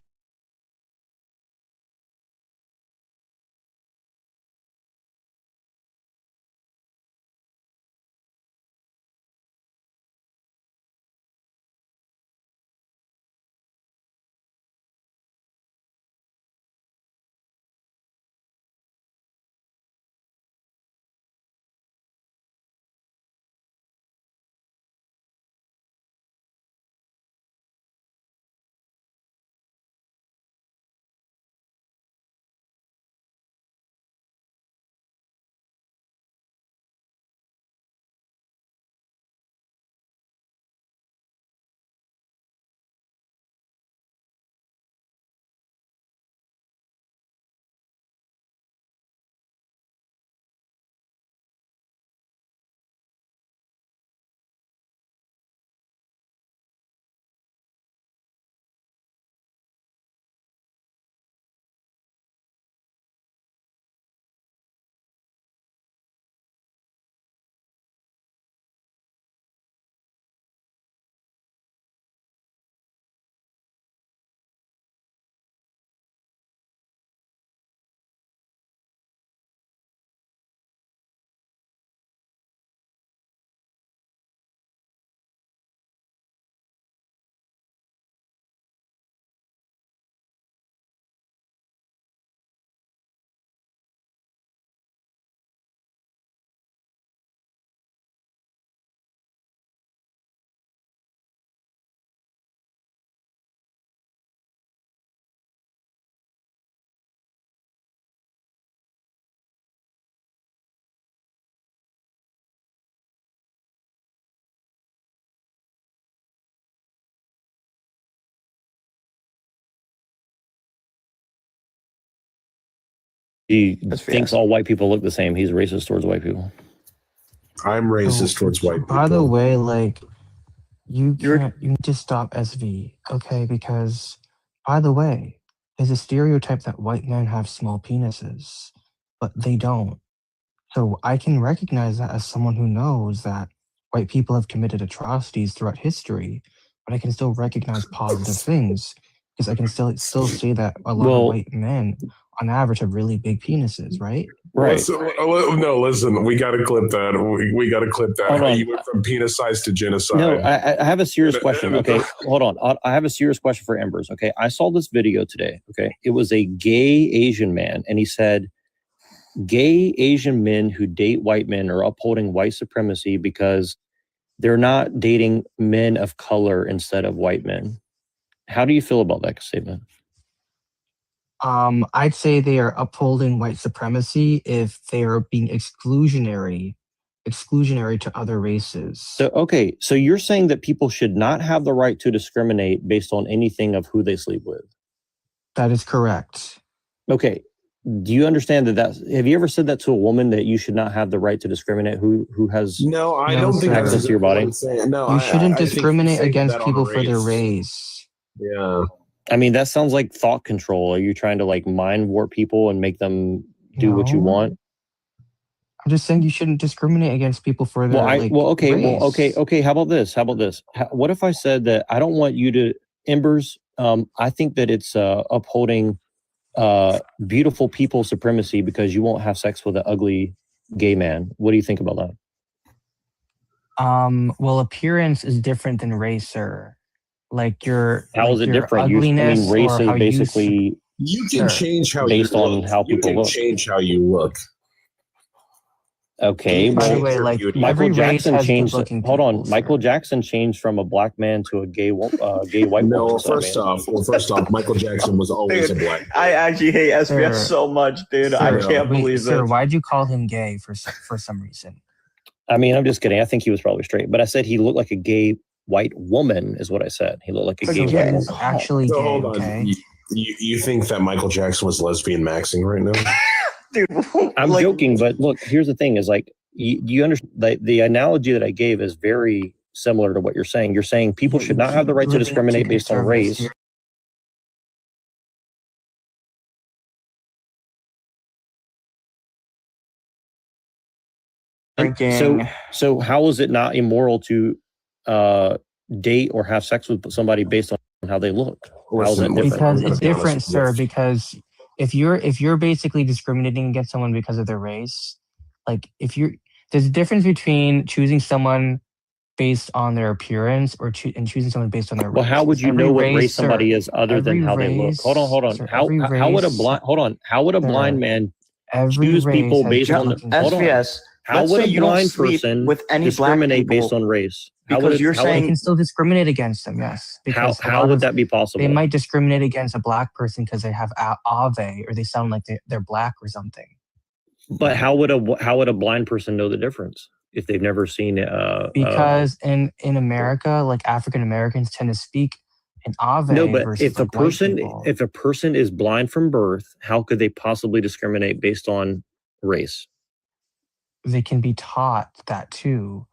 He thinks all white people look the same. He's racist towards white people. I'm racist towards white people. By the way, like you need to stop SV, okay? Because by the way, there's a stereotype that white men have small penises, but they don't. So I can recognize that as someone who knows that white people have committed atrocities throughout history, but I can still recognize positive things because I can still say that a lot of white men, on average, have really big penises, right? Right. No, listen, we got to clip that. We got to clip that. Hold How on. you went from penis size to genocide. No, I have a serious question. Okay, hold on. I have a serious question for Embers. Okay, I saw this video today. Okay, it was a gay Asian man, and he said, gay Asian men who date white men are upholding white supremacy because they're not dating men of color instead of white men. How do you feel about that statement? I'd say they are upholding white supremacy if they are being exclusionary to other races. So, okay, so you're saying that people should not have the right to discriminate based on anything of who they sleep with? That is correct. Okay, do you understand that have you ever said that to a woman, that you should not have the right to discriminate who has no, I don't think access that's to your body? No, You shouldn't discriminate think against that on people for their race. race. Yeah. I mean, that sounds like thought control. Are you trying to like mind warp people and make them do what you No. want? I'm just saying you shouldn't discriminate against people for their race. Okay. How about this? What if I said that I don't want you to, Embers? I think that it's upholding beautiful people supremacy because you won't have sex with an ugly gay man. What do you think about that? Well, appearance is different than race, sir. Like how is it different? Ugliness race or is how basically you can change how based you on look. how people look. Change how you look. Okay, By the way, like Michael every race Jackson has changed. good-looking Hold on, people, Michael sir. Jackson changed from a black man to a gay white No, woman. So, first off, Michael Jackson was always a black. I actually hate SBS Sir. so much, dude. I can't believe Sir, this. why'd you call him gay for some reason? I mean, I'm just kidding. I think he was probably straight, but I said he looked like a gay white woman. Is what I said. He looked like a gay white woman. Actually So gay, hold on. okay? You think that Michael Jackson was lesbian maxing right now? Dude, I'm joking, but look, here's the thing: is like you understand the analogy that I gave is very similar to what you're saying. You're saying people should not have the right to discriminate based on race. So how is it not immoral to date or have sex with somebody based on how they look? How is that different? Because it's different, sir. Because if you're basically discriminating against someone because of their race, like there's a difference between choosing someone based on their appearance and choosing someone based on their race. Well, how would you know what race somebody is other than how they look? race- Hold on. sir, How would a blind man every choose race people has based on different hold on. SBS. How let's would say a you don't blind sleep person with any black discriminate people based on race? because you're They saying can still discriminate against them, yes. Because a how lot would of- that be possible? They might discriminate against a black person because they have Ave or they sound like they're black or something. But how would a blind person know the difference if they've never seen Because in America, like African Americans tend to speak in Ave. No, but versus if a like white person people. if a person is blind from birth, how could they possibly discriminate based on race? They can be taught that too.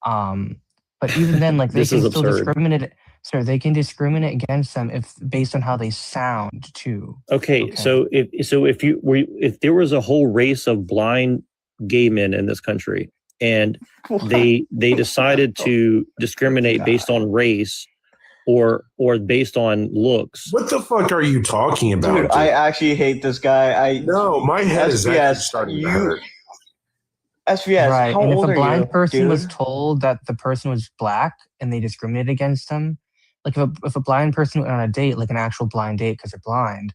But even then, like they This can is still absurd. discriminate. Sir, they can discriminate against them if based on how they sound too. Okay, so if there was a whole race of blind gay men in this country and they decided to discriminate based on race or based on looks. What the fuck are you talking about? Dude, I actually hate this guy. No, my head is actually starting to hurt. SBS, Right, how and if old a are blind you, person dude? was told that the person was black and they discriminated against them, like if a blind person went on a date, like an actual blind date because they're blind,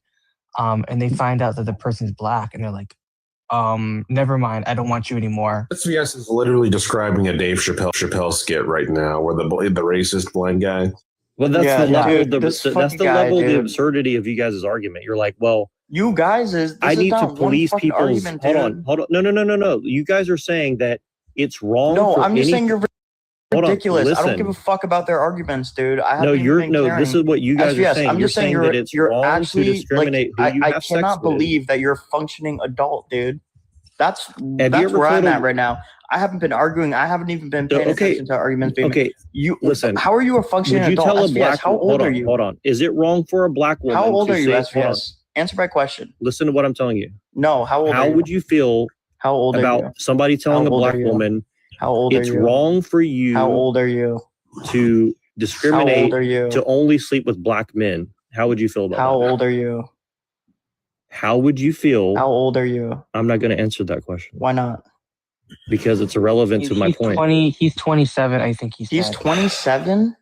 and they find out that the person's black and they're like, never mind, I don't want you anymore. SBS is literally describing a Dave Chappelle skit right now, where the racist blind guy. Well, that's the level. That's the level of the dude. absurdity of you guys' argument. You're like, well, You guys I need to not one police fucking people's. argument, Hold dude. on. No. You guys are saying that it's wrong. No, for I'm just any- saying you're ridiculous. I don't give a fuck about their arguments, dude. I haven't even been caring. This is what you guys are saying. I'm just saying that it's wrong actually, to discriminate like, who you I have cannot sex with. believe that you're a functioning adult, dude. That's where I'm at right now. I haven't been arguing. I haven't even been paying attention to arguments being made. Listen. How are you a functioning Would you adult? tell a SVS, black? how old are you? Hold on. Is it wrong for a black woman? How old are you, say, SVS? Answer my question. Listen to what I'm telling you. No, how old are you? How would you feel how old about are you? somebody telling a black woman how old it's are you? wrong for you? How old are you? To discriminate how old are you? To only sleep with black men. How would you feel about how that? How old are you? How would you feel? How old are you? I'm not going to answer that question. Why not? Because it's irrelevant to my point. He's 27, I think he's 27?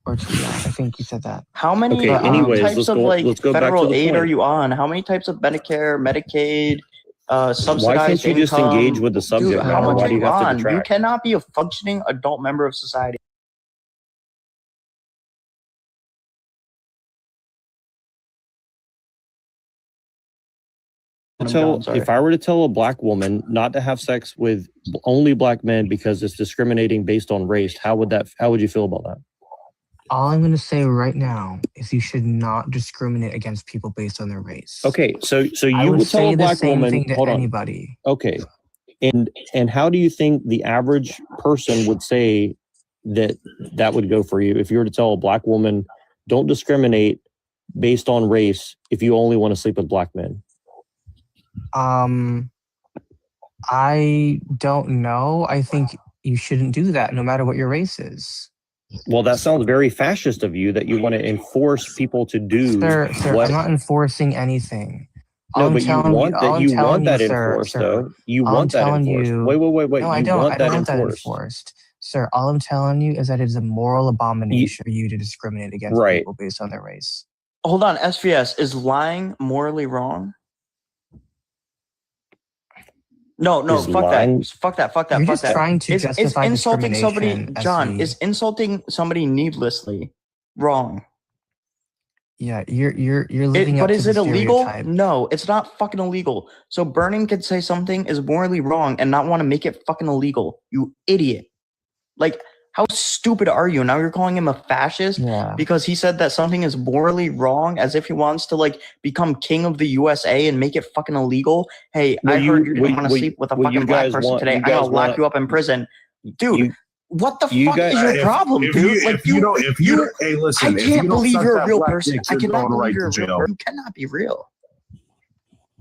Or yeah, I think he said that. How many types of federal aid are you on? How many types of Medicare, Medicaid, subsidized Why can't you just engage with the subject? Dude, how much are you on? You cannot be a functioning adult member of society. If I were to tell a black woman not to have sex with only black men because it's discriminating based on race, how would you feel about that? All I'm going to say right now is you should not discriminate against people based on their race. Okay, so you would tell a black woman, hold on. Anybody. Okay, and how do you think the average person would say that would go for you if you were to tell a black woman, don't discriminate based on race if you only want to sleep with black men? I don't know. I think you shouldn't do that no matter what your race is. Well, that sounds very fascist of you that you want to enforce people to do. Sir, I'm not enforcing anything. No, but you want that enforced, though. You want that enforced. Wait. No, I don't want that enforced. Sir, all I'm telling you is that it is a moral abomination for you to discriminate against people based on their race. Hold on, SVS, is lying morally wrong? No, fuck that. You're just trying to justify is insulting somebody, discrimination, John, is insulting somebody needlessly wrong? Yeah, you're living up but to is the it illegal? stereotype. No, it's not fucking illegal. So Burning could say something is morally wrong and not want to make it fucking illegal. You idiot. Like, how stupid are you? Now you're calling him a fascist because he said that something is morally wrong, as if he wants to like become king of the USA and make it fucking illegal. Hey, I heard you didn't want to sleep with a fucking black person today. I'm gonna lock you up in prison, dude. What the fuck is your problem, dude? Hey, listen, I can't believe you're a real person. I cannot believe you're a real person. You cannot be real,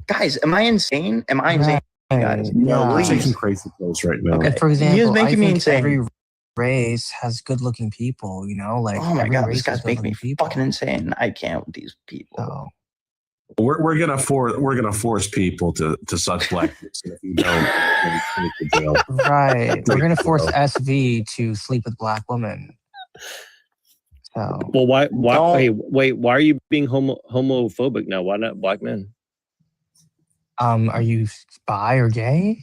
guys. Am I insane? Guys, no, we're taking crazy pills right now. Okay. For example, he is making me insane. Every race has good-looking people, like. Oh my god, this guy's making me fucking insane. I can't with these people. Oh. We're gonna force people to suck black dicks if you don't. Right, we're gonna force SV to sleep with black women. So. Well, why? Wait, why are you being homophobic now? Why not black men? Are you bi or gay?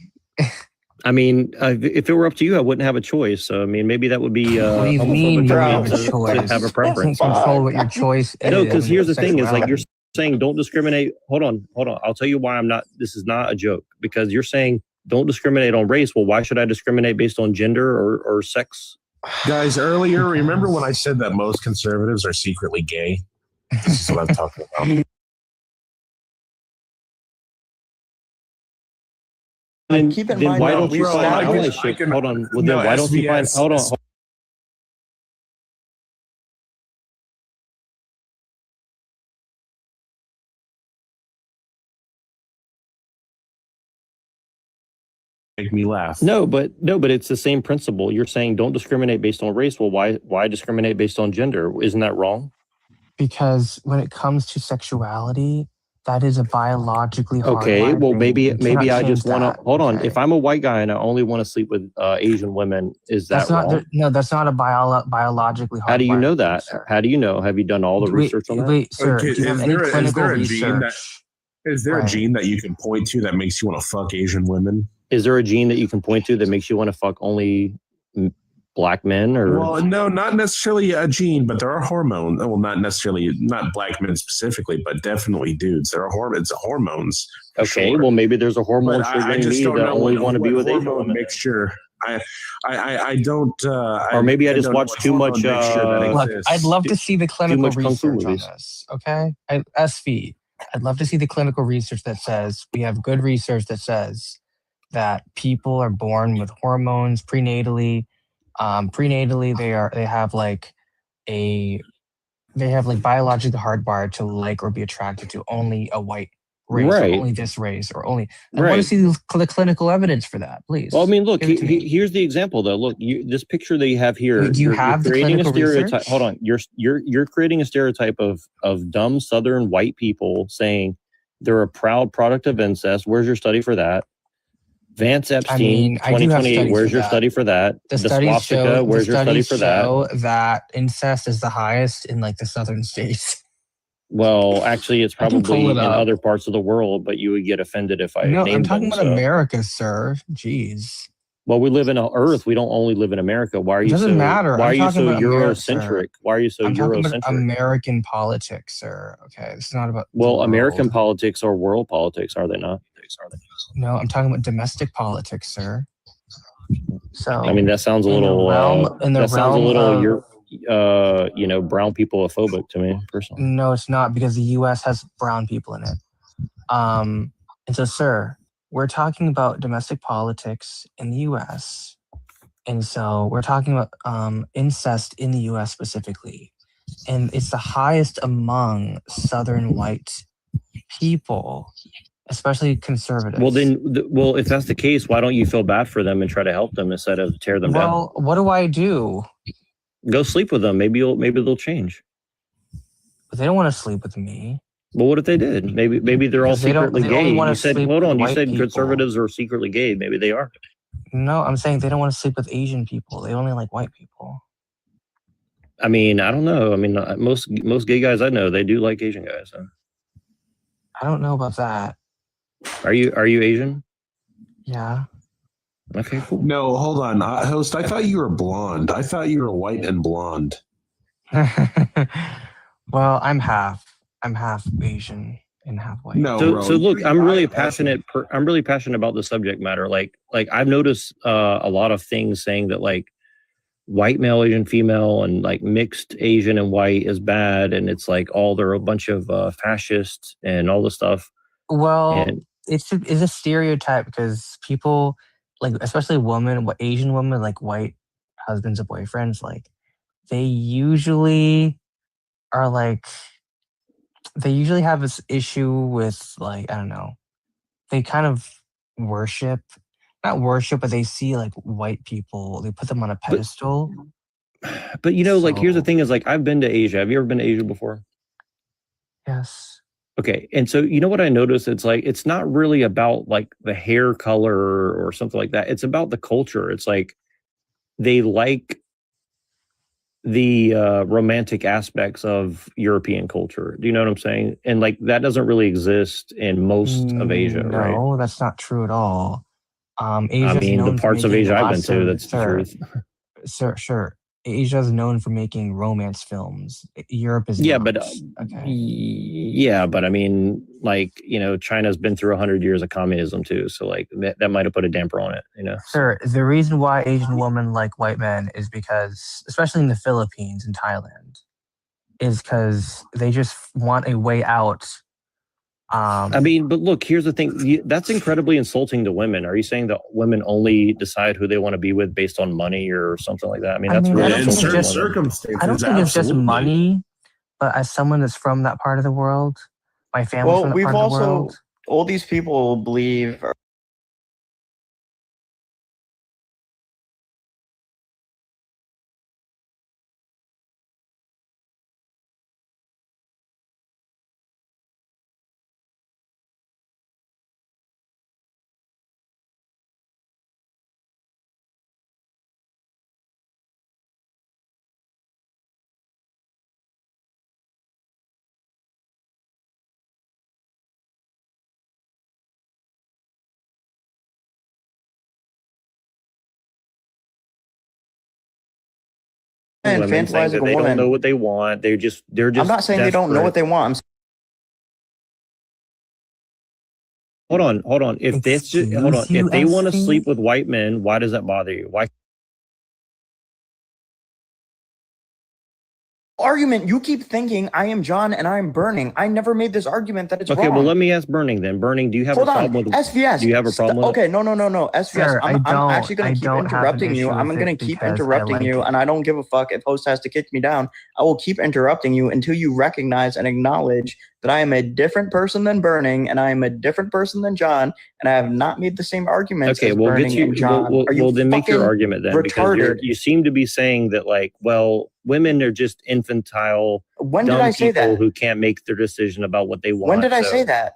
I mean, if it were up to you, I wouldn't have a choice. So, I mean, maybe that would be what do you mean you have a choice? To have a preference. You can't control what your choice is. No, because here's the thing: is like you're saying don't discriminate. Hold on. I'll tell you why I'm not. This is not a joke because you're saying don't discriminate on race. Well, why should I discriminate based on gender or sex? Guys, earlier, remember when I said that most conservatives are secretly gay? This is what I'm talking about. And keep in mind, why don't you find allyship? Hold on. Well, then why don't you find? Hold on. Make me laugh. No, but it's the same principle. You're saying don't discriminate based on race. Well, why discriminate based on gender? Isn't that wrong? Because when it comes to sexuality, that is a biologically hard well, thing. maybe I just want to hold on. Okay. If I'm a white guy and I only want to sleep with Asian women, is that wrong? No, that's not a biologically hard. How do you know that? Sir. How do you know? Have you done all the research on that? Wait, sir. Do you have any clinical research? Is there a gene that you can point to that makes you want to fuck Asian women? Is there a gene that you can point to that makes you want to fuck only black men? Or well, no, not necessarily a gene, but there are hormones. Well, not black men specifically, but definitely dudes. There are hormones. Okay, well maybe there's a hormone triggering me that only want to be with Asian women. Mixture I don't. Or maybe I just watched too much. Look, I'd love to see the clinical much Kung Fu research on movies. this. Okay, SV. I'd love to see the clinical research that says we have good research that says that people are born with hormones prenatally. Prenatally, they have like biologically hardwired to like or be attracted to only a white race, or Right. only this race, or only. I want Right. to see the clinical evidence for that, please. Well, I mean, look, Give it to me. here's the example, though. Look, this picture that you have here. Wait, do you have the creating a clinical stereotype. research? Hold on, you're creating a stereotype of dumb Southern white people saying they're a proud product of incest. Where's your study for that? Vance Epstein, I do have 2028. studies Where's for your that. study for that? The swastika. studies show. Where's your study for that? show that incest is the highest in like the southern states. Well, actually, it's I can probably pull in it up. other parts of the world, but you would get offended if I No, I'm named talking them. about so. America, sir. Jeez. Well, we live in Earth. We don't only live in America. Why are It you doesn't so? matter. Why I'm are you talking so about America, sir. Eurocentric? Why are you so I'm talking Eurocentric? about American politics, sir. Okay, this is not about. the Well, world. American politics are world politics, are they not? No, I'm talking about domestic politics, sir. So I mean, that sounds a in the little. realm- in the that sounds a realm little. of- brown people phobic to me personally. No, it's not, because the U.S. has brown people in it. And so, sir, we're talking about domestic politics in the U.S. And so we're talking about incest in the U.S. specifically. And it's the highest among Southern white people, especially conservatives. Well, then, if that's the case, why don't you feel bad for them and try to help them instead of tear them down? Well, what do I do? Go sleep with them. Maybe they'll change. But they don't want to sleep with me. Well, what if they did? Maybe they're all Because they don't- secretly they only gay. wanna You said, sleep hold with on. You white said people. conservatives are secretly gay. Maybe they are. No, I'm saying they don't want to sleep with Asian people. They only like white people. I mean, I don't know. I mean, most gay guys I know, they do like Asian guys. So. I don't know about that. Are you Asian? Yeah. Okay, cool. No, hold on, host. I thought you were blonde. I thought you were white and blonde. Well, I'm half Asian and half white. No, So look, I'm really passionate. I'm really passionate about the subject matter. Like I've noticed a lot of things saying that like white male, Asian female, and like mixed Asian and white is bad, and it's like they're a bunch of fascists and all this stuff. Well, And it's a stereotype because people, like especially Asian women, like white husbands or boyfriends, like they usually have this issue with, like, I don't know, they kind of not worship, but they see like white people, they put them on a pedestal. But like here's the thing: is like I've been to Asia. Have you ever been to Asia before? Yes. Okay, and so you know what I noticed? It's like it's not really about like the hair color or something like that. It's about the culture. It's like they like the romantic aspects of European culture. Do you know what I'm saying? And like that doesn't really exist in most of Asia, right? No, that's not true at all. Asia's I mean, the known for parts of making Asia I've been lots to, of- that's the truth. Sure. Asia's known for making romance films. Europe is not. Yeah, but I mean, like, China's been through 100 years of communism too, so like that might have put a damper on it, Sure. The reason why Asian women like white men is because, especially in the Philippines and Thailand, is because they just want a way out. I mean, but look, here's the thing. That's incredibly insulting to women. Are you saying that women only decide who they want to be with based on money or something like that? I mean, that's really in insulting certain to women. circumstances. I don't think it's just absolutely. money, but as someone that's from that part of the world, my family's from that part of the world. All these people believe. Women saying that they don't know what they want. They're just. I'm not saying they don't know what they want. Hold on. If this, hold on. If they want to sleep with white men, why does that bother you? Why? Argument. You keep thinking I am John and I am Burning. I never made this argument that it's Okay, wrong. well, let me ask Burning then. Burning, do you have Hold a on, problem with SVS? Do you have a problem with Okay, no. SVS. Sir, I'm I actually going to keep don't have an interrupting you. issue I'm with going it to keep because I interrupting like you, it. and I don't give a fuck if host has to kick me down. I will keep interrupting you until you recognize and acknowledge that I am a different person than Burning, and I am a different person than John, and I have not made the same arguments Okay, as well, Burning and John. Are you well, then make your fucking argument then, because retarded? you seem to be saying that, like, well, women are just infantile, When did dumb I say people that? who can't make their decision about what they want. When did I say that?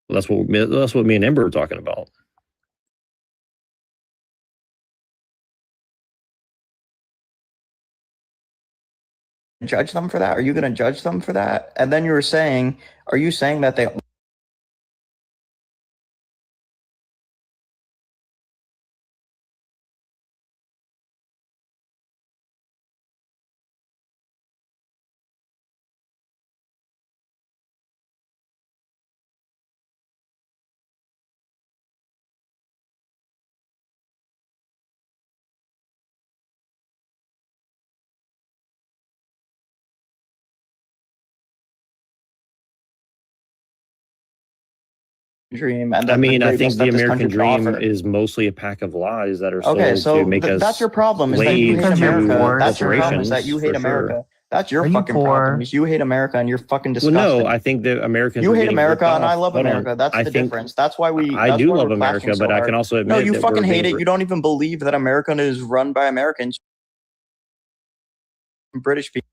That's what me and Ember are talking about. Judge them for that? Are you going to judge them for that? And then you were saying, are you saying that they dream? And I then mean, the I think greatness the that this American country can dream offer. is mostly a pack of lies that are Okay, sold so to make us that's your problem. Is that you hate slaves to America? That's your problem. Is corporations, that you hate for sure. America? That's your Are you fucking problem. poor? Is you hate America and you're fucking Well, disgusting. no, I think that Americans You are hate getting America ripped and I off. love Hold on. America. That's I the think difference. That's why I that's do why love we're clashing America, so but I hard. can also No, admit you that fucking we're hate being it. You don't even believe that America is run by Americans, British people.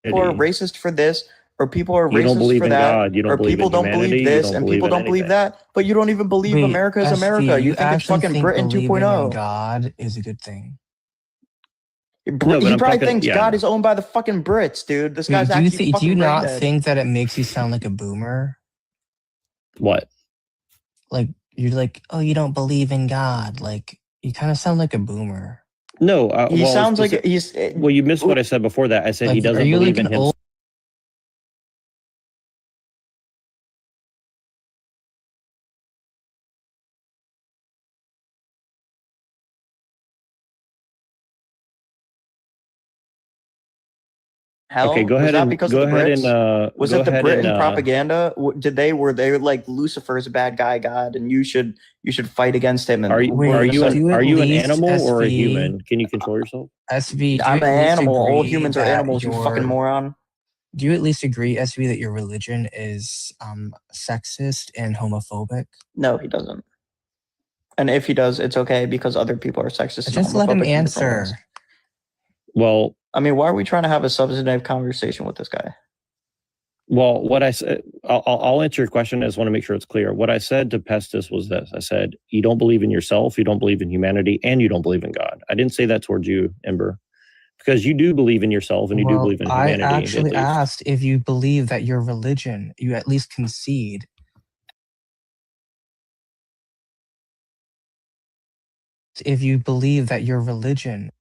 People are racist for this, or people are You don't racist believe for in that, God. You don't or believe people in don't believe humanity. You this, don't and believe people in don't believe anything. that, but you don't even believe Wait, America is SV, America. You think it's actually fucking think Britain believing in 2.0. God is a good thing? No, but He I'm probably talking. thinks Yeah, God is owned by the fucking Brits, dude. This Wait, guy's do you actually do fucking you brain not dead. think that it makes you sound like a boomer? What? Like you're like, oh, you don't believe in God. Like you kind of sound like a boomer. No. He Well, sounds like he's. well, you missed what I said before that. I said he Like, are doesn't you believe like in an himself. old? Hell, Okay, go was ahead that and because go of the ahead Brits? and Was go it the ahead Britain and propaganda? Were they like Lucifer's a bad guy God, and you should fight against him? And are you do at an least animal or a SV human? Can you control yourself? SV, do I'm you an at least animal. All agree humans are that animals. You fucking moron. Do you at least agree, SV, that your religion is sexist and homophobic? No, he doesn't. And if he does, it's okay because other people are sexist and Just let him homophobic in different ways. answer. Well, I mean, why are we trying to have a substantive conversation with this guy? Well, what I said, I'll answer your question. I just want to make sure it's clear. What I said to Pestis was this. I said, you don't believe in yourself, you don't believe in humanity, and you don't believe in God. I didn't say that towards you, Ember, because you do believe in yourself and you do believe in I humanity. actually asked if you believe that your religion, you at least concede. If you believe that your religion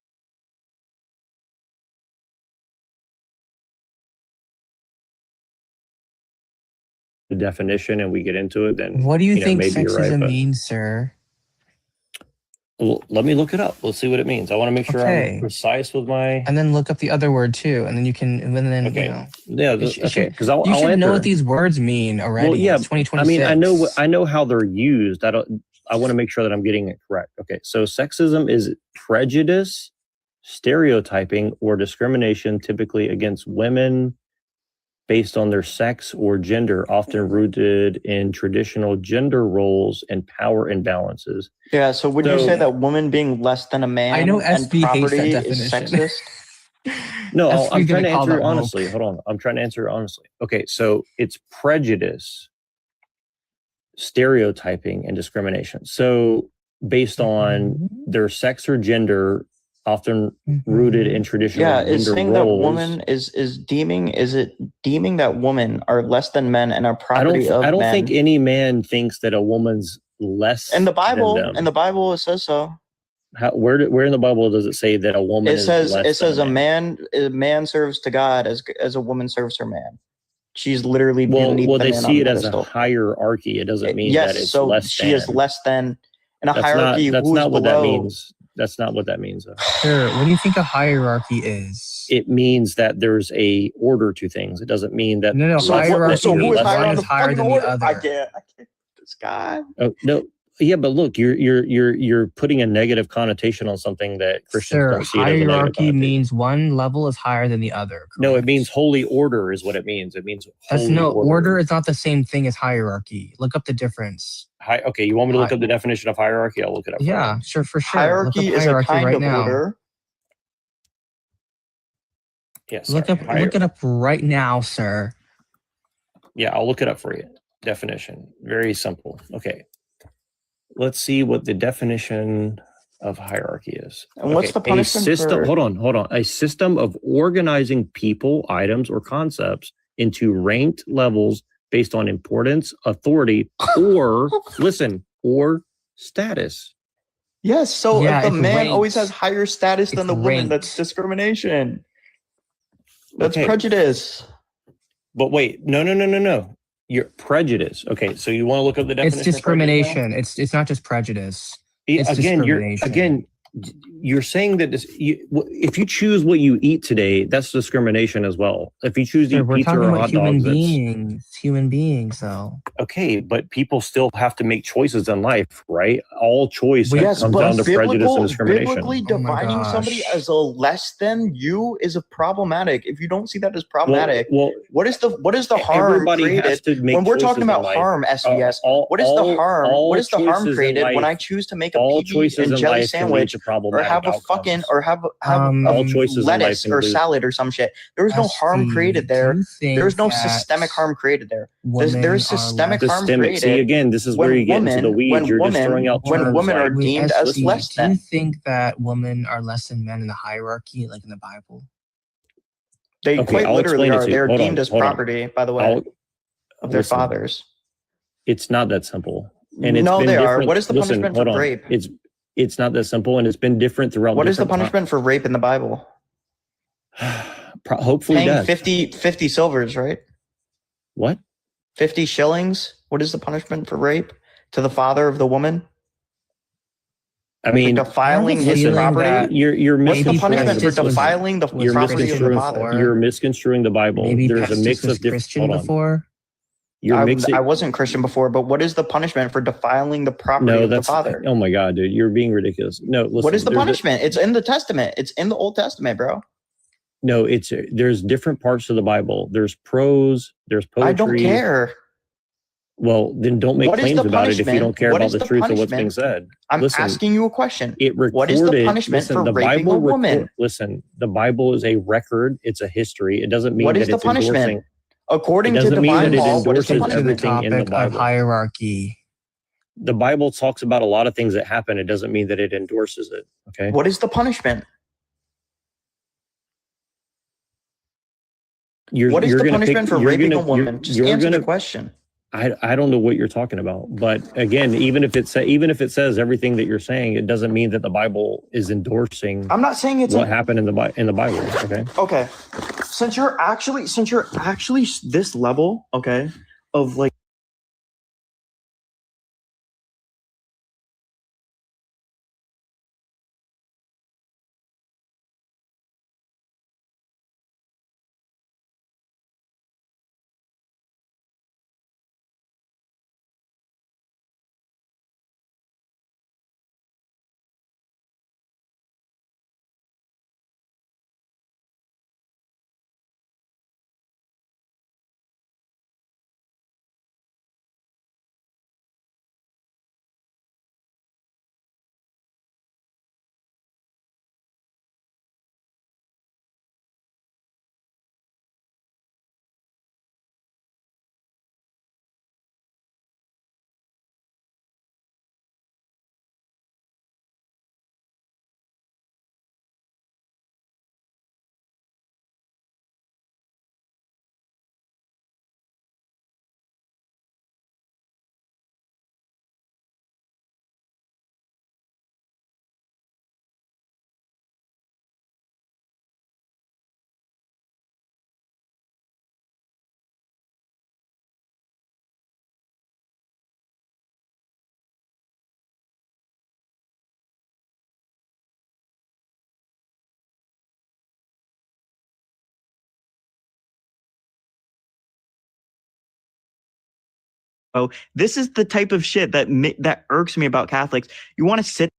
the definition and we get into it, then What do you think maybe you're sexism right, but means, sir? well, let me look it up. Let's see what it means. I want to make sure Okay. I'm precise with my. And then look up the other word too, and then you can, and then Okay. you know. Yeah. Okay. Because I'll you should answer. know what these words mean already. Well, yeah. It's 2026. I mean, I know how they're used. I want to make sure that I'm getting it correct. Okay. So sexism is prejudice, stereotyping, or discrimination, typically against women based on their sex or gender, often rooted in traditional gender roles and power imbalances. Yeah, so would you say that woman being less than a man I know and SB hates that property is definition. sexist? No, That's I'm gonna trying to call answer that it woke. honestly. Hold on. I'm trying to answer it honestly. Okay, so it's prejudice, stereotyping, and discrimination. So based on their sex or gender, often rooted in traditional Yeah, is gender saying roles. that woman is deeming that women are less than men and are property of I don't men? think any man thinks that a woman's less in the Bible, than them. in the Bible it says so. Where in the Bible does it say that a woman It is says less than a man serves to God as a woman serves her man. She's literally well, beneath the they man see on it the as a pedestal. hierarchy. It doesn't mean Yes, that it's so less she than. is less than in a That's hierarchy. Not, that's who's not what below? that means. That's not what that means. Though. Sure. What do you think a hierarchy is? It means that there's a order to things. It doesn't mean that. No, hierarchy So who is means higher one on is the higher fucking than the order? other. I can't. This guy. Oh no. Yeah, but look, you're putting a negative connotation on something that Christians Sir, don't see it as a negative hierarchy connotation. means one level is higher than the other. No, it means holy order is what it means. It means That's holy no order. order is not the same thing as hierarchy. Look up the difference. Okay, you want me to look up the definition of hierarchy? I'll look it up. Yeah, sure, for sure. Hierarchy look up is a hierarchy kind right of now. order. Yes. Look it up right now, sir. Yeah, I'll look it up for you. Definition. Very simple. Okay. Let's see what the definition of hierarchy is. And what's the punishment a system, for- Hold on. A system of organizing people, items, or concepts into ranked levels based on importance, authority, or or status. Yes, so Yeah, if the it's man ranked. always has higher status than It's the woman, ranked. that's discrimination. That's Okay. prejudice. But wait, no. You're prejudice. Okay, so you want to look up the definition? It's discrimination. It's not just prejudice. It's discrimination. You're saying that if you choose what you eat today, that's discrimination as well. If you choose to eat We're pizza talking or about hot human dogs, beings, though. okay, but people still have to make choices in life, right? All choice Yes, comes but down to prejudice and discrimination. biblically Oh my defining somebody gosh. as a less than you is a problematic. If you don't see that as problematic, Well, what is the harm everybody has created to make when we're choices talking in about life. harm? SVS. What is the harm? What is the harm created when I choose to make a all PB choices and in jelly life can lead sandwich to or problematic have a outcomes. fucking or have all choices in life lettuce can or lead- salad or some shit? There was no harm SB, created do there. you think There's no that systemic harm created there. women There's are systemic less- harm Systemic. created. See, again, this is where you get into the weeds. You're just throwing out when terms women are like- deemed Wait, as SB, less do you than. think that women are less than men in the hierarchy, like in the Bible? They Okay, quite I'll literally explain it are. to you. They're Hold on, deemed as hold on. property, by the way, I'll- of their listen. fathers. It's not that simple. And it's No, been they are. different- What is the listen, punishment hold for on. rape? It's not that simple, and it's been different throughout. What is the different punishment for rape in the Bible? Hopefully, Paying death. 50 silvers, right? What? 50 shillings? What is the punishment for rape to the father of the woman? I mean, defiling his listen, property? You're What's the misconstruing punishment for listen, defiling the you're property of the misconstruing- father? You're misconstruing the Bible. Maybe There's a Pestis mix was of different. Christian Hold on. before. You're mixing. I wasn't Christian before, but what is the punishment for defiling the property No, of the that's. father? Oh my God, dude, you're being ridiculous. No, listen. What is the there's a- punishment? It's in the Testament. It's in the Old Testament, bro. No, there's different parts of the Bible. There's prose. There's poetry. I don't care. Well, then don't make What is claims the about it if you punishment? don't care What about is the the truth of what's being punishment? said. I'm Listen, asking you a question. It recorded, What is the punishment for the raping a woman? Listen, the Bible is a record. It's a history. It doesn't mean What that is the it's punishment? endorsing. According It to doesn't mean divine that it law, what is the endorses To the punishment? everything in the topic of Bible. hierarchy. The Bible talks about a lot of things that happen. It doesn't mean that it endorses it. Okay. What is the punishment? What is the punishment for raping a woman? Just answer the question. I don't know what you're talking about, but again, even if it says everything that you're saying, it doesn't mean that the Bible is endorsing. I'm not saying it's what happened in the Bible. Okay. Okay. Since you're actually this level, okay, of like Oh, this is the type of shit that irks me about Catholics. You want to sit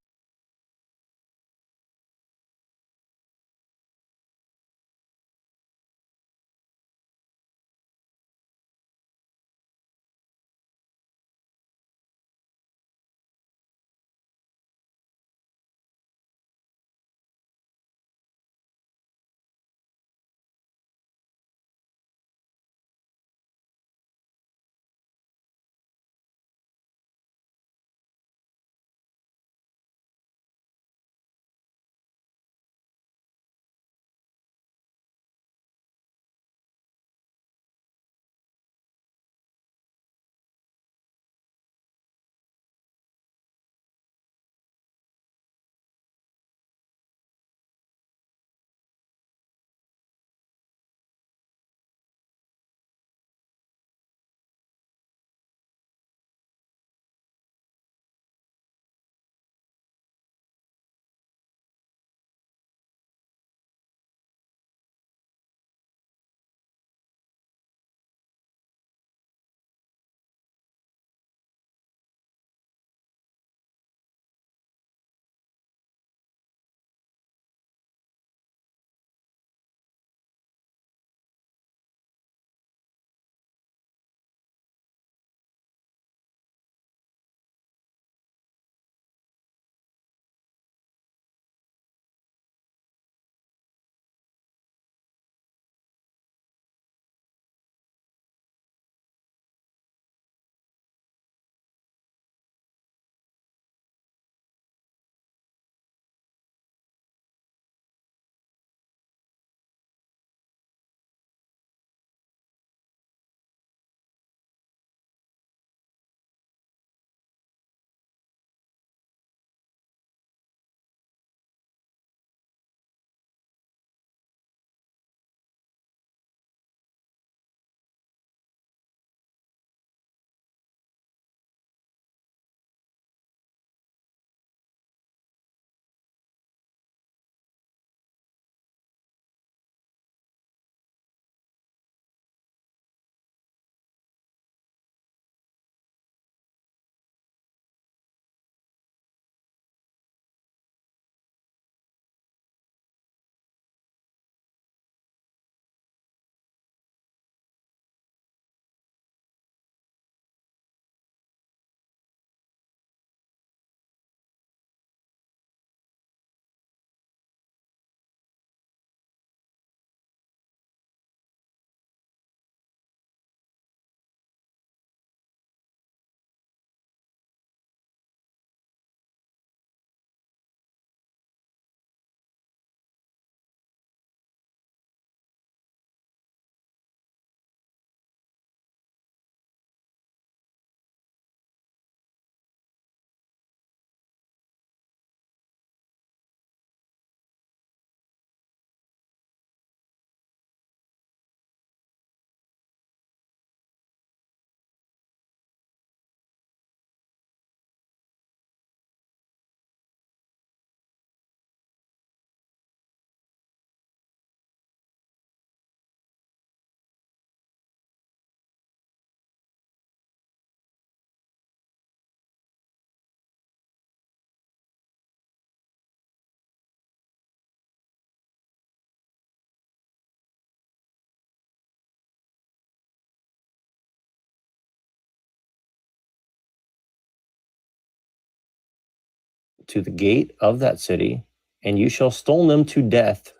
to the gate of that city, and you shall stone them to death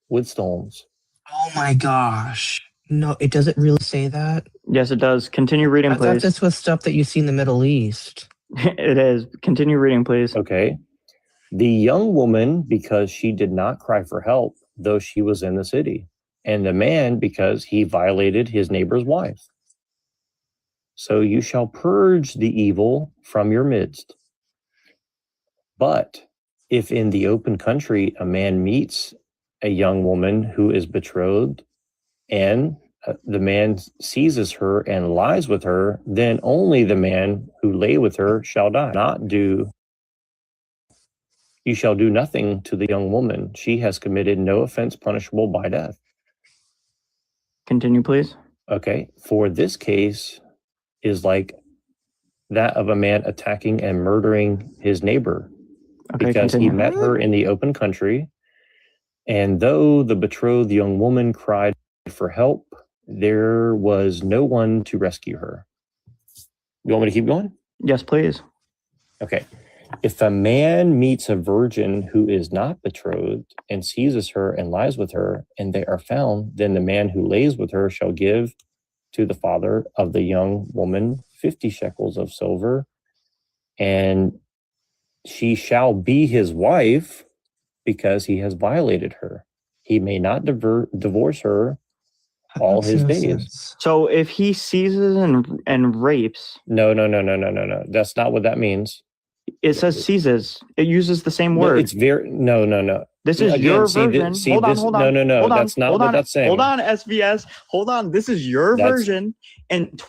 with stones. Oh my gosh. No, it doesn't really say that. Yes, it does. Continue reading, I thought please. this was stuff that you see in the Middle East. It is. Continue reading, please. Okay. The young woman, because she did not cry for help, though she was in the city, and the man, because he violated his neighbor's wife. So you shall purge the evil from your midst. But if in the open country a man meets a young woman who is betrothed, and the man seizes her and lies with her, then only the man who lay with her shall die. You shall do nothing to the young woman. She has committed no offense punishable by death. Continue, please. Okay. For this case is like that of a man attacking and murdering his neighbor because he met her in the open country. And though the betrothed young woman cried for help, there was no one to rescue her. You want me to keep going? Yes, please. Okay. If a man meets a virgin who is not betrothed and seizes her and lies with her, and they are found, then the man who lays with her shall give to the father of the young woman 50 shekels of silver, and she shall be his wife because he has violated her. He may not divorce her all his days. So if he seizes and rapes, No. That's not what that means. it says seizes. It uses the same No, word. it's very no. This is Again, your see, version. hold on. No. Hold on, That's not what that's saying. Hold on, SVS. Hold on. This is your That's- version. And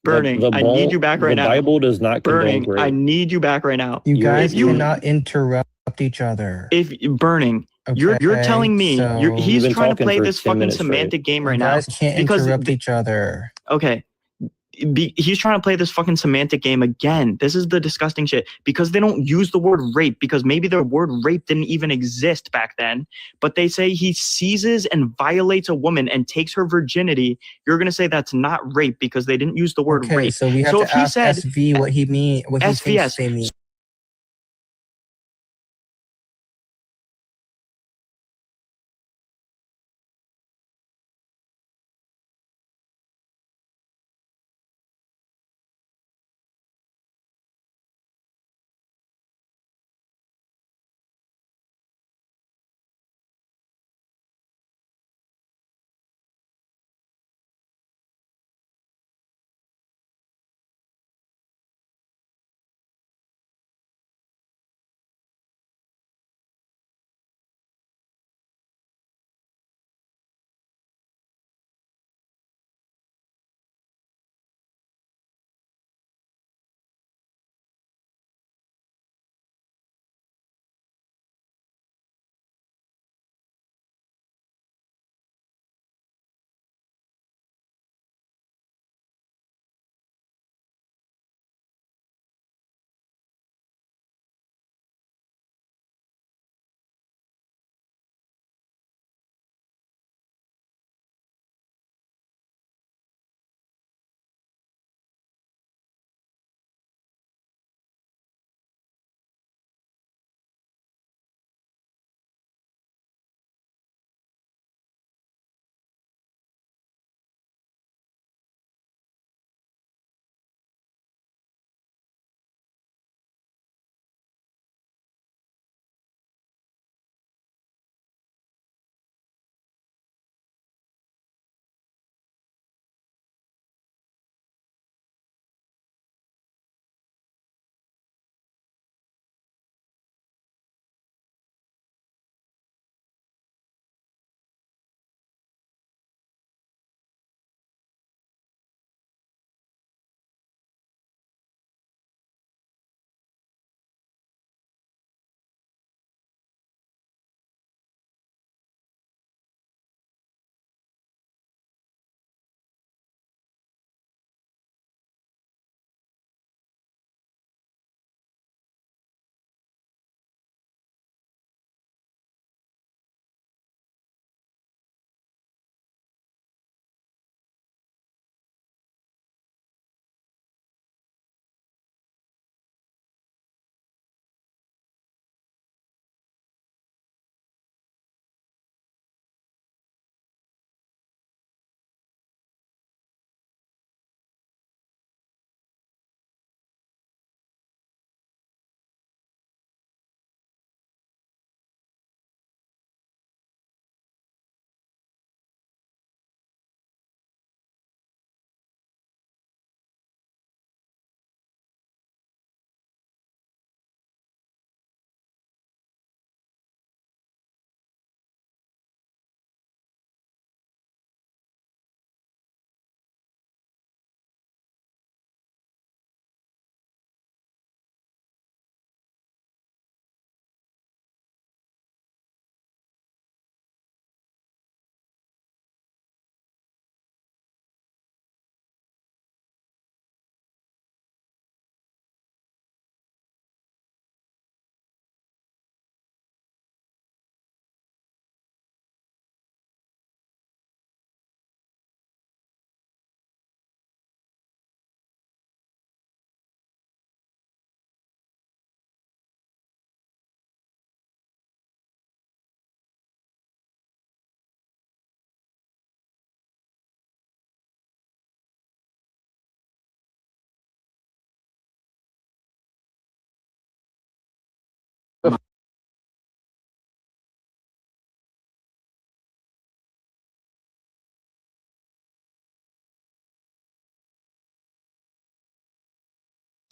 Burning, I need you back right now. The Bible does not condone Burning, rape. I need you back right now. You guys If you- cannot interrupt each other. If Burning, you're telling me so- he's You've been trying to talking play for this 10 fucking minutes straight. semantic game right You now. guys can't interrupt each other. Okay. He's trying to play this fucking semantic game again. This is the disgusting shit because they don't use the word rape because maybe the word rape didn't even exist back then, but they say he seizes and violates a woman and takes her virginity. You're going to say that's not rape because they didn't use the word Okay, rape. so we have if to he ask said SV what he thinks SVS, they mean.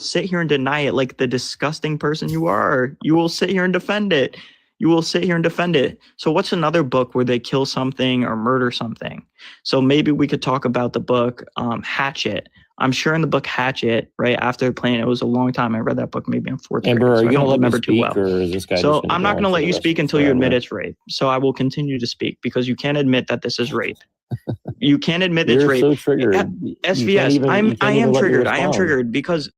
sit here and deny it like the disgusting person you are. You will sit here and defend it. You will sit here and defend it. So what's another book where they kill something or murder something? So maybe we could talk about the book Hatchet. I'm sure in the book Hatchet, right after playing it was a long time. I read that book maybe in fourth grade. Amber, are So you I gonna don't let me remember too speak, well. or is this guy? So just gonna I'm go not going to on for let the you rest speak of until you forever? admit it's rape. So I will continue to speak because you can't admit that this is rape. You can't admit it's You're rape. so triggered. You can't SVS, even- you I can't even am let me triggered. I am respond. triggered because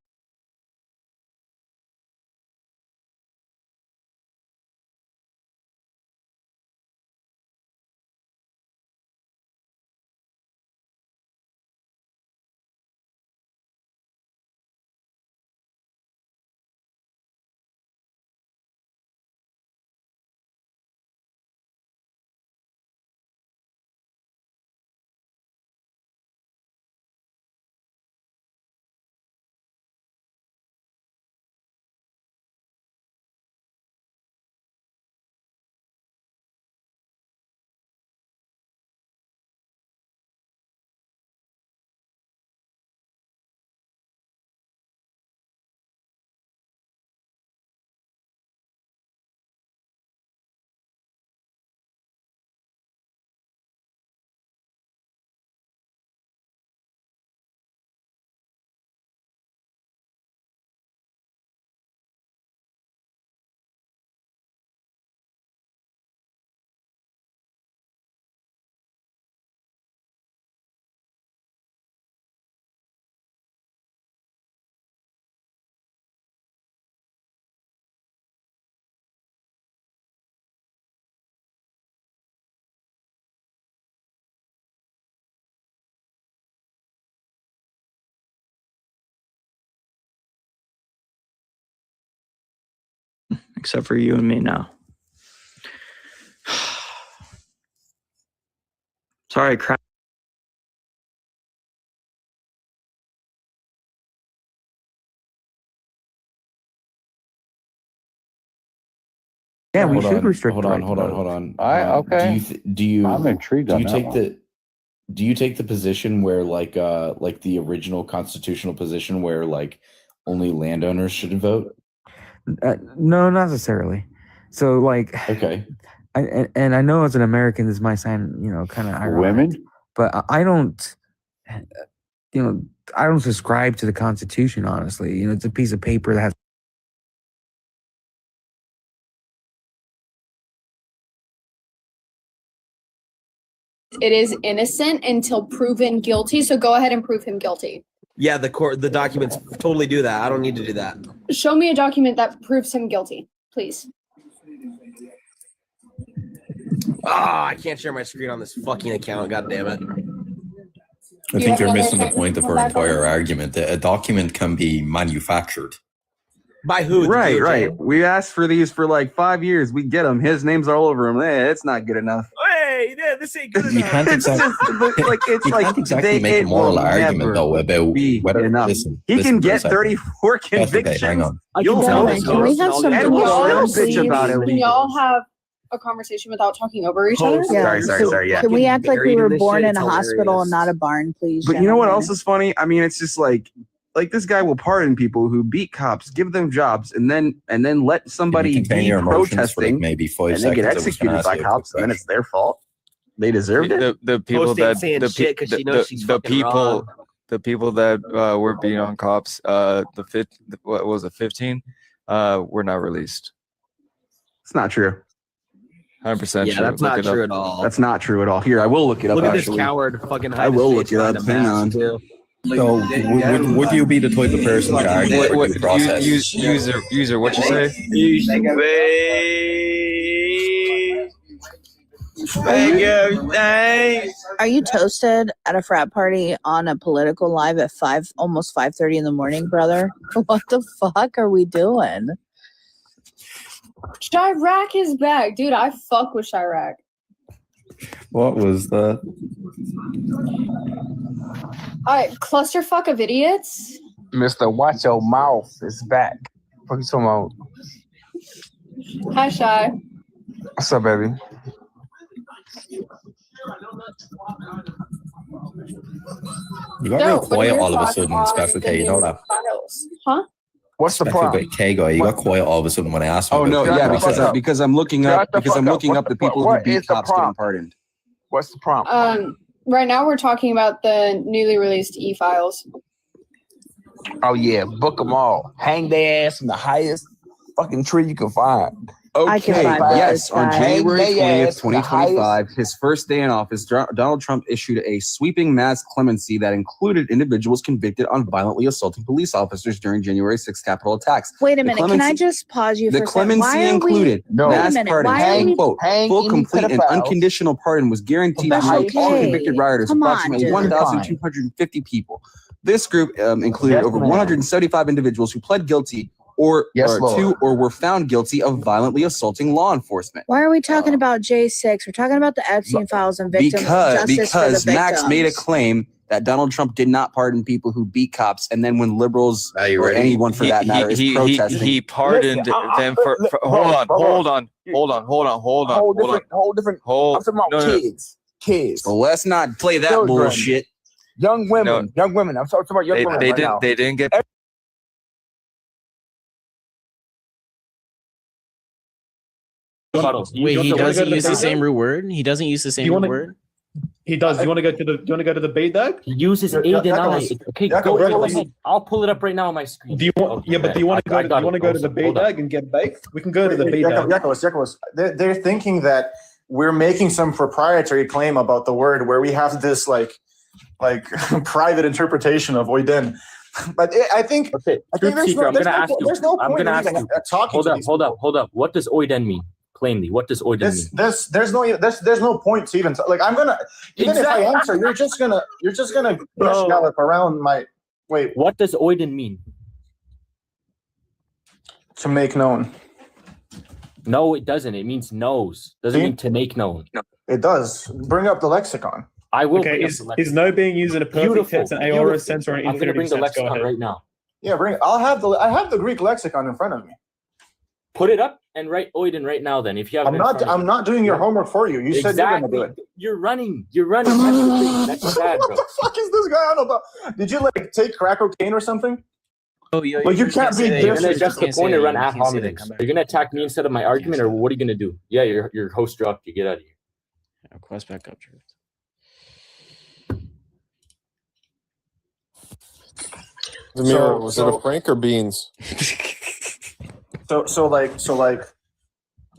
except for you and me now. Sorry, crap. Yeah, we should restrict. Hold on. Okay. I'm intrigued on that one. Do you take the position where like the original constitutional position where like only landowners should vote? No, not necessarily. So like, okay. And I know as an American, this might sound, kind of ironic, but I don't, I don't subscribe to the Constitution. Honestly, it's a piece of paper that has. It is innocent until proven guilty. So go ahead and prove him guilty. Yeah, the documents totally do that. I don't need to do that. Show me a document that proves him guilty, please. I can't share my screen on this fucking account. God damn it. I think you're missing the point of our entire argument. That a document can be manufactured. By who? Right. We asked for these for like 5 years. We get them. His name's all over them. It's not good enough. Hey, this ain't good You enough. can't exactly make a moral argument though about whether enough. listen. He listen can for a get second. 34 Okay, convictions. hang on. You'll Can we have some and we'll all decorum, bitch please? about it. Can y'all have a conversation without talking over each other? Sorry. Yeah. Can we act like we Buried in were this born shit, in a it's hospital and hilarious. not a barn, please? But you know what gentlemen? else is funny? I mean, it's just like this guy will pardon people who beat cops, give them jobs, and then let somebody contain be your emotions for, like, protesting, maybe 5 and then get seconds, I was gonna executed ask by you a cops, and then it's their fault. They deserved it. The people Post ain't that saying the, shit pe- 'cause she knows she's fucking people wrong. the people that were beating on cops what was it 15 were not released. It's not true. 100% Yeah, true. that's Look not it up. true at all. That's not true at all. Here, I will look it up. Look at actually. this coward fucking I will look it up. Hang on. Too. So would you be the type of person to argue for due process? User, what you say? Are you toasted at a frat party on a political live at almost 5:30 in the morning, brother? What the fuck are we doing? Chirac is back. Dude, I fuck with Chirac. What was that? Alright, clusterfuck of idiots. Mr. Watch Your Mouth is back. What you talking about? Hi, Shy. What's up, baby? You got real quiet all of a sudden, Special K, you know that? Huh? What's the problem? K-Guy, you got quiet all of a sudden when I asked him. Oh no, yeah, because I'm looking up the people who beat cops getting pardoned. What's the problem? Right now we're talking about the newly released e-files. Oh yeah, book them all. Hang their ass from the highest fucking tree you can find. Okay, yes, on January 20th, 2025, his first day in office, Donald Trump issued a sweeping mass clemency that included individuals convicted on violently assaulting police officers during January 6th Capitol attacks. Wait a minute. Can I just pause you for a second? The clemency included mass pardon, quote, full, complete, and unconditional pardon was guaranteed to all convicted rioters, approximately 1,250 people. This group included over 175 individuals who pled guilty or were found guilty of violently assaulting law enforcement. Why are we talking about J6? We're talking about the Epstein files and victims. Because Max made a claim that Donald Trump did not pardon people who beat cops, and then when liberals or anyone for that matter is protesting, he pardoned them for hold on. I'm talking about kids. Well, let's not play that bullshit. Young women. I'm talking about young women. They didn't get. Wait, he doesn't use the same root word? He doesn't use the same root word? He does. Do you want to go to the bait deck? He uses A deny. Okay, go ahead. I'll pull it up right now on my screen. Do you want? Yeah, but do you want to go to the bait deck and get baked? We can go to the bait deck. Yakos. They're thinking that we're making some proprietary claim about the word where we have this like private interpretation of oiden. But I think there's no point in talking. Hold up. What does oiden mean? Plainly, what does oiden mean? There's no point to even I'm gonna even if I answer, you're just gonna gallop around my wait. What does oiden mean? To make known. No, it doesn't. It means knows. Doesn't mean to make known. No, it does. Bring up the lexicon. I will. Okay, is no being used in a perfect tense, an aorist sense, or an infinitive sense? I'm going to bring the lexicon right now. Yeah, bring it. I have the Greek lexicon in front of me. Put it up and write oiden right now. Then, if you have, I'm not doing your homework for you. You said you're going to do it. You're running. That's bad, bro. What the fuck is this guy on about? Did you take crack cocaine or something? Oh yeah. Like you can't be. You're going to adjust the point and run ad hominem. You're going to attack me instead of my argument, or what are you going to do? Yeah, your host dropped you. Get out of here. Quest back up, Drew. Was it a prank or beans? So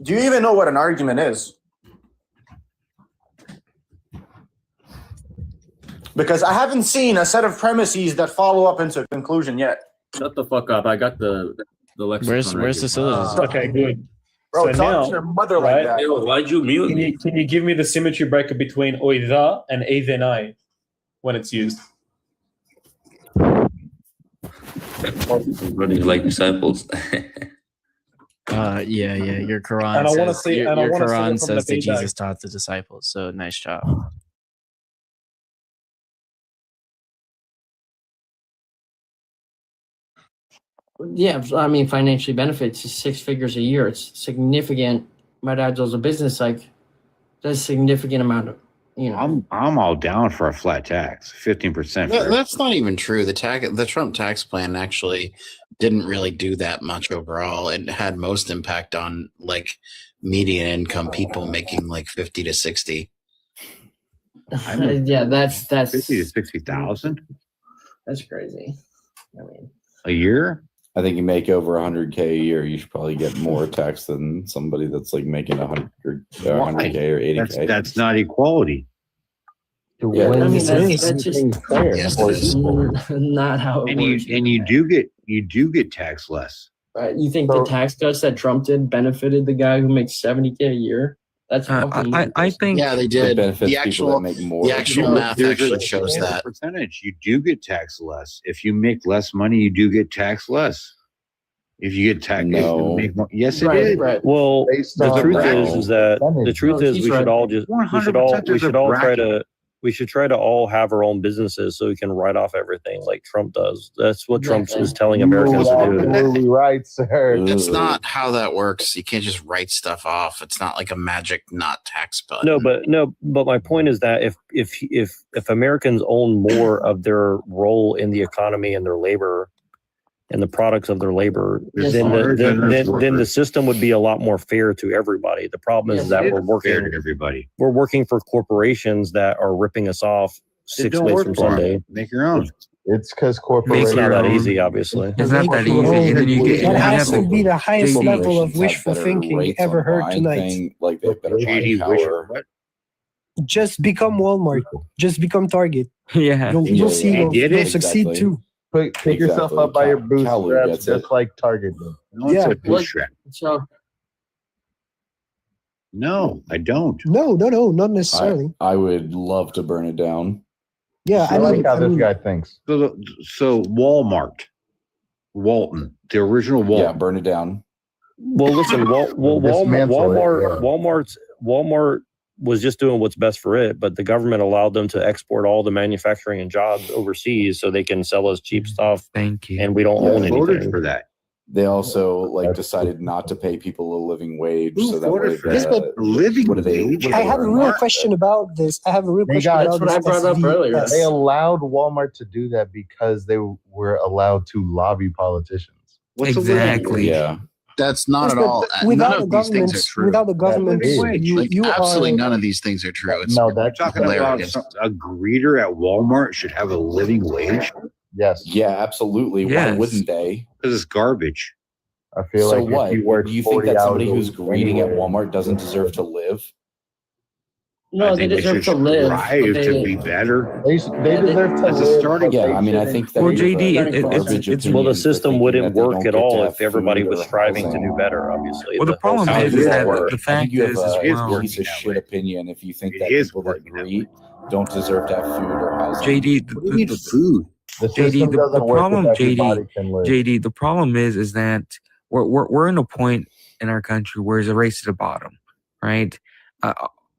do you even know what an argument is? Because I haven't seen a set of premises that follow up into a conclusion yet. Shut the fuck up. I got the lexicon. Where's the syllogism? Okay, good. Bro, so talk to your mother like that. Why'd you mute me? Can you give me the symmetry breaker between oida and evenai when it's used? Running like disciples. Yeah. Your Quran says that Jesus taught the disciples. So nice job. Yeah, I mean, financially benefits is 6 figures a year. It's significant. My dad does a business that's a significant amount of. I'm all down for a flat tax, 15%. That's not even true. The Trump tax plan actually didn't really do that much overall. It had most impact on median income people making 50 to 60. Yeah, that's 50 to 60,000. That's crazy. I mean, a year. I think you make over 100K a year, you should probably get more tax than somebody that's making 100K or 80K. That's not equality. Yeah. I mean, that's just fair. Yes, not how it works. You do get taxed less. Right? You think the tax cuts that Trump did benefited the guy who makes 70K a year? That's I think they did. The actual math actually shows that percentage. You do get taxed less. If you make less money, you do get taxed less. If you get taxed, yes, it is. Right. Well, the truth is we should try to all have our own businesses so we can write off everything like Trump does. That's what Trump is telling Americans to do. Right, sir. That's not how that works. You can't just write stuff off. It's not like a magic not tax button. But my point is that if Americans own more of their role in the economy and their labor, and the products of their labor, Yes, then sir. then the system would be a lot more fair to everybody. The problem is Yes, that it we're is working fair to everybody. We're working for corporations that are ripping us off Then 6 don't ways work from for 'em. Sunday. Make your own. It's because It's corporations. not that easy, obviously. It's not that easy. And then you get That and you has have to be the highest JD. level of Corporations have wishful better thinking rates ever on heard buying tonight. thing, like they have better buying JD, power. what? Just become Walmart. Just become Target. Yeah. You'll see. He did You'll it? succeed too. Pick yourself up by your bootstraps, just like Target did. No, it's Yeah. a bootstrap. So No, I don't. No, not necessarily. I would love to burn it down. Yeah, I like how this guy thinks. So Walmart, Walton, the original Walton. Yeah, burn it down. Well, listen, Walmart was just doing what's best for it, but the government allowed them to export all the manufacturing and jobs overseas so they can sell us cheap stuff. Thank you. And we don't own anything for that. They also decided not to pay people a living wage, so that way. Yes, but living what do they? I have a real question about this. I have a real question about this. SVS. They allowed Walmart to do that because they were allowed to lobby politicians. Exactly. Yeah. That's not Yes, at but all. without None the of these things are government's- true. without the government's, you absolutely are- none of these things are true. It's No, We're that's talking about hilarious. a greeter at Walmart should have a living wage Yes. Yeah, absolutely. Why Yes. wouldn't they? because it's garbage. I feel So like what? if you work Do you think 40 that somebody hours a who's week greeting at anyway- Walmart doesn't deserve to live? no, they deserve to live. Strive but to they- be better. They Yeah, deserve to As a live. starting but Yeah, they I mean, I shouldn't think that Well, is JD, a it's- garbage it's- well, the opinion for system thinking wouldn't that they work don't at get to all have if everybody food was or striving to housing. do better, obviously. Well, the problem whole is system that works. the I fact think you have is a as well. piece of shit opinion if you think It that is people that working that greet don't deserve to have food or housing. JD, What do you need food? The JD, system the doesn't work problem, if JD, everybody can live. JD, the problem is that we're in a point in our country where it's a race to the bottom, right?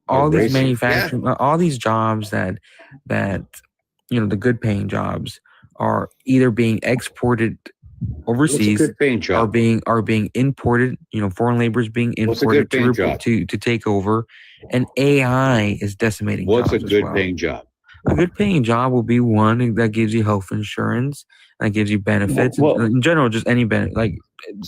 All these racing, manufacturing, all these jobs that the good paying jobs are either being exported What's a overseas, good paying are job? being imported. Foreign labor is being What's a imported good paying to job? to take over, and AI is decimating. What's a jobs as good well. paying job? A good paying job will be one that gives you health insurance, that gives you benefits. Well- in general, just any benefit, like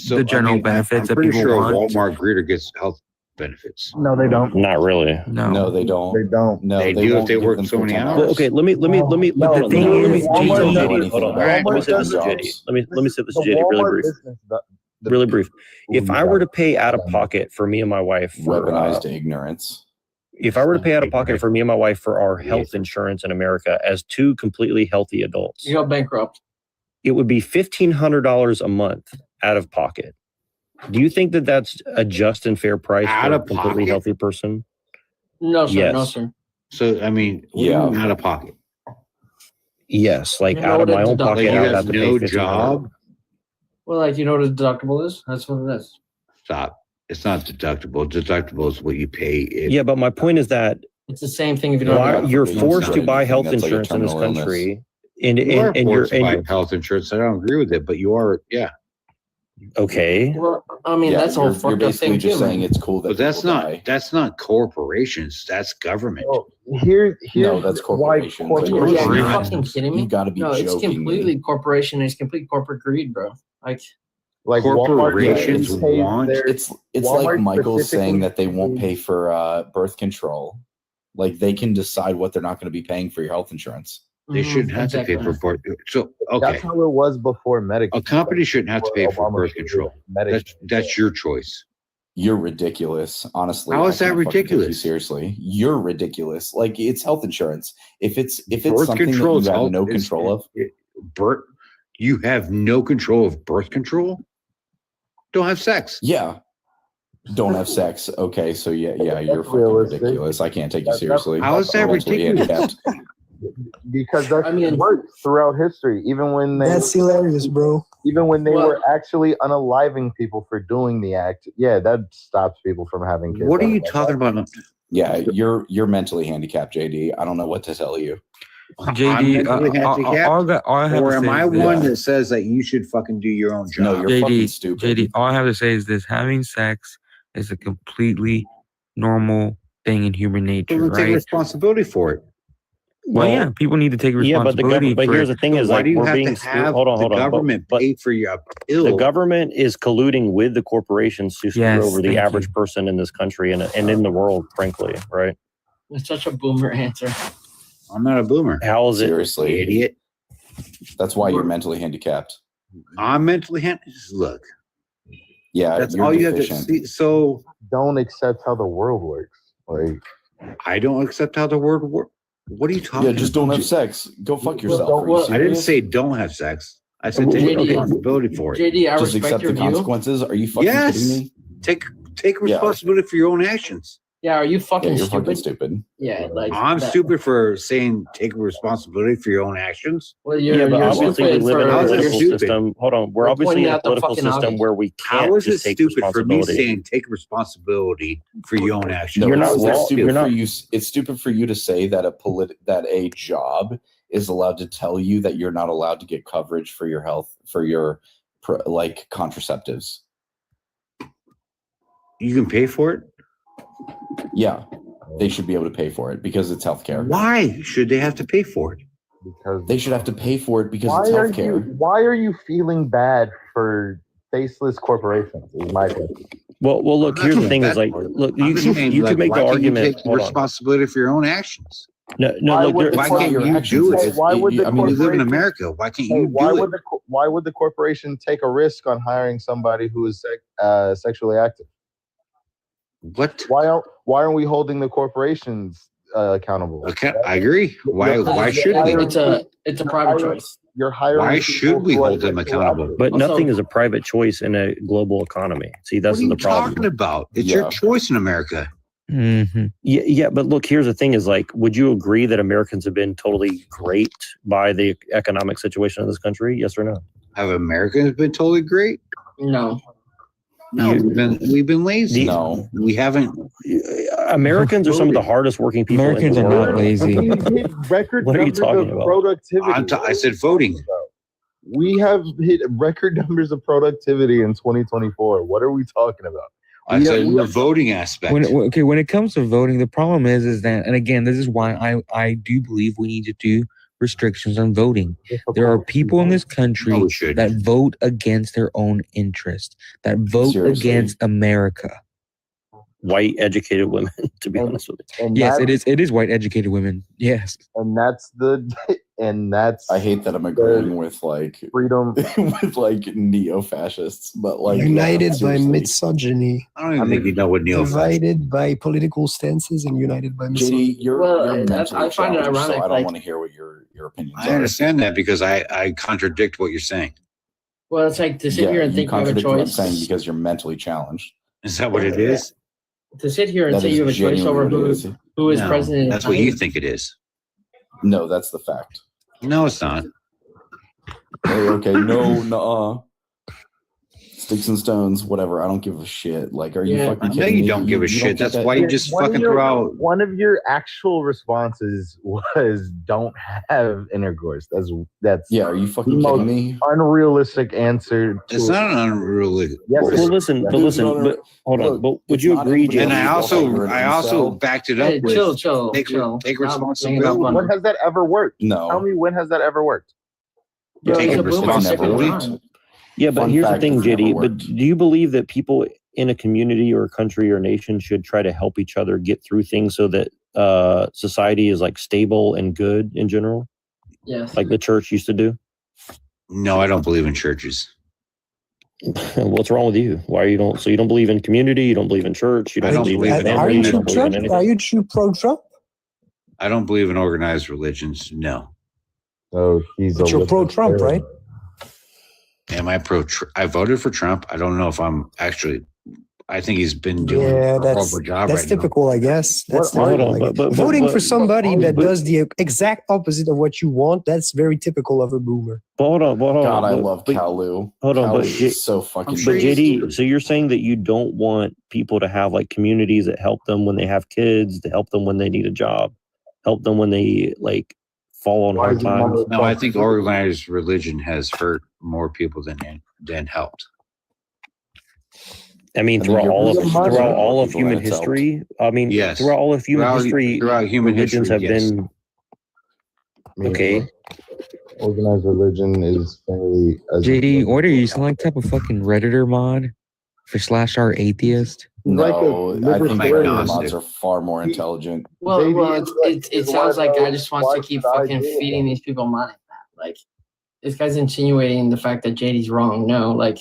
the general benefits I'm that pretty people sure want. a Walmart greeter gets health benefits. No, they don't. Not really. No, they don't. They don't. No, They do if won't they give work them so many full-time hours. Well, okay, let me. No, hold on, the thing let me is, let me Walmart tell doesn't- JD, hold on. Walmart Let me say this to doesn't- JD. Let me say this The to JD really Walmart brief. business, Really brief. If I were to pay out of pocket for me and my wife for Weaponized ignorance. if I were to pay out of pocket for me and my wife for our health insurance in America as two completely healthy adults, You go bankrupt. it would be $1,500 a month out of pocket. Do you think that that's a just and fair price Out for a of completely pocket? healthy person? No, sir. Yes. No, sir. So I mean, Yeah. out of pocket. Yes, like You know out of what my a own deductible pocket, Like you I would got have to pay no $1,500. job. Well, like you know what a deductible is? That's what it is. Stop. It's not deductible. Deductible is what you pay. If, Yeah, but my point is that It's the same thing if you don't why have a you're It's forced not to buy anything health that's like a insurance in this terminal illness. country, and you are and you're forced to buy health insurance. I don't agree with it, but you are. Yeah, okay. Well, I mean, that's a whole you're fucked up basically thing just too. saying Man. it's cool that but that's people not. die. That's not corporations. That's government. Oh, here's No, that's why corporations. corporations. Yeah, you're Corporations. fucking kidding me? You've got to be No, it's joking. completely corporation. It's complete corporate greed, bro. Like, Like Corporations Walmart pays want- their- It's Walmart like Michael saying specifically that they won't pays- pay for birth control. Like they can decide what they're not going to be paying for your health insurance. They shouldn't have to pay for birth. So okay, That's how it was before Medicare. a company shouldn't have to pay for Obama birth created control. Medicaid. That's your choice. You're ridiculous, honestly. How I is that can't fucking take you ridiculous? seriously, you're ridiculous. Like it's health insurance. If it's Birth something that control you is have health- no is- control of, Birth. You have no control of birth control. Don't have sex. yeah. Don't have sex. Okay, so yeah, you're fucking realistic. ridiculous. I can't take you That's- seriously. How is that You're mentally ridiculous? handicapped. Because that's I mean- worked throughout history, even when they That's hilarious, bro. Well, were actually unaliving people for doing the act. Yeah, that stops people from having kids. What are you talking about? Yeah, you're mentally handicapped, JD. I don't know what to tell you. JD, all I have or to am say I is this. one that says that you should fucking do your own job? No, you're fucking JD, stupid. JD, all I have to say is this: having sex is a completely normal thing in human nature, Take right? responsibility for it. Well, yeah, people need to take responsibility. But here's the thing: is why like do you we're have being to have hold on. the government pay for your pill? The government is colluding with the corporations to screw over the average person in this country and in the world, frankly, right? It's such a boomer answer. I'm not a boomer. How is it? Seriously, idiot. That's why you're mentally handicapped. I'm mentally handicapped. Look. Yeah, that's you're all you have to deficient. see. So don't accept how the world works. Like, I don't accept how the world works. What are you talking about? Yeah, just don't have sex. Go fuck yourself. I didn't say don't have sex. I said take responsibility for it. JD, I just respect accept your the view. consequences. Are you fucking kidding me? Take responsibility for your own actions. Yeah, are you fucking you're stupid? fucking stupid. Yeah, like I'm that. stupid for saying take responsibility for your own actions. Well, But obviously we live in a political system. Hold on, we're obviously in a political system where we can't How is it just take stupid for me responsibility. saying take responsibility for your own actions? No, You're not it's wrong. stupid You're not- for you. It's stupid for you to say that that a job is allowed to tell you that you're not allowed to get coverage for your health for your like contraceptives. You can pay for it. Yeah, they should be able to pay for it because it's healthcare. Why should they have to pay for it? Because they should have to pay for it because it's healthcare. Why are you feeling bad for faceless corporations? Is my question. Well, look. Here's the thing: is like, look, you could make the argument. Take responsibility for your own actions. No, look. Why can't you do it? Why would the I mean, you live in America. Why can't you do it? Why would the corporation take a risk on hiring somebody who is sexually active? What? Why aren't we holding the corporations accountable? Okay, I agree. Why should we? It's a private choice. You're hiring. Why should we hold them accountable? But nothing is a private choice in a global economy. See, that's the problem. What are you talking about? It's your choice in America. Mm-hmm. Yeah, but look, here's the thing: is like, would you agree that Americans have been totally great by the economic situation of this country? Yes or no? Have Americans been totally great? No. No, we've been lazy. No, we haven't. Americans are some of the hardest working people. Americans in the are world. not lazy. Record What are you numbers talking of about? productivity. I said voting. We have hit record numbers of productivity in 2024. What are we talking about? I said the voting aspect. When it comes to voting, the problem is that, and again, this is why I do believe we need to do restrictions on voting. There are people in this country that vote against their own interest, that vote against America. White educated women, to be honest with you. Yes, it is white educated women. Yes. And that's I hate that I'm agreeing with like freedom with like neo-fascists, but like united by misogyny. I don't even think you know what divided by political stances and united by misogyny. JD, you're mentally I find it challenged, ironic. so I don't want to hear what your opinions I are. understand that because I contradict what you're saying. Well, it's like to sit here and you think you have a contradict what I'm choice. saying because you're mentally challenged. Is that what it is? To sit here and That say is you have a choice over genuinely what it is. who is No, president. That's what you think it is. No, that's the fact. No, it's not. Okay, no, nuh-uh. Sticks and stones, whatever. I don't give a shit. Like, are you fucking I kidding know me? you don't give a shit. get That's that- why you just fucking throw out. One of your actual responses was don't have intercourse. That's Yeah, are you the fucking most kidding me? unrealistic answer. It's not an unruly. Yes, Well, listen, but hold on. But would you agree, And Jim? I also backed it up Hey, with chill. take Not responsibility. When has that ever worked? No. Tell me when has that ever worked? Take it's a boomer responsibility. second time. Yeah, but Fun here's the fact, thing, it's never JD. But worked. do you believe that people in a community or a country or nation should try to help each other get through things so that society is like stable and good in general, Yes. like the church used to do? No, I don't believe in churches. What's wrong with you? Why you don't? So you don't believe in community? You don't believe in church? You I don't don't believe in believe in Are family? you You don't too believe in Trump? anything? Are you too pro-Trump? I don't believe in organized religions. No. So he's But you're pro-Trump, right? Am I I voted for Trump. I don't know if I'm actually. I think he's been doing Yeah, a that's horrible job right typical, I guess. That's Hold typical, on, I guess. but- Voting but- for somebody that but- does the exact opposite of what you want, that's very typical of a boomer. But hold on. God, I but- love but- Kalu. Hold on, but Kalu is so fucking. But JD, so you're saying that you don't want people to have like communities that help them when they have kids, to help them when they need a job, help them when they like fall on hard times? No, I think organized religion has hurt more people than helped. I mean, I think throughout you're all of right. throughout all of People human that it's helped. history. I mean, Yes. throughout all of human history, throughout human religions history, have yes. been Okay. Organized religion is fairly. JD, what are you? Some like type of fucking Redditor mod for /r atheist? No, I think God, mods are far more intelligent. Well, JD it sounds like guy just wants to keep fucking feeding these people money. Like, this guy's insinuating the fact that JD's wrong. No, like,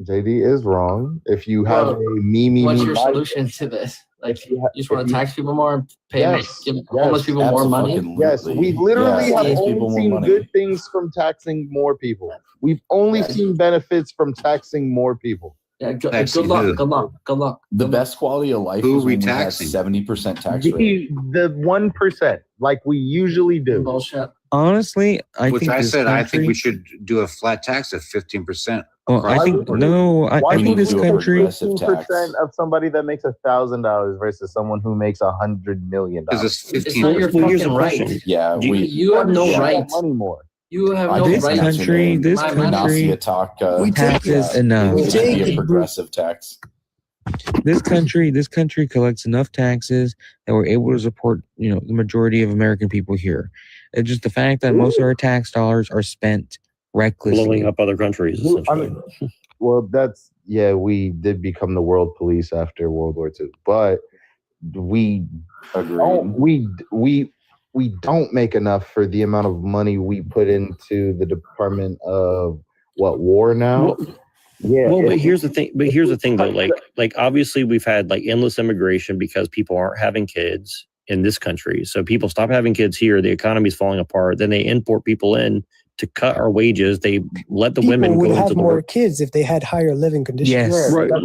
JD is wrong. If you have a me, what's your solution to this? Like, you just want to tax people more, give homeless people more money? Yes, we literally have only seen good things from taxing more people. We've only seen benefits from taxing more people. Yeah, good luck. The best quality of life Who is we when we had taxing? 70% tax rate. The 1%, like we usually do. Bullshit. Honestly, I think I this said I think country- we should do a flat tax of 15%. Well, I think I think this country 15% of somebody that makes $1,000 versus someone who makes $100 million. Because it's It's not your fucking right. Yeah, You have no right. Money more. You have no This right. country, this My money. country We taxes enough. It should be a progressive tax. This country collects enough taxes that we're able to support, the majority of American people here. It's just the fact that most of our tax dollars are spent recklessly. Blowing up other countries, essentially. Well, we did become the world police after World War II, but we don't make enough for the amount of money we put into the Department of war now. But here's the thing though, like obviously we've had like endless immigration because people aren't having kids in this country. So people stop having kids here, the economy's falling apart, then they import people in to cut our wages. They let the women would go have into the more work. kids if they had higher living conditions. Yes. Right. But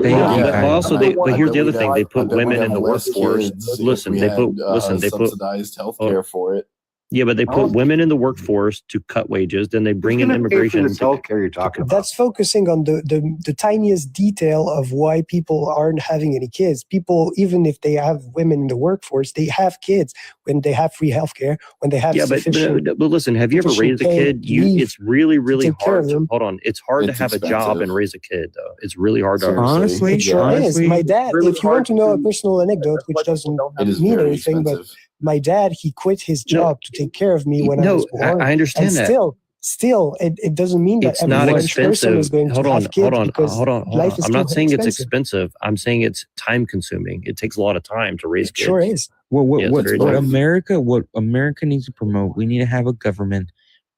here's the other thing: they put women in the workforce. They put subsidized healthcare for it. Yeah, but they put women in the workforce to cut wages. Then they bring in immigration. Healthcare you're talking about. That's focusing on the tiniest detail of why people aren't having any kids. People, even if they have women in the workforce, they have kids when they have free healthcare, when they have sufficient. But listen, have you ever raised a kid? It's really hard. Hold on, it's hard to have a job and raise a kid, though. It's really hard to. Honestly, it sure is. My dad. If you want to know a personal anecdote, which doesn't mean anything, but my dad, he quit his job to take care of me when I was born. I understand and that. Still, it doesn't mean that it's not expensive. Is going to have kids hold on. Life is I'm not saying expensive. it's expensive. I'm saying it's time consuming. It takes a lot of time to raise kids. Sure is. What America needs to promote, we need to have a government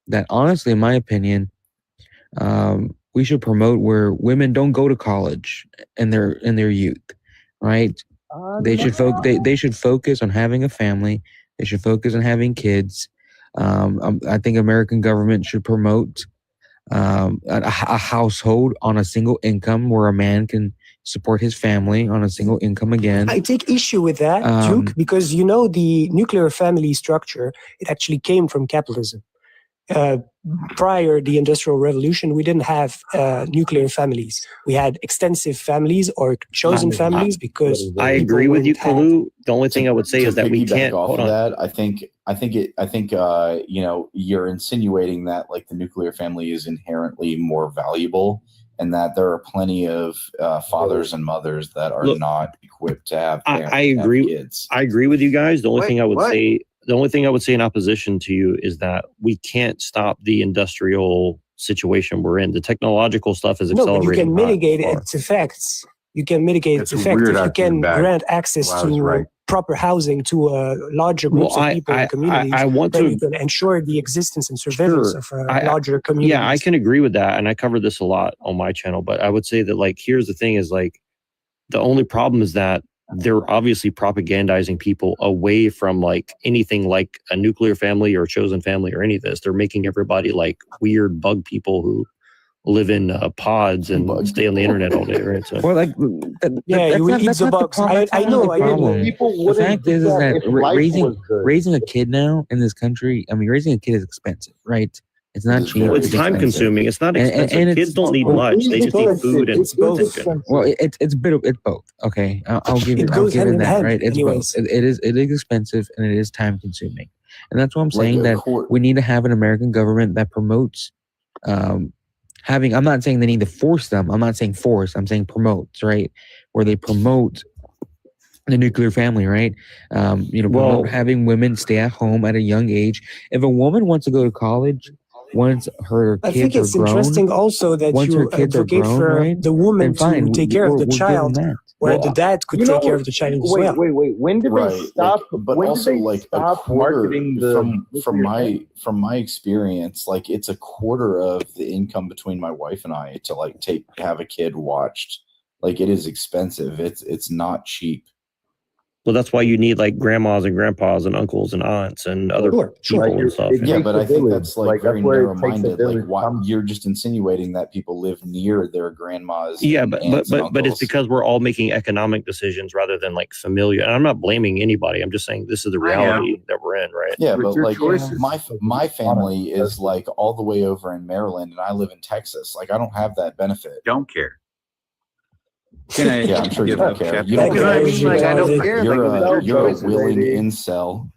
that, honestly, in my opinion, we should promote where women don't go to college in their youth, right? They should focus on having a family. They should focus on having kids. I think American government should promote a household on a single income where a man can support his family on a single income again. I take issue with that, Duke, because the nuclear family structure, it actually came from capitalism. Prior the Industrial Revolution, we didn't have nuclear families. We had extensive families or chosen families because I agree with you, Kalu. The only thing I would say is that we can't. Off of that, I think you're insinuating that like the nuclear family is inherently more valuable, and that there are plenty of fathers and mothers that are not equipped to have. I agree. Kids. I agree with you guys. The only thing I would say. The only thing I would say in opposition to you is that we can't stop the industrial situation we're in. The technological stuff is accelerating. No, but you can mitigate its effects. You can mitigate its effects if you can grant access to proper housing to larger groups of people and communities. You can ensure the existence and surveillance of larger communities. Yeah, I can agree with that, and I cover this a lot on my channel. But I would say that, here's the thing: is the only problem is that they're obviously propagandizing people away from anything like a nuclear family or a chosen family or any of this. They're making everybody weird bug people who live in pods and stay on the internet all day, right? So, you will eat the bugs. I know. The fact is that raising a kid now in this country, raising a kid is expensive, right? It's not cheap. Well, it's time consuming. It's not expensive. And kids don't need much. They just need food and attention. Well, it's both. Okay, I'll give it that. Right? It's both. It is expensive and it is time consuming, and that's why I'm saying that we need to have an American government that promotes having. I'm not saying they need to force them. I'm not saying force. I'm saying promotes. Right, where they promote the nuclear family, right? Promote having women stay at home at a young age. If a woman wants to go to college, once her I kids think it's are grown, interesting also that once you her kids are advocate grown, for right? the woman Then fine, to take care of the we'll give them child, that. where the dad could take care of the child as well. Wait. When did Right, they stop? but when also did they like stop marketing the from my experience, like it's a quarter of the income between my wife and I to like have a kid watched. Like it is expensive. It's not cheap. Well, that's why you need like grandmas and grandpas and uncles and aunts and other people and stuff. Yeah, but I think that's like very narrow-minded. Like, why you're just insinuating that people live near their grandmas. Yeah, and but aunts and it's uncles. because we're all making economic decisions rather than like familiar. And I'm not blaming anybody. I'm just saying this is the reality that we're in, right? Yeah, but like my family is like all the way over in Maryland, and I live in Texas. Like I don't have that benefit. Don't care. Yeah, I'm sure you don't care. You don't care. I don't care. You're a willing incel.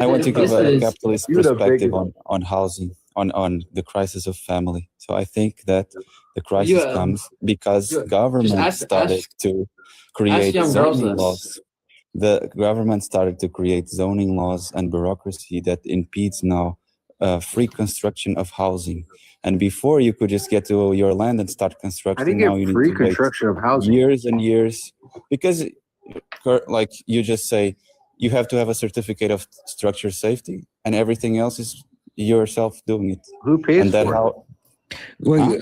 I want to give a capitalist perspective big- on housing, on the crisis of family. So I think that the crisis comes because government started to create young girls zoning this. laws. The government started to create zoning laws and bureaucracy that impedes now free construction of housing. And before you could just get to your land and start constructing. How do you now get you need free to wait construction of housing? years and years, because like you just say, you have to have a certificate of structure safety, and everything else is yourself doing it. Who pays and that for how? Well,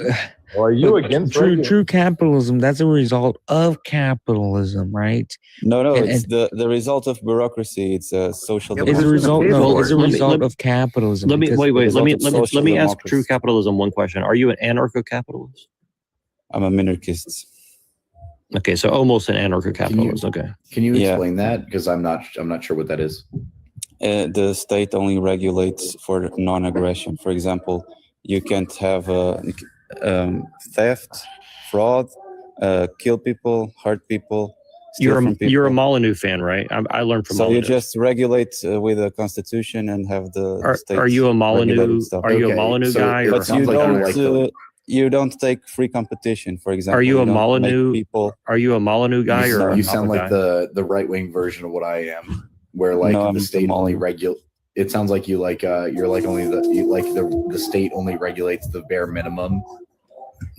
are you against true capitalism? That's a result of capitalism, right? No, it's the result of bureaucracy. It's a social. It's a result. No, it's a result of capitalism. Let me because- result of let social me ask democracy. true capitalism one question. Are you an anarcho-capitalist? I'm a minarchist. Okay, so almost an anarcho-capitalist. Okay. Can you Yeah. explain that? Because I'm not sure what that is. The state only regulates for non-aggression. For example, you can't have theft, fraud, kill people, hurt people. steal from people. You're a Molyneux fan, right? I learned from So Molyneux. you just regulate with a constitution and have the state. Are you a Molyneux? regulate stuff. Are you a Molyneux guy? Or But you don't take free competition, for example. are you a don't make Molyneux? People. Are you a Molyneux guy or You a sound Nava like guy? the right wing version of what I am, where like No, I'm the state the only Molyneux. regulate. It sounds like you like you're like only the state only regulates the bare minimum.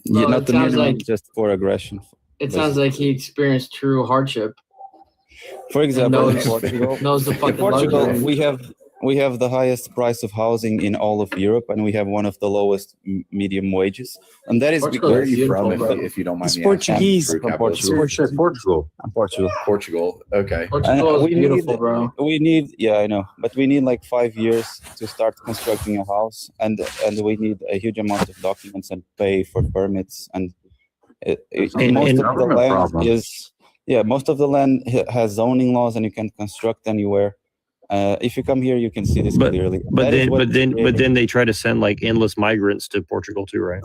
Yeah, Well, not it the sounds minimum, like- just for aggression. It sounds like he experienced true hardship. For example, in knows- Portugal, knows the fucking in Portugal luxury. we have the highest price of housing in all of Europe, and we have one of the lowest medium wages, and that is Portugal because Where are you from, beautiful, if you don't mind It's me Portuguese. asking? From Portugal. Portugal. Portugal. Portugal. Okay. Portugal is we beautiful, need- bro. We need, yeah, I know, but we need like 5 years to start constructing a house, and we need a huge amount of documents and pay for permits, and most of the government land problem. most of the land has zoning laws, and you can construct anywhere. If you come here, you can see this clearly. But That is then, what but then, is but then they try to send like endless migrants to Portugal too, right?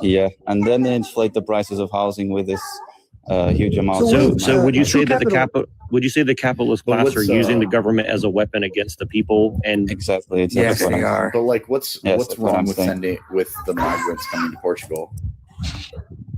yeah, and then they inflate the prices of housing with this huge amount. So would you say that the capital- would you say the capitalist But class are what's, using the government as a weapon against the people? And exactly, it's Yes, what they I'm- are. But like, what's that's what wrong I'm with saying. with the migrants coming to Portugal?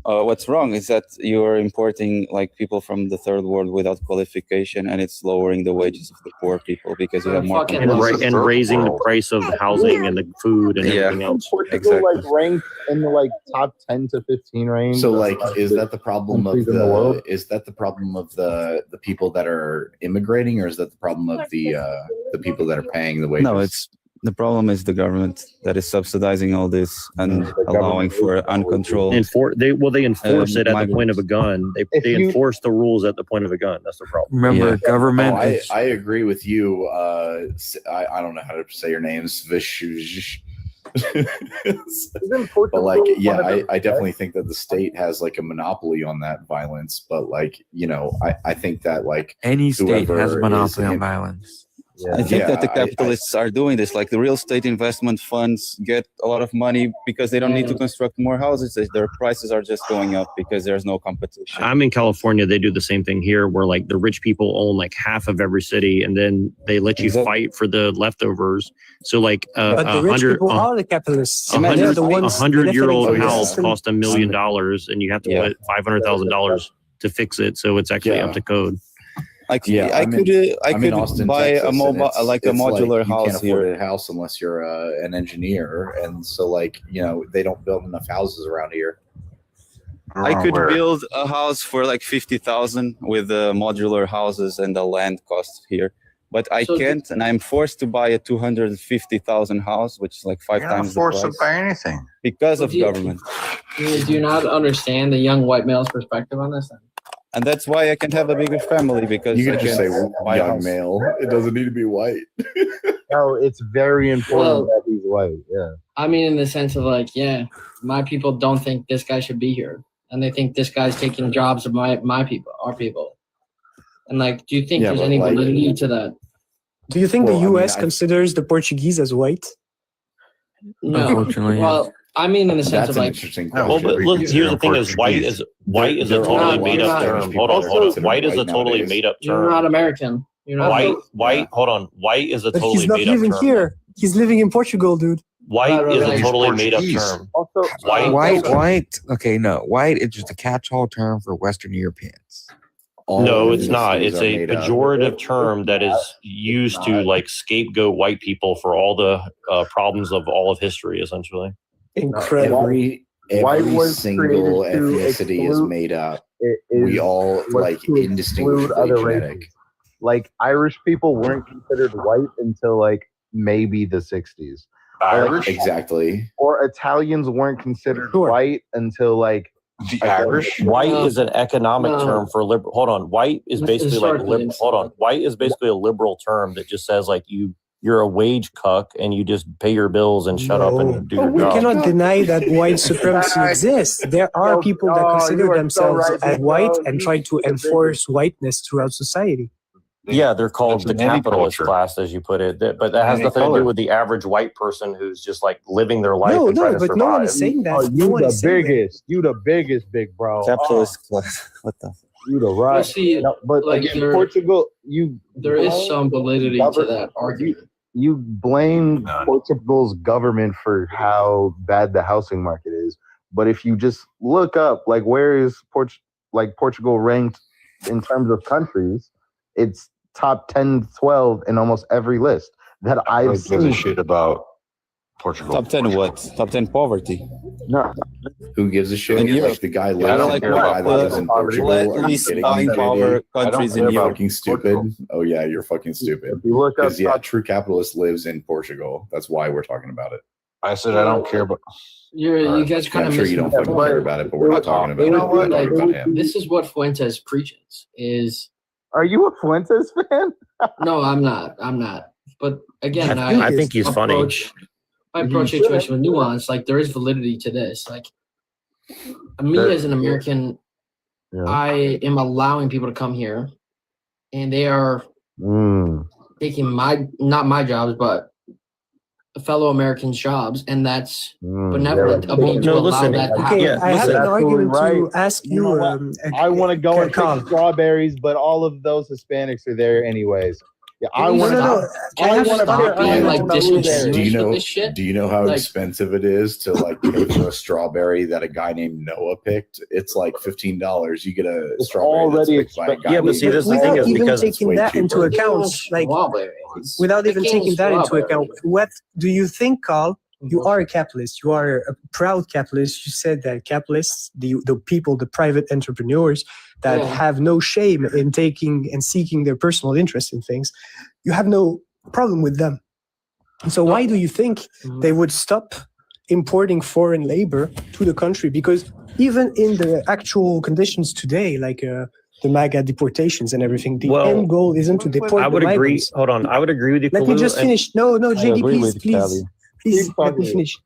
What's wrong is that you're importing like people from the third world without qualification, and it's lowering the wages of the poor people because you have more. Fucking competition. and raising the price of housing and the food and Yeah. everything else. Portugal Exactly. like ranked in the like top 10 to 15 range. So of, like, is that the problem of countries in the world? the people that are immigrating, or is that the problem of the people that are paying the wages? No, it's the problem is the government that is subsidizing all this and allowing for uncontrolled. They enforce it at the point of a migrants. gun. They enforce the rules at the point of a gun. That's the problem. Remember, Yeah. government. Oh, is- I agree with you. I don't know how to say your names. But like, yeah, I definitely think that the state has like a monopoly on that violence. But like, I think that like any state whoever has a monopoly is on in- violence. I think that the Yeah, capitalists are doing this. Like the real estate investment funds get a lot of money because they don't need to construct more houses. Their prices are just going up because there's no competition. I'm in California. They do the same thing here, where like the rich people own like half of every city, and then they let you Exactly. fight for the leftovers. So like But the rich people are the capitalists. a They're the ones 100-year-old benefiting from the house system. cost $1 million, and you have to Yeah. put $500,000 to fix it. So it's actually Yeah. up to code. Like Yeah, I I'm could I'm in Austin, buy Texas, a and mobile it's a modular you can't house afford here. a house unless you're an engineer, and so like they don't build enough houses around here. I could build a house for like 50,000 with the modular houses and the land cost here, but I can't, and I'm forced to buy a 250,000 house, which is like 5 You're not times the forced to price buy anything. because of government. Do you not understand the young white male's perspective on this? And that's why I can't have a bigger family, because You can I just can't say buy a young house. male. It doesn't need to be white. No, it's very important Well- that he's white. Yeah. I mean, in the sense of like, yeah, my people don't think this guy should be here, and they think this guy's taking jobs of my people, our people. And like, do you think Yeah, there's but any like- validity to that? Do you think Well, the I mean, U.S. considers the Portuguese as white? No. Unfortunately, Well, I mean, in the sense That's of an like, interesting No, question. Well, but look, Because here's they're the thing: is white Portuguese. is a There are totally not- made you're up not- term. Hold on, that are hold on. considered White is a white totally nowadays. made up you're term. not American. You're not. White. Hold on. White is a But totally he's not made up living term. here. He's living in Portugal, dude. White Right, is right. a totally made up Portuguese. term. Also, White. Okay, no, white is just a catch-all term for Western Europeans. All No, of it's not. ethnicities It's are a made up. pejorative term that is used to like scapegoat white people for all the problems of all of history, essentially. Incredible. Every White was single created to ethnicity is exclude- made up. it We is all was like to exclude indistinguishably other genetic. races. Like Irish people weren't considered white until like maybe the 60s. Irish? Exactly. Or Italians weren't considered Sure. white until like The Irish? White No. is an economic No. term for liberal. Hold on. White is This is basically like historically hold on. White is basically a liberal term that just says like you're a wage cuck and you just pay your bills and shut up and do But your we job. cannot deny that white supremacy exists. There are people that consider you are so themselves right, as bro. white and You- try to enforce whiteness throughout society. Yeah, they're called That's the in any capitalist culture. class, as you put it. But that has Any nothing to color. do with the average white person who's just like living their life No, and trying no, to but no one survive. is saying that. Oh, No you one the is saying that. biggest. You the biggest, big bro. Capitalist class. What the? You the right. Well, see, No, but like, again, there- Portugal, there is some validity to that argument. You blame None. Portugal's government for how bad the housing market is, but if you just look up, like, where is Portugal ranked in terms of countries, it's top 10, 12 in almost every list that I've Who gives a seen. shit about Portugal? Top 10 what? Top 10 poverty. No, Who gives a shit? In Like Europe. the guy I lives don't in care the about guy that lives in poverty. Portugal. Are you Least kidding buying me, power baby? countries care in Are you about Europe. fucking stupid? Oh yeah, you're fucking stupid. if you look up, Because yeah, true capitalist lives in Portugal. That's why we're talking about it. I said I don't care about. You guys kind I'm of sure you don't fucking care about it, but we're not talking about You it. know We're what? talking about him. This is what Fuentes preaches. Is are you a Fuentes fan? no, I'm not. I'm not. But again, I think he's funny. I approach You situation with nuance. Like there is validity to this. Like me as an American, Yeah. I am allowing people to come here, and they are taking not my jobs, but fellow Americans' jobs, and that's benevolent of me to No, allow listen, that to Okay, happen. I have an Absolutely argument to ask You know you. what? I want to go and Carl. pick strawberries, but all of those Hispanics are there anyways. Yeah, I No, want no, to. no. I want to Stop being like disingenuous Do you know? with this shit. Do you know how Like- expensive it is to like pay for a strawberry that a guy named Noah picked? It's like $15. You get a strawberry that's already picked by a guy. Yeah, but see, this is the thing Without is even because taking way that into cheaper. account, like without even taking that into account, what do you think, Carl? You are a capitalist. You are a proud capitalist. You said that capitalists, the people, the private entrepreneurs that Yeah. have no shame in taking and seeking their personal interest in things, you have no problem with them. So why do you think they would stop importing foreign labor to the country? Because even in the actual conditions today, like the MAGA deportations and everything, the end goal isn't to deport I would the agree. migrants. Hold on. I would agree with you. Let me Kalu, just and- finish. No, I JD, agree please, with you, Callie. please let me finish.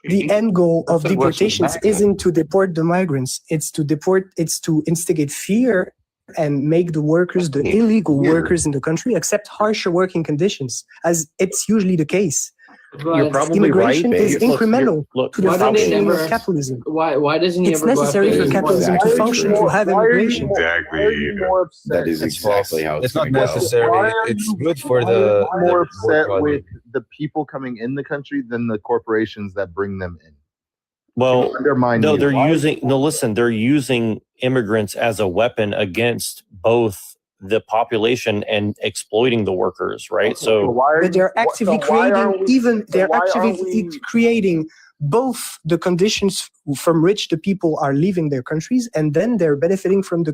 The end goal of That's what's deportations MAGA. isn't to deport the migrants. It's to instigate fear and make the workers, the illegal workers in the country, accept harsher working conditions, as it's usually the case. You're probably Immigration right, is babe. Look, incremental look, to the why don't they functioning of never- capitalism. Why doesn't he It's ever go necessary after for his capitalism workers? to function to have immigration. Exactly. That is exactly how It's not gonna go. necessary. It's good for Why the. are you more upset bourgeoisie. with the people coming in the country than the corporations that bring them in? Well, Undermine no, you. they're Why- using. No, listen, they're using immigrants as a weapon against both the population and exploiting the workers, right? But they're actively creating both the conditions from which the people are leaving their countries, and then they're benefiting from the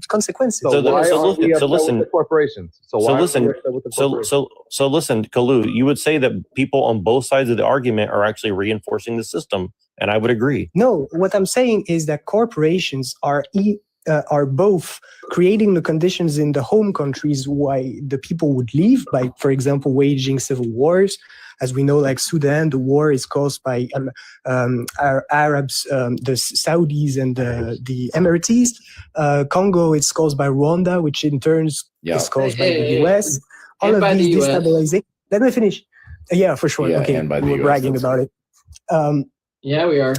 consequences. So listen, corporations. So listen, Kalu, you would say that people on both sides of the argument are actually reinforcing the system, and I would agree. No, what I'm saying is that corporations are both creating the conditions in the home countries why the people would leave by, for example, waging civil wars. As we know, like Sudan, the war is caused by Arabs, the Saudis and the Emiratis. Congo, it's caused by Rwanda, which in turn is caused by the US. All of these destabilization. Let me finish. Yeah, for sure. Okay, we're bragging about it. Yeah, we are.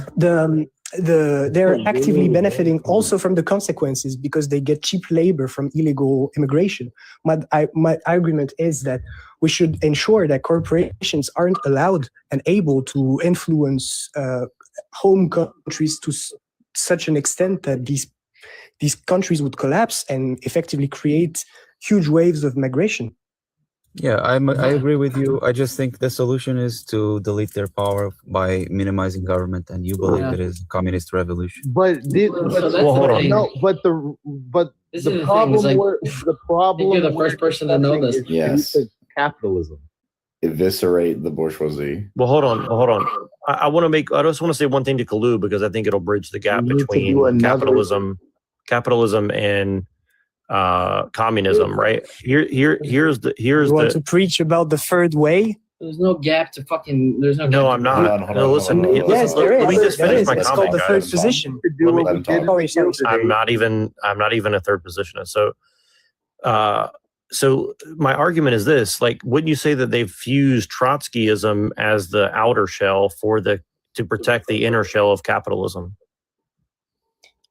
They're actively benefiting also from the consequences because they get cheap labor from illegal immigration. My argument is that we should ensure that corporations aren't allowed and able to influence home countries to such an extent that these countries would collapse and effectively create huge waves of migration. Yeah, I agree with you. I just think the solution is to delete their power by minimizing government, and you believe it is a communist revolution. But the problem you're the first person to know this. Yes, capitalism. Eviscerate the bourgeoisie. Well, hold on. I just want to say one thing to Kalu because I think it'll bridge the gap between capitalism and communism, right? Here's you want to preach about the third way? There's no gap to fucking. There's no. No, I'm not. No, listen. Yes, there is. Let me just finish my it's comment, called the third guys. position. I'm not even a third positionist. So my argument is this: like, wouldn't you say that they've fused Trotskyism as the outer shell to protect the inner shell of capitalism?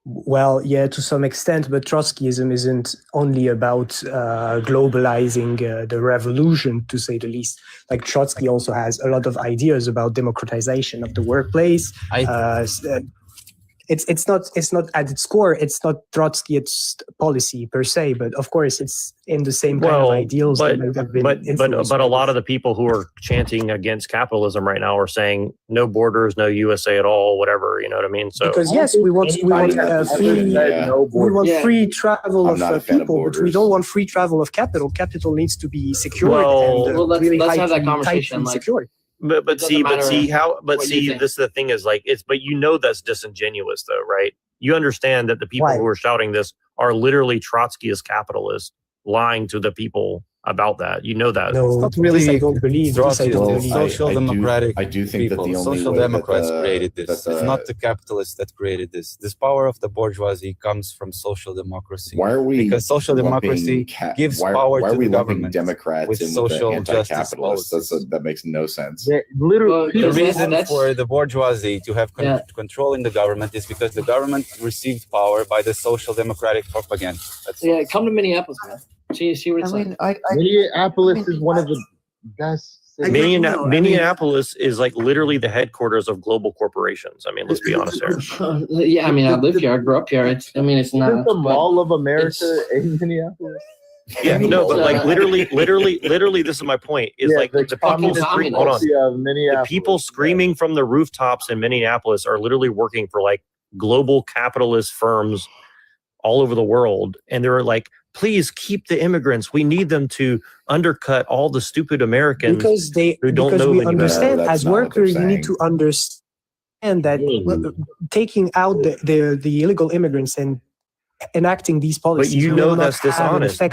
Well, yeah, to some extent, but Trotskyism isn't only about globalizing the revolution, to say the least. Like Trotsky also has a lot of ideas about democratization of the workplace. It's not at its core. It's not Trotsky's policy per se, but of course it's in the same kind of ideals. But a lot of the people who are chanting against capitalism right now are saying no borders, no USA at all, whatever. You know what I mean? So because yes, we want free travel of people, but we don't want free travel of capital. Capital needs to be secured let's have that conversation. Secured. But this is the thing is like but you know that's disingenuous though, right? You understand that the people who are shouting this are literally Trotskyist capitalists lying to the people about that. You know that. No, not really. I don't believe. Social democratic. I do think people. That the only social way democrats that created this. It's not the capitalists that created this. This power of the bourgeoisie comes from social democracy. Why are we? Because social democracy gives power to the government. Democrats with in social with the anti-capitalists. That makes no sense. Literally, the reason for the bourgeoisie to have control in the government is because the government received power by the social democratic propaganda. Come to Minneapolis, man. See what it's like. Minneapolis is one of the best. Minneapolis is like literally the headquarters of global corporations. I mean, let's be honest here. Yeah, I mean, I live here. I grew up here. It's not the Mall of America in Minneapolis. Yeah, no, but like literally, this is my point. Is like the people screaming from the rooftops in Minneapolis are literally working for like global capitalist firms all over the world, and they're like, please keep the immigrants. We need them to undercut all the stupid Americans who don't know we understand as workers, you need to understand that taking out the illegal immigrants and enacting these policies. But you know that's dishonest. Wait,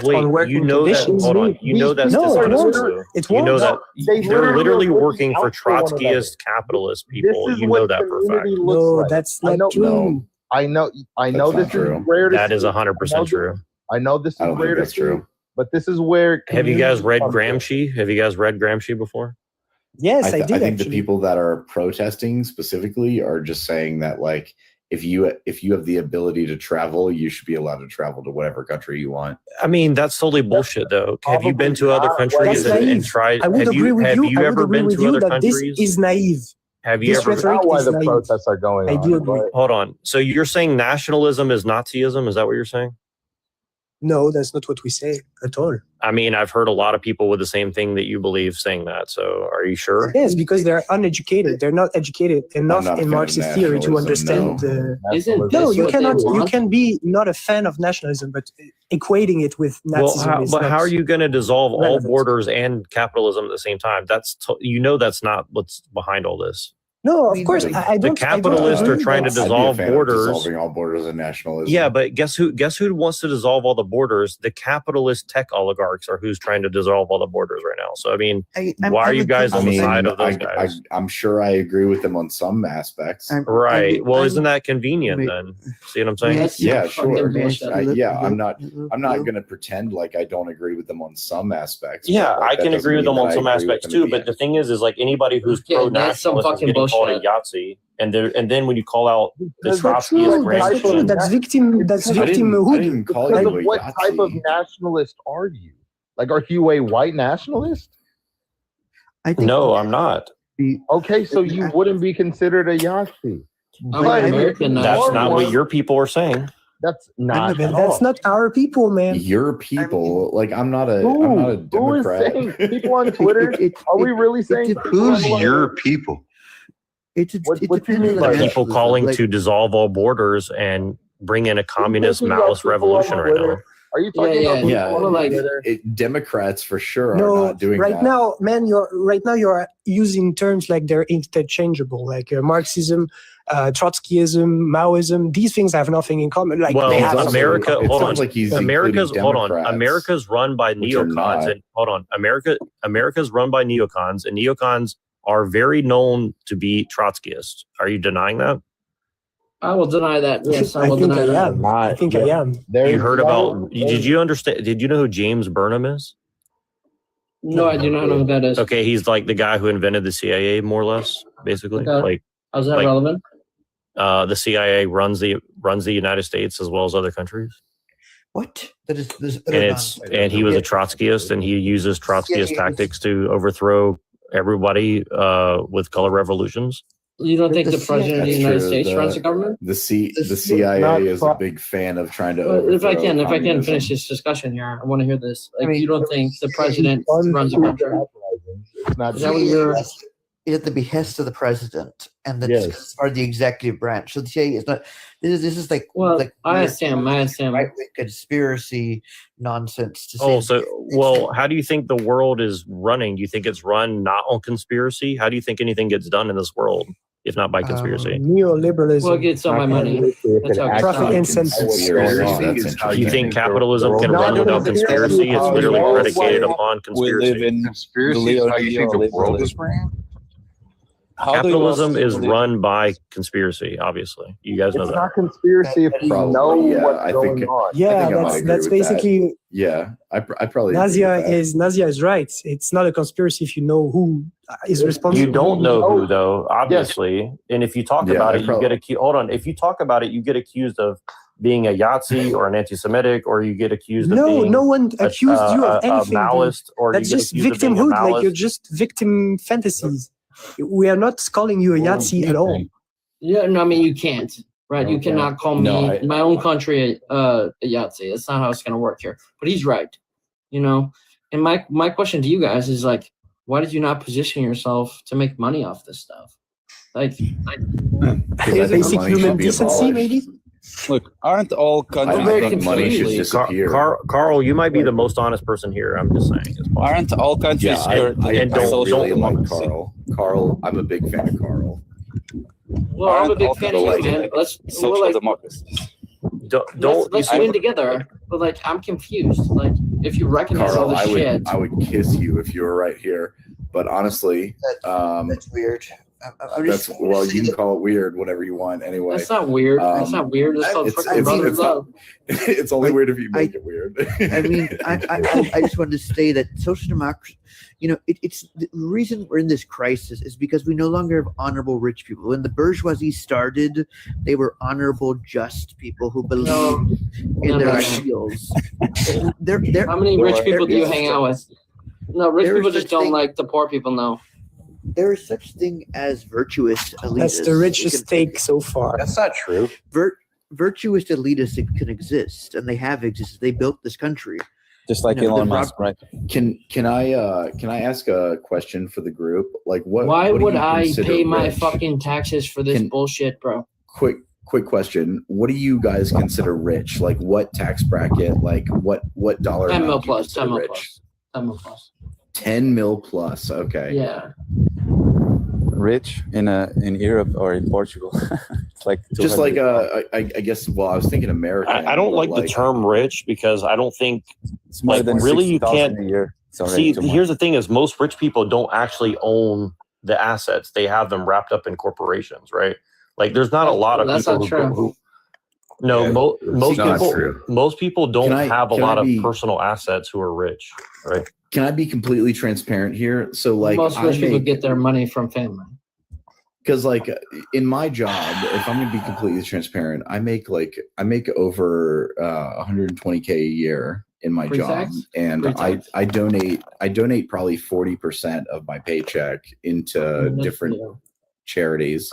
you know that. Hold on. You know that's dishonest. You know that they're literally working for Trotskyist capitalist people. You know that for a fact. No, that's not true. I know this is rare. That is 100% true. I know this is rare to see, but this is where. Have you guys read Gramsci? Have you guys read Gramsci before? Yes, I did. I think the people that are protesting specifically are just saying that, like, if you have the ability to travel, you should be allowed to travel to whatever country you want. I mean, that's totally bullshit, though. Have you been to other countries and tried? I would agree with you. Have you ever been to other countries? This is naive. Have you ever? That's not why the protests are going on. I do agree. Hold on. So you're saying nationalism is Nazism? Is that what you're saying? No, that's not what we say at all. I mean, I've heard a lot of people with the same thing that you believe saying that. So are you sure? Yes, because they're uneducated. They're not educated enough in Marxist theory to understand No, you cannot. You can be not a fan of nationalism, but equating it with Nazism Well, how are you going to dissolve all borders and capitalism at the same time? That's that's not what's behind all this. No, of course, I don't. The capitalists are trying to dissolve borders. Dissolving all borders and nationalism. Yeah, but guess who wants to dissolve all the borders? The capitalist tech oligarchs are who's trying to dissolve all the borders right now. So I mean, why are you guys on the side of those guys? I'm sure I agree with them on some aspects. Right. Well, isn't that convenient then? See what I'm saying? Yeah, sure. I'm not going to pretend like I don't agree with them on some aspects. Yeah, I can agree with them on some aspects too. But the thing is like anybody who's pro-nationalist is getting called a Yahtzee, and then when you call out the Trotskyist branch, that's victimhood. I didn't call you a what type of nationalist are you? Like, are you a white nationalist? No, I'm not. Okay, so you wouldn't be considered a Yahtzee. That's not what your people are saying. That's not. That's not our people, man. Your people, like I'm not a Democrat. Who is saying people on Twitter? Are we really saying who's your people? What do you mean by people calling to dissolve all borders and bring in a communist Maoist revolution right now? Are you talking about Democrats for sure are not doing right that. now, man? You're using terms like they're interchangeable, like Marxism, Trotskyism, Maoism. These things have nothing in common. Like, well, America, hold on. Like America's run by neocons, and America's run by neocons, and neocons are very known to be Trotskyists. Are you denying that? I will deny that. Yes, I will deny that. I think I am. You heard about? Did you understand? Did you know who James Burnham is? No, I do not know who that is. Okay, he's like the guy who invented the CIA, more or less, basically. Okay. Like, how's that relevant? The CIA runs the United States as well as other countries. What? And he was a Trotskyist, and he uses Trotskyist tactics to overthrow everybody with color revolutions. You don't think the president of the United States runs the government? The CIA is a big fan of trying to. If I can finish this discussion here, I want to hear this. Like, you don't think the president runs the country? Is that what you're? Is at the behest of the president, and that's part of the executive branch. So the CIA is not. This is like. Well, like I understand. Right-wing conspiracy nonsense. How do you think the world is running? Do you think it's run not on conspiracy? How do you think anything gets done in this world, if not by conspiracy? Neoliberalism. Well, it gets on my money. That's how profit incentive. You think capitalism can run without conspiracy? It's literally predicated upon conspiracy. We live in conspiracy. How you think the world is ran? Capitalism is run by conspiracy, obviously. You guys know that. It's not conspiracy if you know what's going on. Yeah, that's basically. Yeah, I probably. Nazia is right. It's not a conspiracy if you know who is responsible. You don't know who, though, obviously. And if you talk about it, you get accused. Hold on. If you talk about it, you get accused of being a Yahtzee or an anti-Semitic, or you get accused of being no one accused you of anything. A Maoist, or that's you get just accused of being a victimhood. Maoist. Like, you're just victim fantasies. We are not calling you a Yahtzee at all. Yeah, no, I mean, you can't. Right? You cannot call me in my own country a Yahtzee. That's not how it's going to work here. But he's right. You know. And my question to you guys is like, why did you not position yourself to make money off this stuff? Like basic human decency, maybe. Look, aren't all countries money should disappear? Carl, you might be the most honest person here. I'm just saying. Aren't all countries don't Carl, I'm a big fan of Carl. Well, I'm a big fan of you, man. Let's win together. But like, I'm confused. Like, if you recognize all this shit, I would kiss you if you were right here. But honestly, that's weird. You can call it weird, whatever you want. Anyway, that's not weird. That's not weird. It's called fucking brother's love. It's only weird if you make it weird. I mean, I just wanted to say that social democracy, it's the reason we're in this crisis is because we no longer have honorable rich people. When the bourgeoisie started, they were honorable, just people who believed in their ideals. How many rich people do you hang out with? No, rich people just don't like the poor people. No. There is such thing as virtuous elitists. That's the richest take so far. That's not true. virtuous elitists can exist, and they have existed. They built this country. Just like Elon Musk, right? Can I ask a question for the group? Like, Why what do would you I consider pay my rich? fucking taxes for this bullshit, bro? Quick question. What do you guys consider rich? Like, what tax bracket? Like, what dollar 10 mil amount do you plus. consider 10 mil rich? plus. 10 mil plus. 10 mil plus. Okay. Yeah. Rich in Europe or in Portugal. It's like Just like 200. I guess. Well, I was thinking American. I don't but like the term rich because I don't think it's more than really you 60,000 can't a year. see. Here's the thing: is most rich people don't actually own the assets; they have them wrapped up in corporations, right? Like, there's not a lot of people who no, most people don't have a lot of personal assets who are rich, right? Can I be completely transparent here? So, like, Most rich people get their money from family. Because, like, in my job, if I'm gonna be completely transparent, I make over 120K a year in my job, and I donate probably 40% of my paycheck into different charities.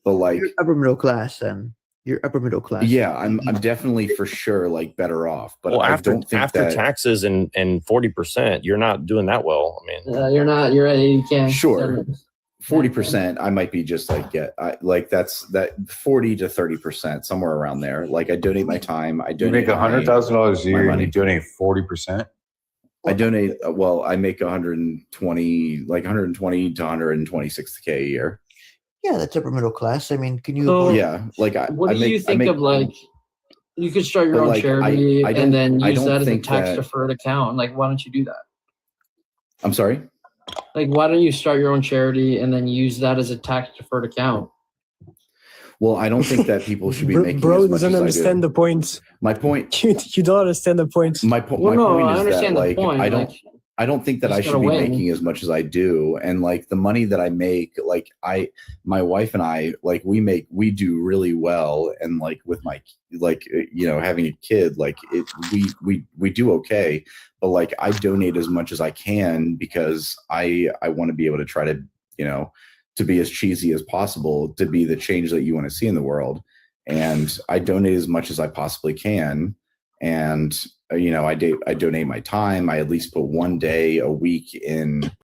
But like, you're upper middle class, then you're upper middle class. Yeah, I'm definitely for sure like better off. But well, I after don't think that taxes and 40%, you're not doing that well. I mean, you're not. You're at 80K. Sure. 40%, I might be just like that's 40 to 30%, somewhere around there. Like, I donate my time. I donate. You make $100,000 a year and you donate 40%. I donate. Well, I make 120 to 126K a year. Yeah, that's upper middle class. I mean, can you? So, yeah, like what do you think of like? You could start your own charity and then use that as a tax deferred account. Like, why don't you do that? I'm sorry. Like, why don't you start your own charity and then use that as a tax deferred account? Well, I don't think that people should be making. Bro as much doesn't as understand the point. My point. You don't understand the point. My point is that, like, I don't think that I should be making as much as I do. And like the money that I make, like my wife and I, like we do really well. And like with my, like, you know, having a kid, like we do okay. But like I donate as much as I can because I want to be able to try to, you know, to be as cheesy as possible, to be the change that you want to see in the world. And I donate as much as I possibly can. And, you know, I donate my time. I at least put one day a week in